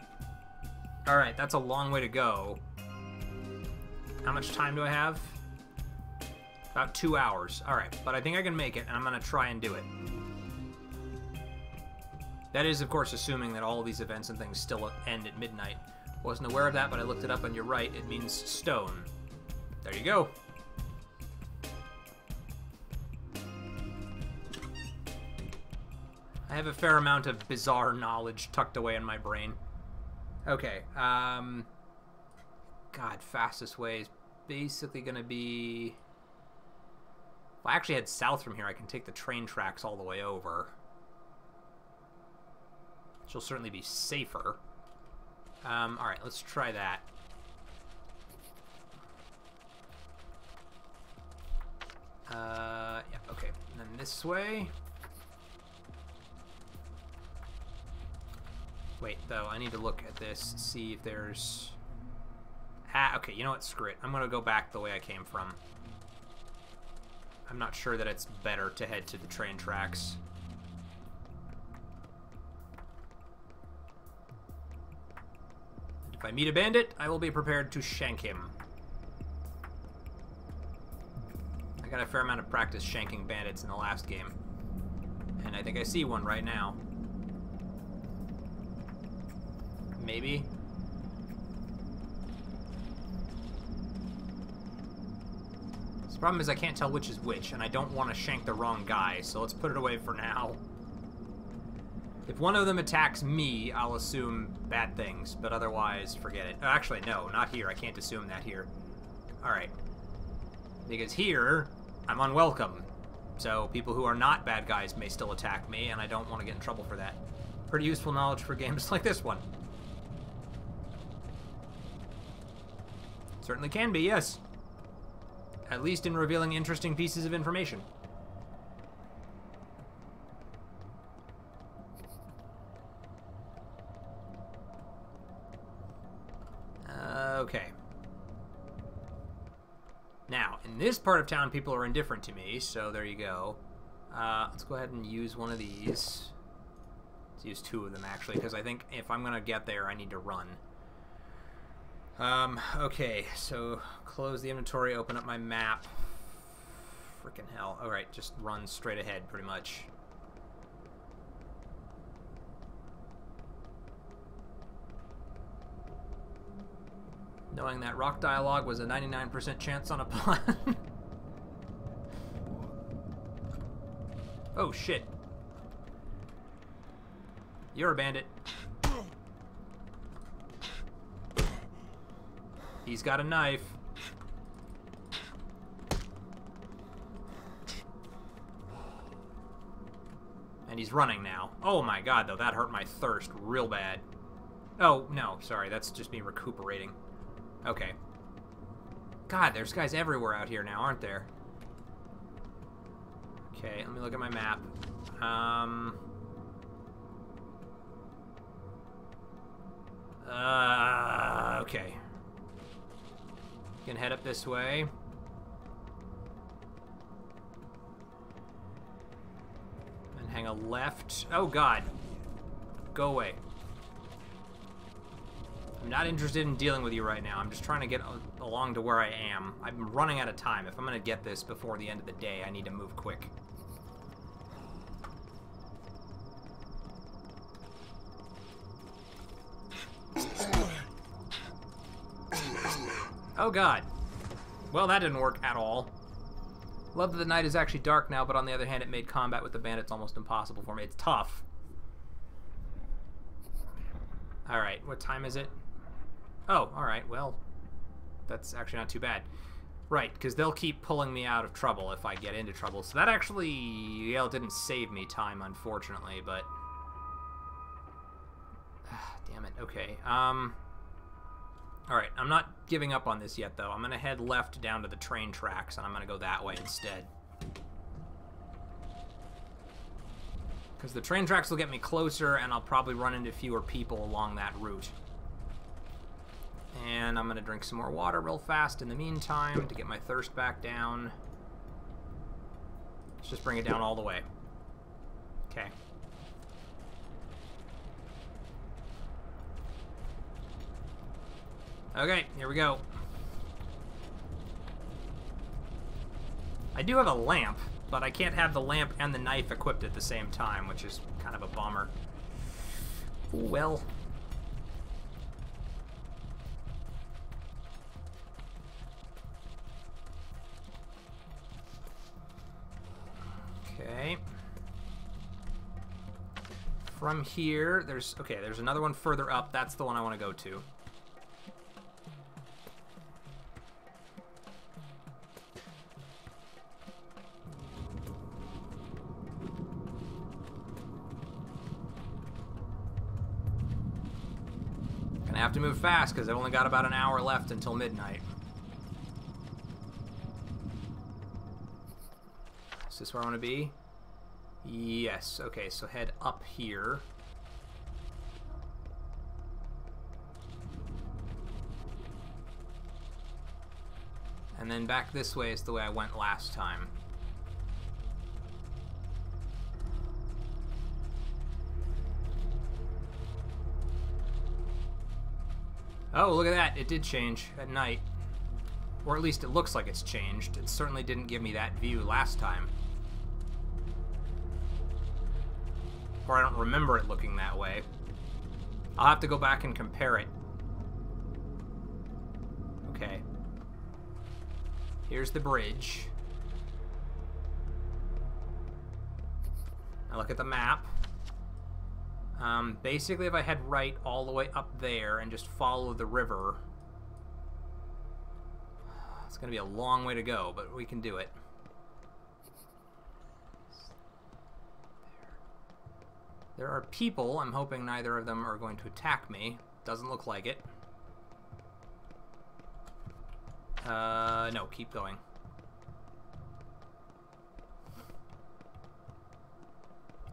Alright, that's a long way to go. How much time do I have? About 2 hours. Alright, but I think I can make it, and I'm going to try and do it. That is, of course, assuming that all of these events and things still end at midnight. Wasn't aware of that, but I looked it up, and you're right. It means stone. There you go. I have a fair amount of bizarre knowledge tucked away in my brain. Okay, God, fastest way is basically going to be... If I actually head south from here, I can take the train tracks all the way over. Which will certainly be safer. Alright, let's try that. Yeah, okay. And then this way. Wait, though, I need to look at this, see if there's... okay, you know what? Screw it. I'm going to go back the way I came from. I'm not sure that it's better to head to the train tracks. If I meet a bandit, I will be prepared to shank him. I got a fair amount of practice shanking bandits in the last game. And I think I see one right now. Maybe. It's The problem is I can't tell which is which, and I don't want to shank the wrong guy, so let's put it away for now. If one of them attacks me, I'll assume bad things, but otherwise, forget it. Actually, no, not here. I can't assume that here. Alright. Because here, I'm unwelcome. So people who are not bad guys may still attack me, and I don't want to get in trouble for that. Pretty useful knowledge for games like this one. Certainly can be, yes. At least in revealing interesting pieces of information. Okay. Now, in this part of town, people are indifferent to me, so there you go. Let's go ahead and use one of these. Let's use two of them, actually, because I think if I'm going to get there, I need to run. Okay, so close the inventory, open up my map. Frickin' hell. Alright, just run straight ahead, pretty much. Knowing that rock dialogue was a 99% chance on a pun. Oh, shit. You're a bandit. He's got a knife. And he's running now. Oh my god, though, that hurt my thirst real bad. Oh, no, sorry, that's just me recuperating. Okay. God, there's guys everywhere out here now, aren't there? Okay, let me look at my map. Okay. Can head up this way. And hang a left. Oh, God. Go away. I'm not interested in dealing with you right now. I'm just trying to get along to where I am. I'm running out of time. If I'm going to get this before the end of the day, I need to move quick. Oh, God. Well, that didn't work at all. Love that the night is actually dark now, but on the other hand, it made combat with the bandits almost impossible for me. It's tough. Alright, what time is it? Oh, alright, well, that's actually not too bad. Right, because they'll keep pulling me out of trouble if I get into trouble. So that actually, yeah, it didn't save me time, unfortunately, but... Damn it, okay. Alright, I'm not giving up on this yet, though. I'm going to head left down to the train tracks, and I'm going to go that way instead. Because the train tracks will get me closer, and I'll probably run into fewer people along that route. And I'm going to drink some more water real fast in the meantime to get my thirst back down. Let's just bring it down all the way. Okay. Okay, here we go. I do have a lamp, but I can't have the lamp and the knife equipped at the same time, which is kind of a bummer. Ooh, well. Okay. From here, there's another one further up. That's the one I want to go to. I have to move fast because I've only got about an hour left until midnight. Is this where I want to be? Yes. Okay, so head up here. And then back this way is the way I went last time. Oh, look at that. It did change at night. Or at least it looks like it's changed. It certainly didn't give me that view last time. Or I don't remember it looking that way. I'll have to go back and compare it. Okay. Here's the bridge. Now look at the map. Basically, if I head right all the way up there and just follow the river, it's going to be a long way to go, but we can do it. There are people. I'm hoping neither of them are going to attack me. Doesn't look like it. No, keep going.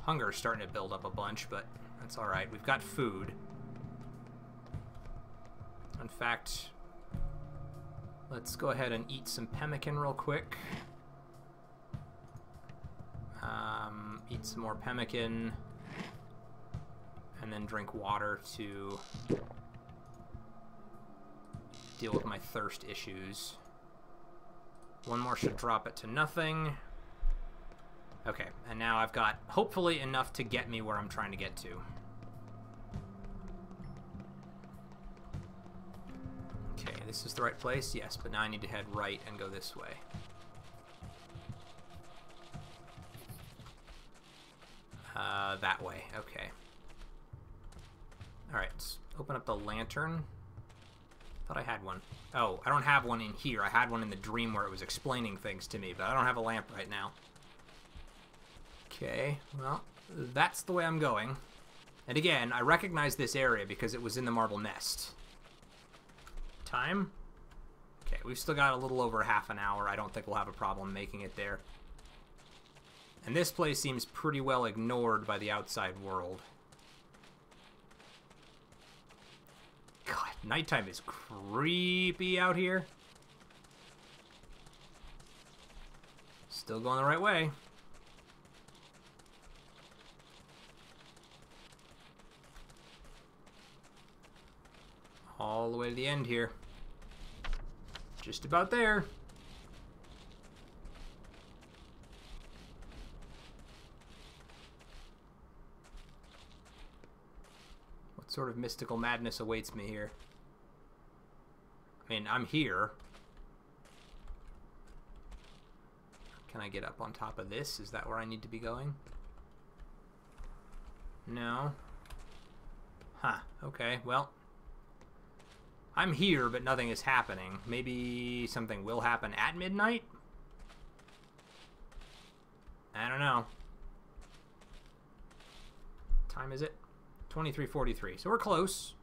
Hunger's starting to build up a bunch, but that's alright. We've got food. In fact, let's go ahead and eat some pemmican real quick. Eat some more pemmican. And then drink water to deal with my thirst issues. One more should drop it to nothing. Okay, and now I've got, hopefully, enough to get me where I'm trying to get to. Okay, this is the right place? Yes, but now I need to head right and go this way. That way, okay. Alright, let's open up the lantern. Thought I had one. Oh, I don't have one in here. I had one in the dream where it was explaining things to me, but I don't have a lamp right now. Okay, well, that's the way I'm going. And again, I recognize this area because it was in the marble nest. Time? Okay, we've still got a little over half an hour. I don't think we'll have a problem making it there. And this place seems pretty well ignored by the outside world. God, nighttime is creepy out here. Still going the right way. All the way to the end here. Just about there. What sort of mystical madness awaits me here? I mean, I'm here. Can I get up on top of this? Is that where I need to be going? No. Huh. Okay, well. I'm here, but nothing is happening. Maybe something will happen at midnight? I don't know. What time is it? 23:43. So we're close.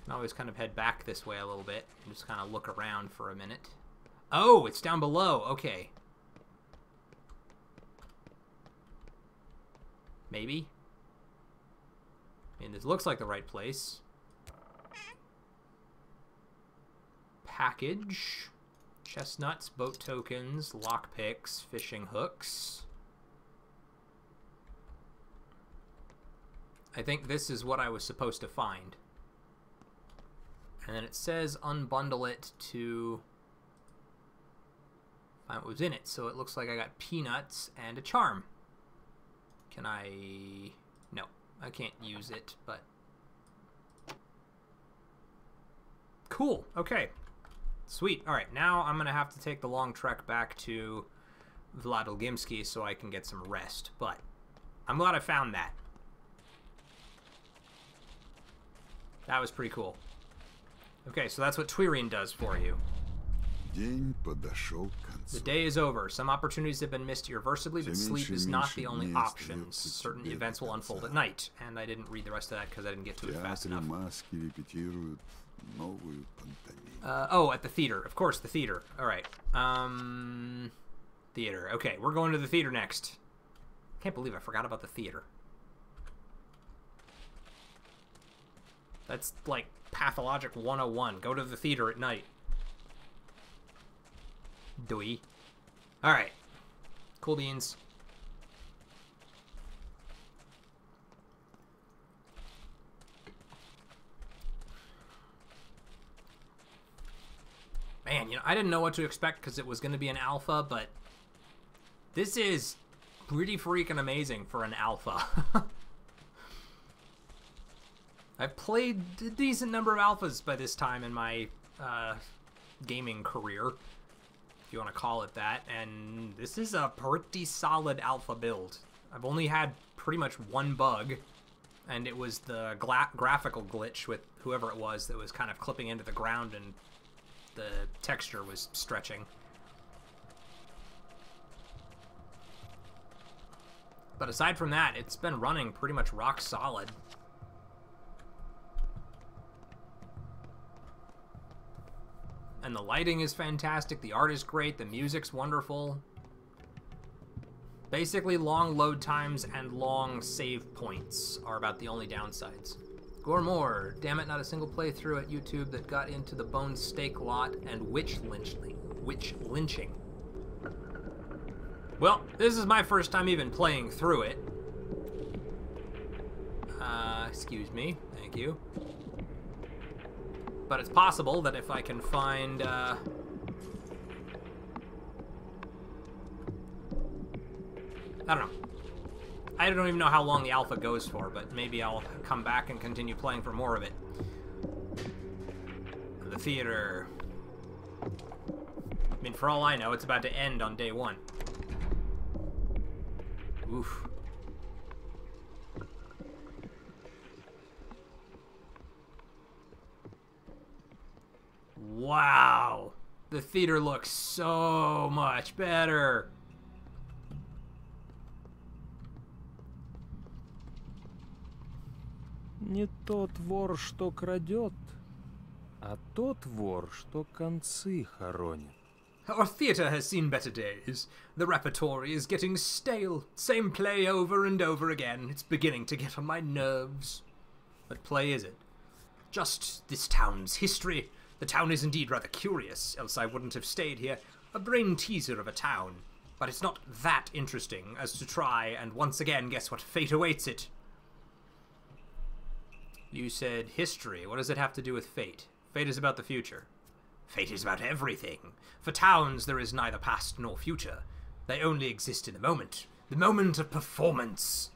Can always kind of head back this way a little bit and just kind of look around for a minute. Oh, it's down below. Okay. Maybe. I mean, this looks like the right place. Package. Chestnuts, boat tokens, lockpicks, fishing hooks. I think this is what I was supposed to find. And then it says unbundle it to find what was in it. So it looks like I got peanuts and a charm. Can I... No. I can't use it, but... Cool. Okay. Sweet. Alright, now I'm going to have to take the long trek back to Vladolgimsky so I can get some rest. But I'm glad I found that. That was pretty cool. Okay, so that's what Twirine does for you. The day is over. Some opportunities have been missed irreversibly, but sleep is not the only option. Certain events will unfold at night. And I didn't read the rest of that because I didn't get to it fast enough. Oh, at the theater. Of course, the theater. Alright. Theater. Okay, we're going to the theater next. Can't believe I forgot about the theater. That's like Pathologic 101. Go to the theater at night. Doi. Alright. Cool beans. Man, you know, I didn't know what to expect because it was going to be an alpha, but this is pretty freaking amazing for an alpha. I've played a decent number of alphas by this time in my gaming career, if you want to call it that, and this is a pretty solid alpha build. I've only had pretty much one bug, and it was the graphical glitch with whoever it was that was kind of clipping into the ground and the texture was stretching. But aside from that, it's been running pretty much rock solid. And the lighting is fantastic, the art is great, the music's wonderful. Basically, long load times and long save points are about the only downsides. Gormore, damn it, not a single playthrough at YouTube that got into the bone steak lot and witch lynching. Well, this is my first time even playing through it. Excuse me, thank you. But it's possible that if I can find, I don't know. I don't even know how long the alpha goes for, but maybe I'll come back and continue playing for more of it. The theater. I mean, for all I know, it's about to end on day 1. Oof. Wow. The theater looks so much better. Не тот вор, что крадет, а тот вор, что концы хоронит. Our theatre has seen better days. The repertory is getting stale. Same play over and over again. It's beginning to get on my nerves. What play is it? Just this town's history. The town is indeed rather curious, else I wouldn't have stayed here. A brain teaser of a town. But it's not that interesting as to try and once again guess what fate awaits it. You said history. What does it have to do with fate? Fate is about the future. Fate is about everything. For towns, there is neither past nor future. They only exist in the moment of performance.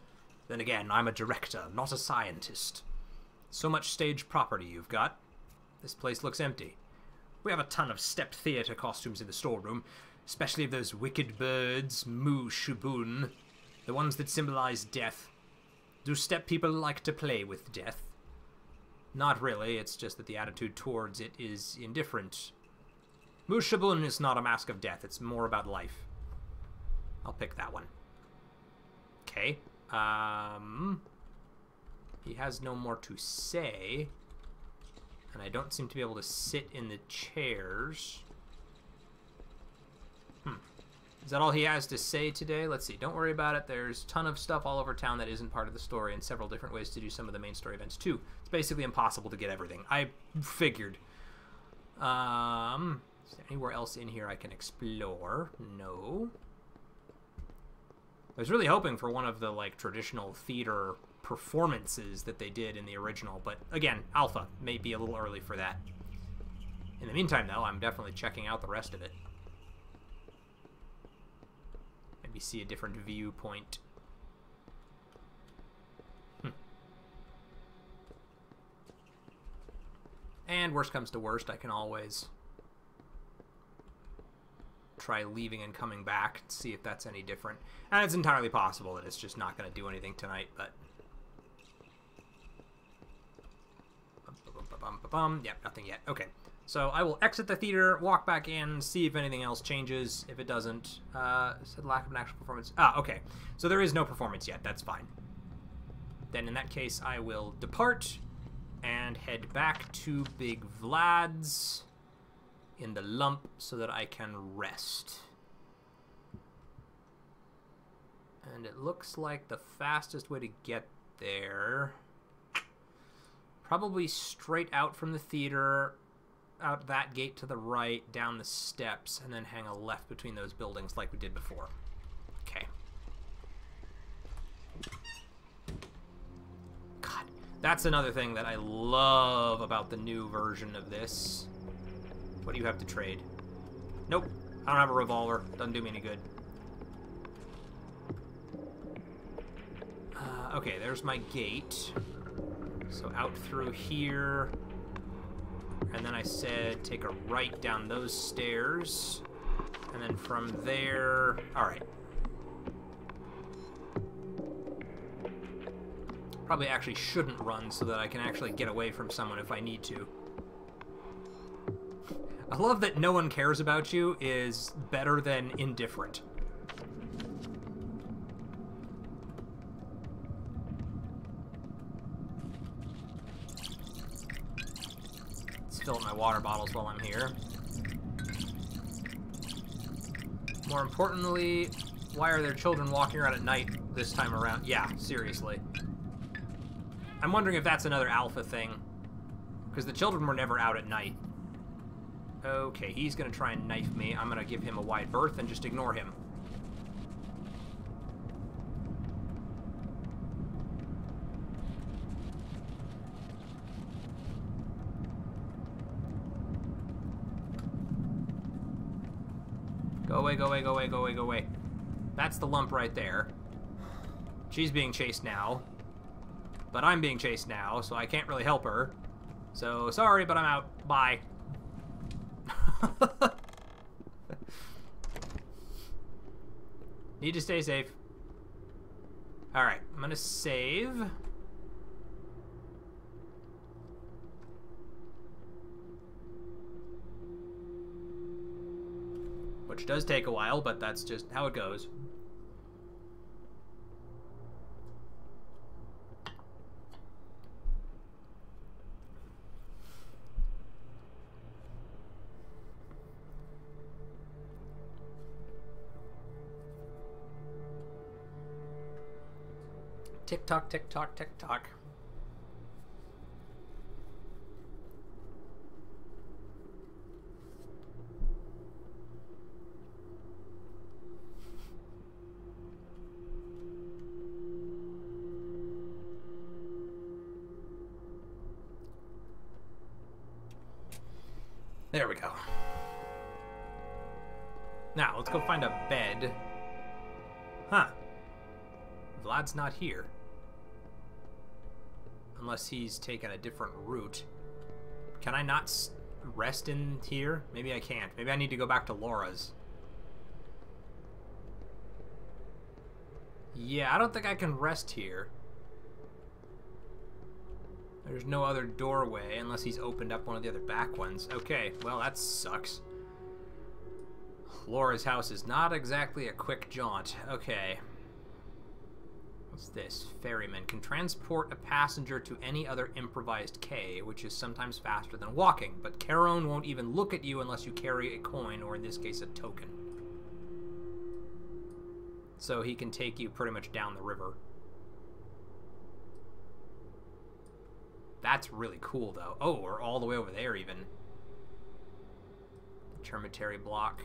Then again, I'm a director, not a scientist. So much stage property you've got. This place looks empty. We have a ton of stepped theater costumes in the storeroom, especially of those wicked birds, Mu Shubun, the ones that symbolize death. Do steppe people like to play with death? Not really, it's just that the attitude towards it is indifferent. Mushabun is not a mask of death, it's more about life. I'll pick that one. Okay. He has no more to say. And I don't seem to be able to sit in the chairs. Is that all he has to say today? Let's see. Don't worry about it. There's a ton of stuff all over town that isn't part of the story and several different ways to do some of the main story events too. It's basically impossible to get everything. I figured. Is there anywhere else in here I can explore? No. I was really hoping for one of the like traditional theater performances that they did in the original, but again, alpha may be a little early for that. In the meantime, though, I'm definitely checking out the rest of it. Maybe see a different viewpoint. And worst comes to worst, I can always try leaving and coming back to see if that's any different. And it's entirely possible that it's just not going to do anything tonight, but... Yep, nothing yet. Okay. So I will exit the theater, walk back in, see if anything else changes. If it doesn't, said lack of an actual performance. Ah, okay. So there is no performance yet. That's fine. Then in that case, I will depart and head back to Big Vlad's in the lump so that I can rest. And it looks like the fastest way to get there, probably straight out from the theater, out that gate to the right, down the steps, and then hang a left between those buildings like we did before. Okay. God, that's another thing that I love about the new version of this. What do you have to trade? Nope. I don't have a revolver. Doesn't do me any good. Okay, there's my gate. So out through here. And then I said take a right down those stairs. And then from there... Alright. Probably actually shouldn't run so that I can actually get away from someone if I need to. I love that no one cares about you is better than indifferent. Let's fill up my water bottles while I'm here. More importantly, why are there children walking around at night this time around? Yeah, seriously. I'm wondering if that's another alpha thing. Because the children were never out at night. Okay, he's going to try and knife me. I'm going to give him a wide berth and just ignore him. Go away, go away, go away, go away, go away. That's the lump right there. She's being chased now. But I'm being chased now, so I can't really help her. So, sorry, but I'm out. Bye. Need to stay safe. Alright, I'm gonna save. Which does take a while, but that's just how it goes. Tick tock, tick tock, tick tock. There we go. Now, let's go find a bed. Huh. Vlad's not here. Unless he's taken a different route. Can I not rest in here? Maybe I can't. Maybe I need to go back to Laura's. Yeah, I don't think I can rest here. There's no other doorway unless he's opened up one of the other back ones. Okay, well that sucks. Laura's house is not exactly a quick jaunt. Okay. What's this? Ferryman can transport a passenger to any other improvised quay, which is sometimes faster than walking, but Charon won't even look at you unless you carry a coin, or in this case a token. So he can take you pretty much down the river. That's really cool, though. Oh, we're all the way over there, even. Termitary block.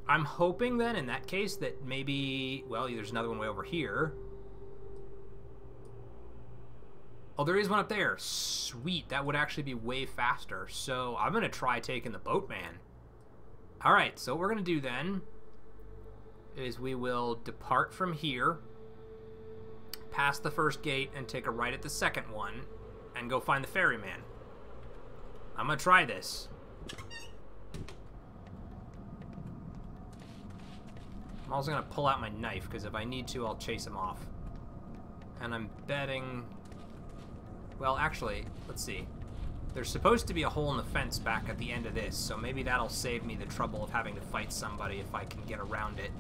I'm hoping, then, in that case, that maybe... Well, there's another one way over here. Oh, there is one up there. Sweet. That would actually be way faster. So, I'm going to try taking the boatman. Alright, so what we're going to do, then, is we will depart from here, past the first gate, and take a right at the second one, and go find the ferryman. I'm gonna try this. I'm also gonna pull out my knife, because if I need to, I'll chase him off. And I'm betting... Well, actually, let's see. There's supposed to be a hole in the fence back at the end of this, so maybe that'll save me the trouble of having to fight somebody if I can get around it.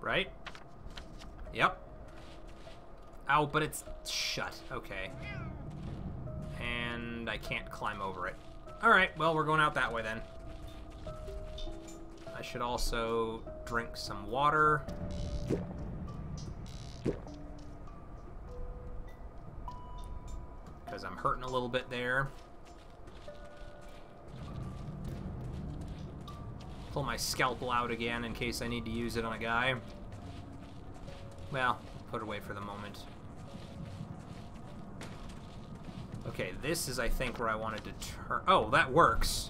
Right? Yep. Ow, but it's shut. Okay. And I can't climb over it. Alright, well, we're going out that way then. I should also drink some water. Because I'm hurting a little bit there. Pull my scalpel out again in case I need to use it on a guy. Well, put it away for the moment. Okay, this is, I think, where I wanted to turn. Oh, that works.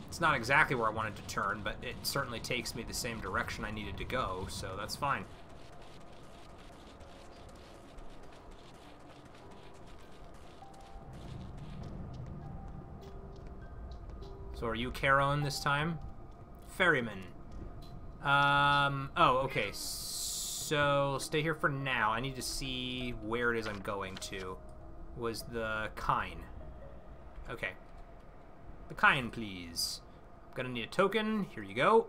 It's not exactly where I wanted to turn, but it certainly takes me the same direction I needed to go, so that's fine. So are you Caron this time? Ferryman. Oh, okay. So stay here for now. I need to see where it is I'm going to. Was the Kine. Okay. The Kine, please. I'm gonna need a token. Here you go.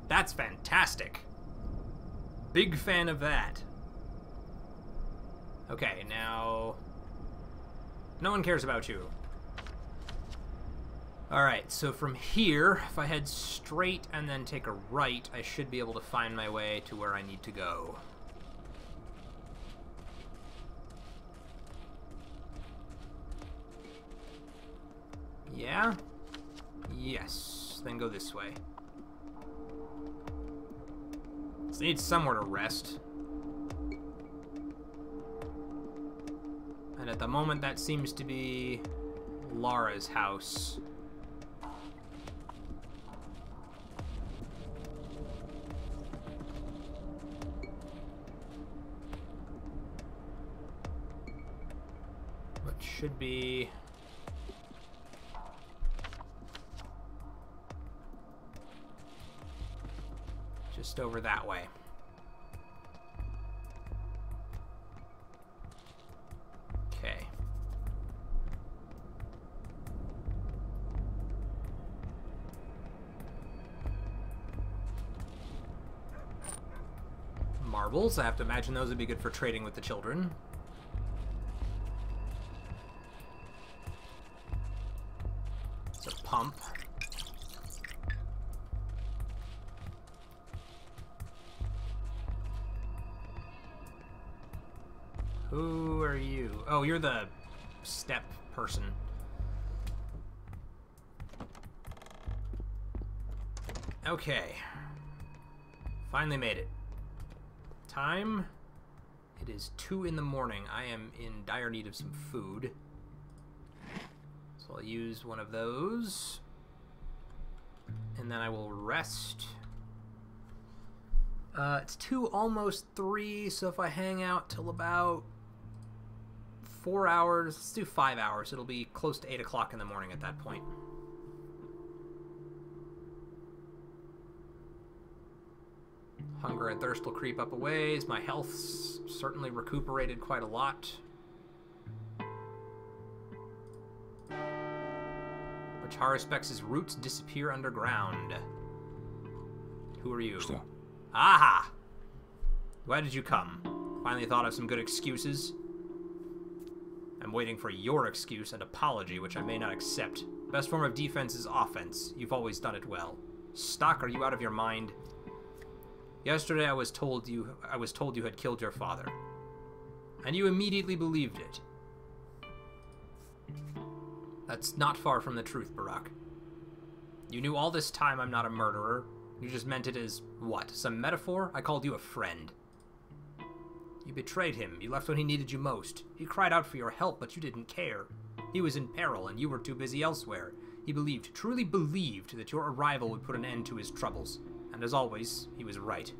That's fantastic. Big fan of that. Okay, now... No one cares about you. Alright, so from here, if I head straight and then take a right, I should be able to find my way to where I need to go. Yeah? Yes. Then go this way. So I need somewhere to rest. And at the moment, that seems to be Lara's house. What should be... just over that way. Okay. Marbles, I have to imagine those would be good for trading with the children. It's a pump. Who are you? Oh, you're the step person. Okay. Finally made it. Time? It is 2 in the morning. I am in dire need of some food. So I'll use one of those. And then I will rest. It's 2, almost 3, so if I hang out till about 4 hours, let's do 5 hours. It'll be close to 8 o'clock in the morning at that point. Hunger and thirst will creep up a ways. My health's certainly recuperated quite a lot. Chara Spex's roots disappear underground. Who are you? Что? Aha! Why did you come? Finally thought of some good excuses? I'm waiting for your excuse and apology, which I may not accept. Best form of defense is offense. You've always done it well. Stock, are you out of your mind? Yesterday I was told you had killed your father. And you immediately believed it. That's not far from the truth, Barack. You knew all this time I'm not a murderer. You just meant it as, what, some metaphor? I called you a friend. You betrayed him. You left when he needed you most. He cried out for your help, but you didn't care. He was in peril, and you were too busy elsewhere. He believed, truly believed, that your arrival would put an end to his troubles. And as always, he was right.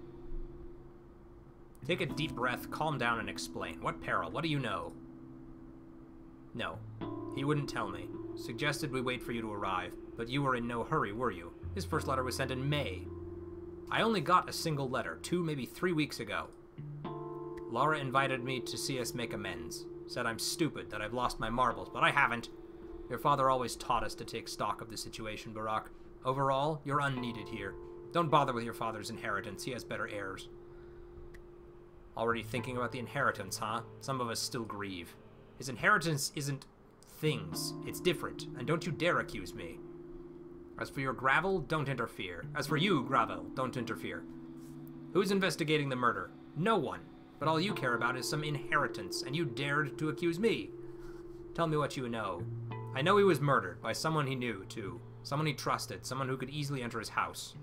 Take a deep breath, calm down, and explain. What peril? What do you know? No. He wouldn't tell me. Suggested we wait for you to arrive, but you were in no hurry, were you? His first letter was sent in May. I only got a single letter, 2, maybe 3 weeks ago. Lara invited me to see us make amends. Said I'm stupid, that I've lost my marbles, but I haven't. Your father always taught us to take stock of the situation, Barack. Overall, you're unneeded here. Don't bother with your father's inheritance. He has better heirs. Already thinking about the inheritance, huh? Some of us still grieve. His inheritance isn't things. It's different, and don't you dare accuse me. As for your Gravel, don't interfere. As for you, Gravel, don't interfere. Who's investigating the murder? No one. But all you care about is some inheritance, and you dared to accuse me. Tell me what you know. I know he was murdered by someone he knew, too. Someone he trusted, someone who could easily enter his house.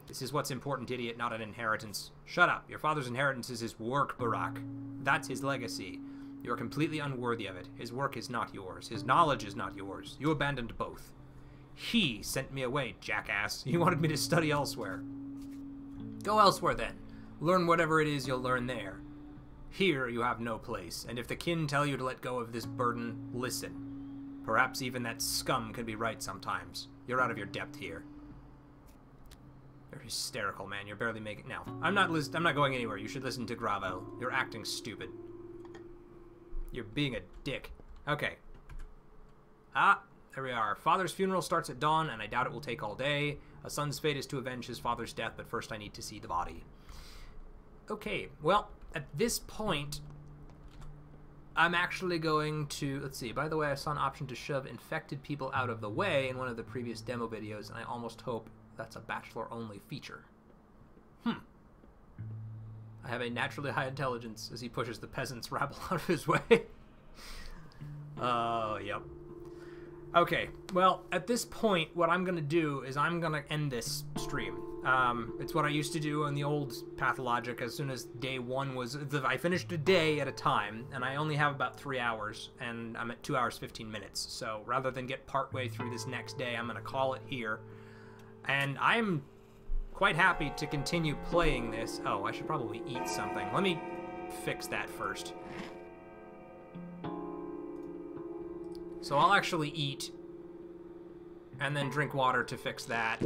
This is what's important, idiot, not an inheritance. Shut up. Your father's inheritance is his work, Barack. That's his legacy. You are completely unworthy of it. His work is not yours. His knowledge is not yours. You abandoned both. He sent me away, jackass. He wanted me to study elsewhere. Go elsewhere, then. Learn whatever it is you'll learn there. Here you have no place, and if the kin tell you to let go of this burden, listen. Perhaps even that scum can be right sometimes. You're out of your depth here. You're hysterical, man. You're barely making... No, I'm not going anywhere. You should listen to Gravel. You're acting stupid. You're being a dick. Okay. Ah, there we are. Father's funeral starts at dawn, and I doubt it will take all day. A son's fate is to avenge his father's death, but first I need to see the body. Okay, well, at this point, I'm actually going to... Let's see. By the way, I saw an option to shove infected people out of the way in one of the previous demo videos, and I almost hope that's a Bachelor-only feature. I have a naturally high intelligence as he pushes the peasants' rabble out of his way. Oh, yep. Okay, well, at this point, what I'm going to do is I'm going to end this stream. It's what I used to do on the old Pathologic as soon as day one was... I finished a day at a time, and I only have about 3 hours, and I'm at 2 hours, 15 minutes. So rather than get partway through this next day, I'm going to call it here. And I'm quite happy to continue playing this. Oh, I should probably eat something. Let me fix that first. So I'll actually eat, and then drink water to fix that,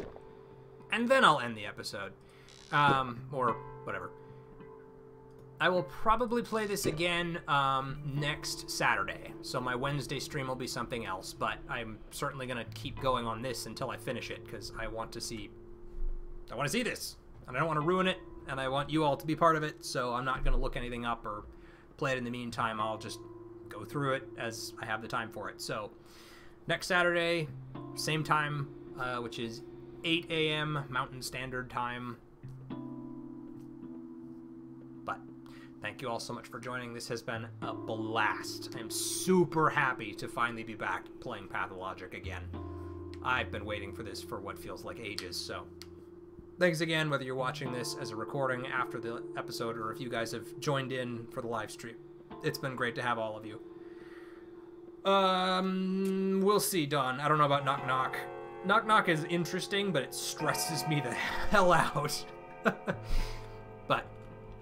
and then I'll end the episode. Or whatever. I will probably play this again next Saturday, so my Wednesday stream will be something else, but I'm certainly going to keep going on this until I finish it, because I want to see this, and I don't want to ruin it, and I want you all to be part of it, so I'm not going to look anything up or play it in the meantime. I'll just go through it as I have the time for it. So next Saturday, same time, which is 8 a.m. Mountain Standard Time. But thank you all so much for joining. This has been a blast. I'm super happy to finally be back playing Pathologic again. I've been waiting for this for what feels like ages, so thanks again, whether you're watching this as a recording after the episode or if you guys have joined in for the live stream. It's been great to have all of you. We'll see, Dawn. I don't know about Knock Knock. Knock Knock is interesting, but it stresses me the hell out. But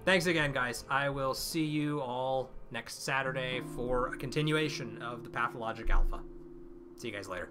thanks again, guys. I will see you all next Saturday for a continuation of the Pathologic Alpha. See you guys later.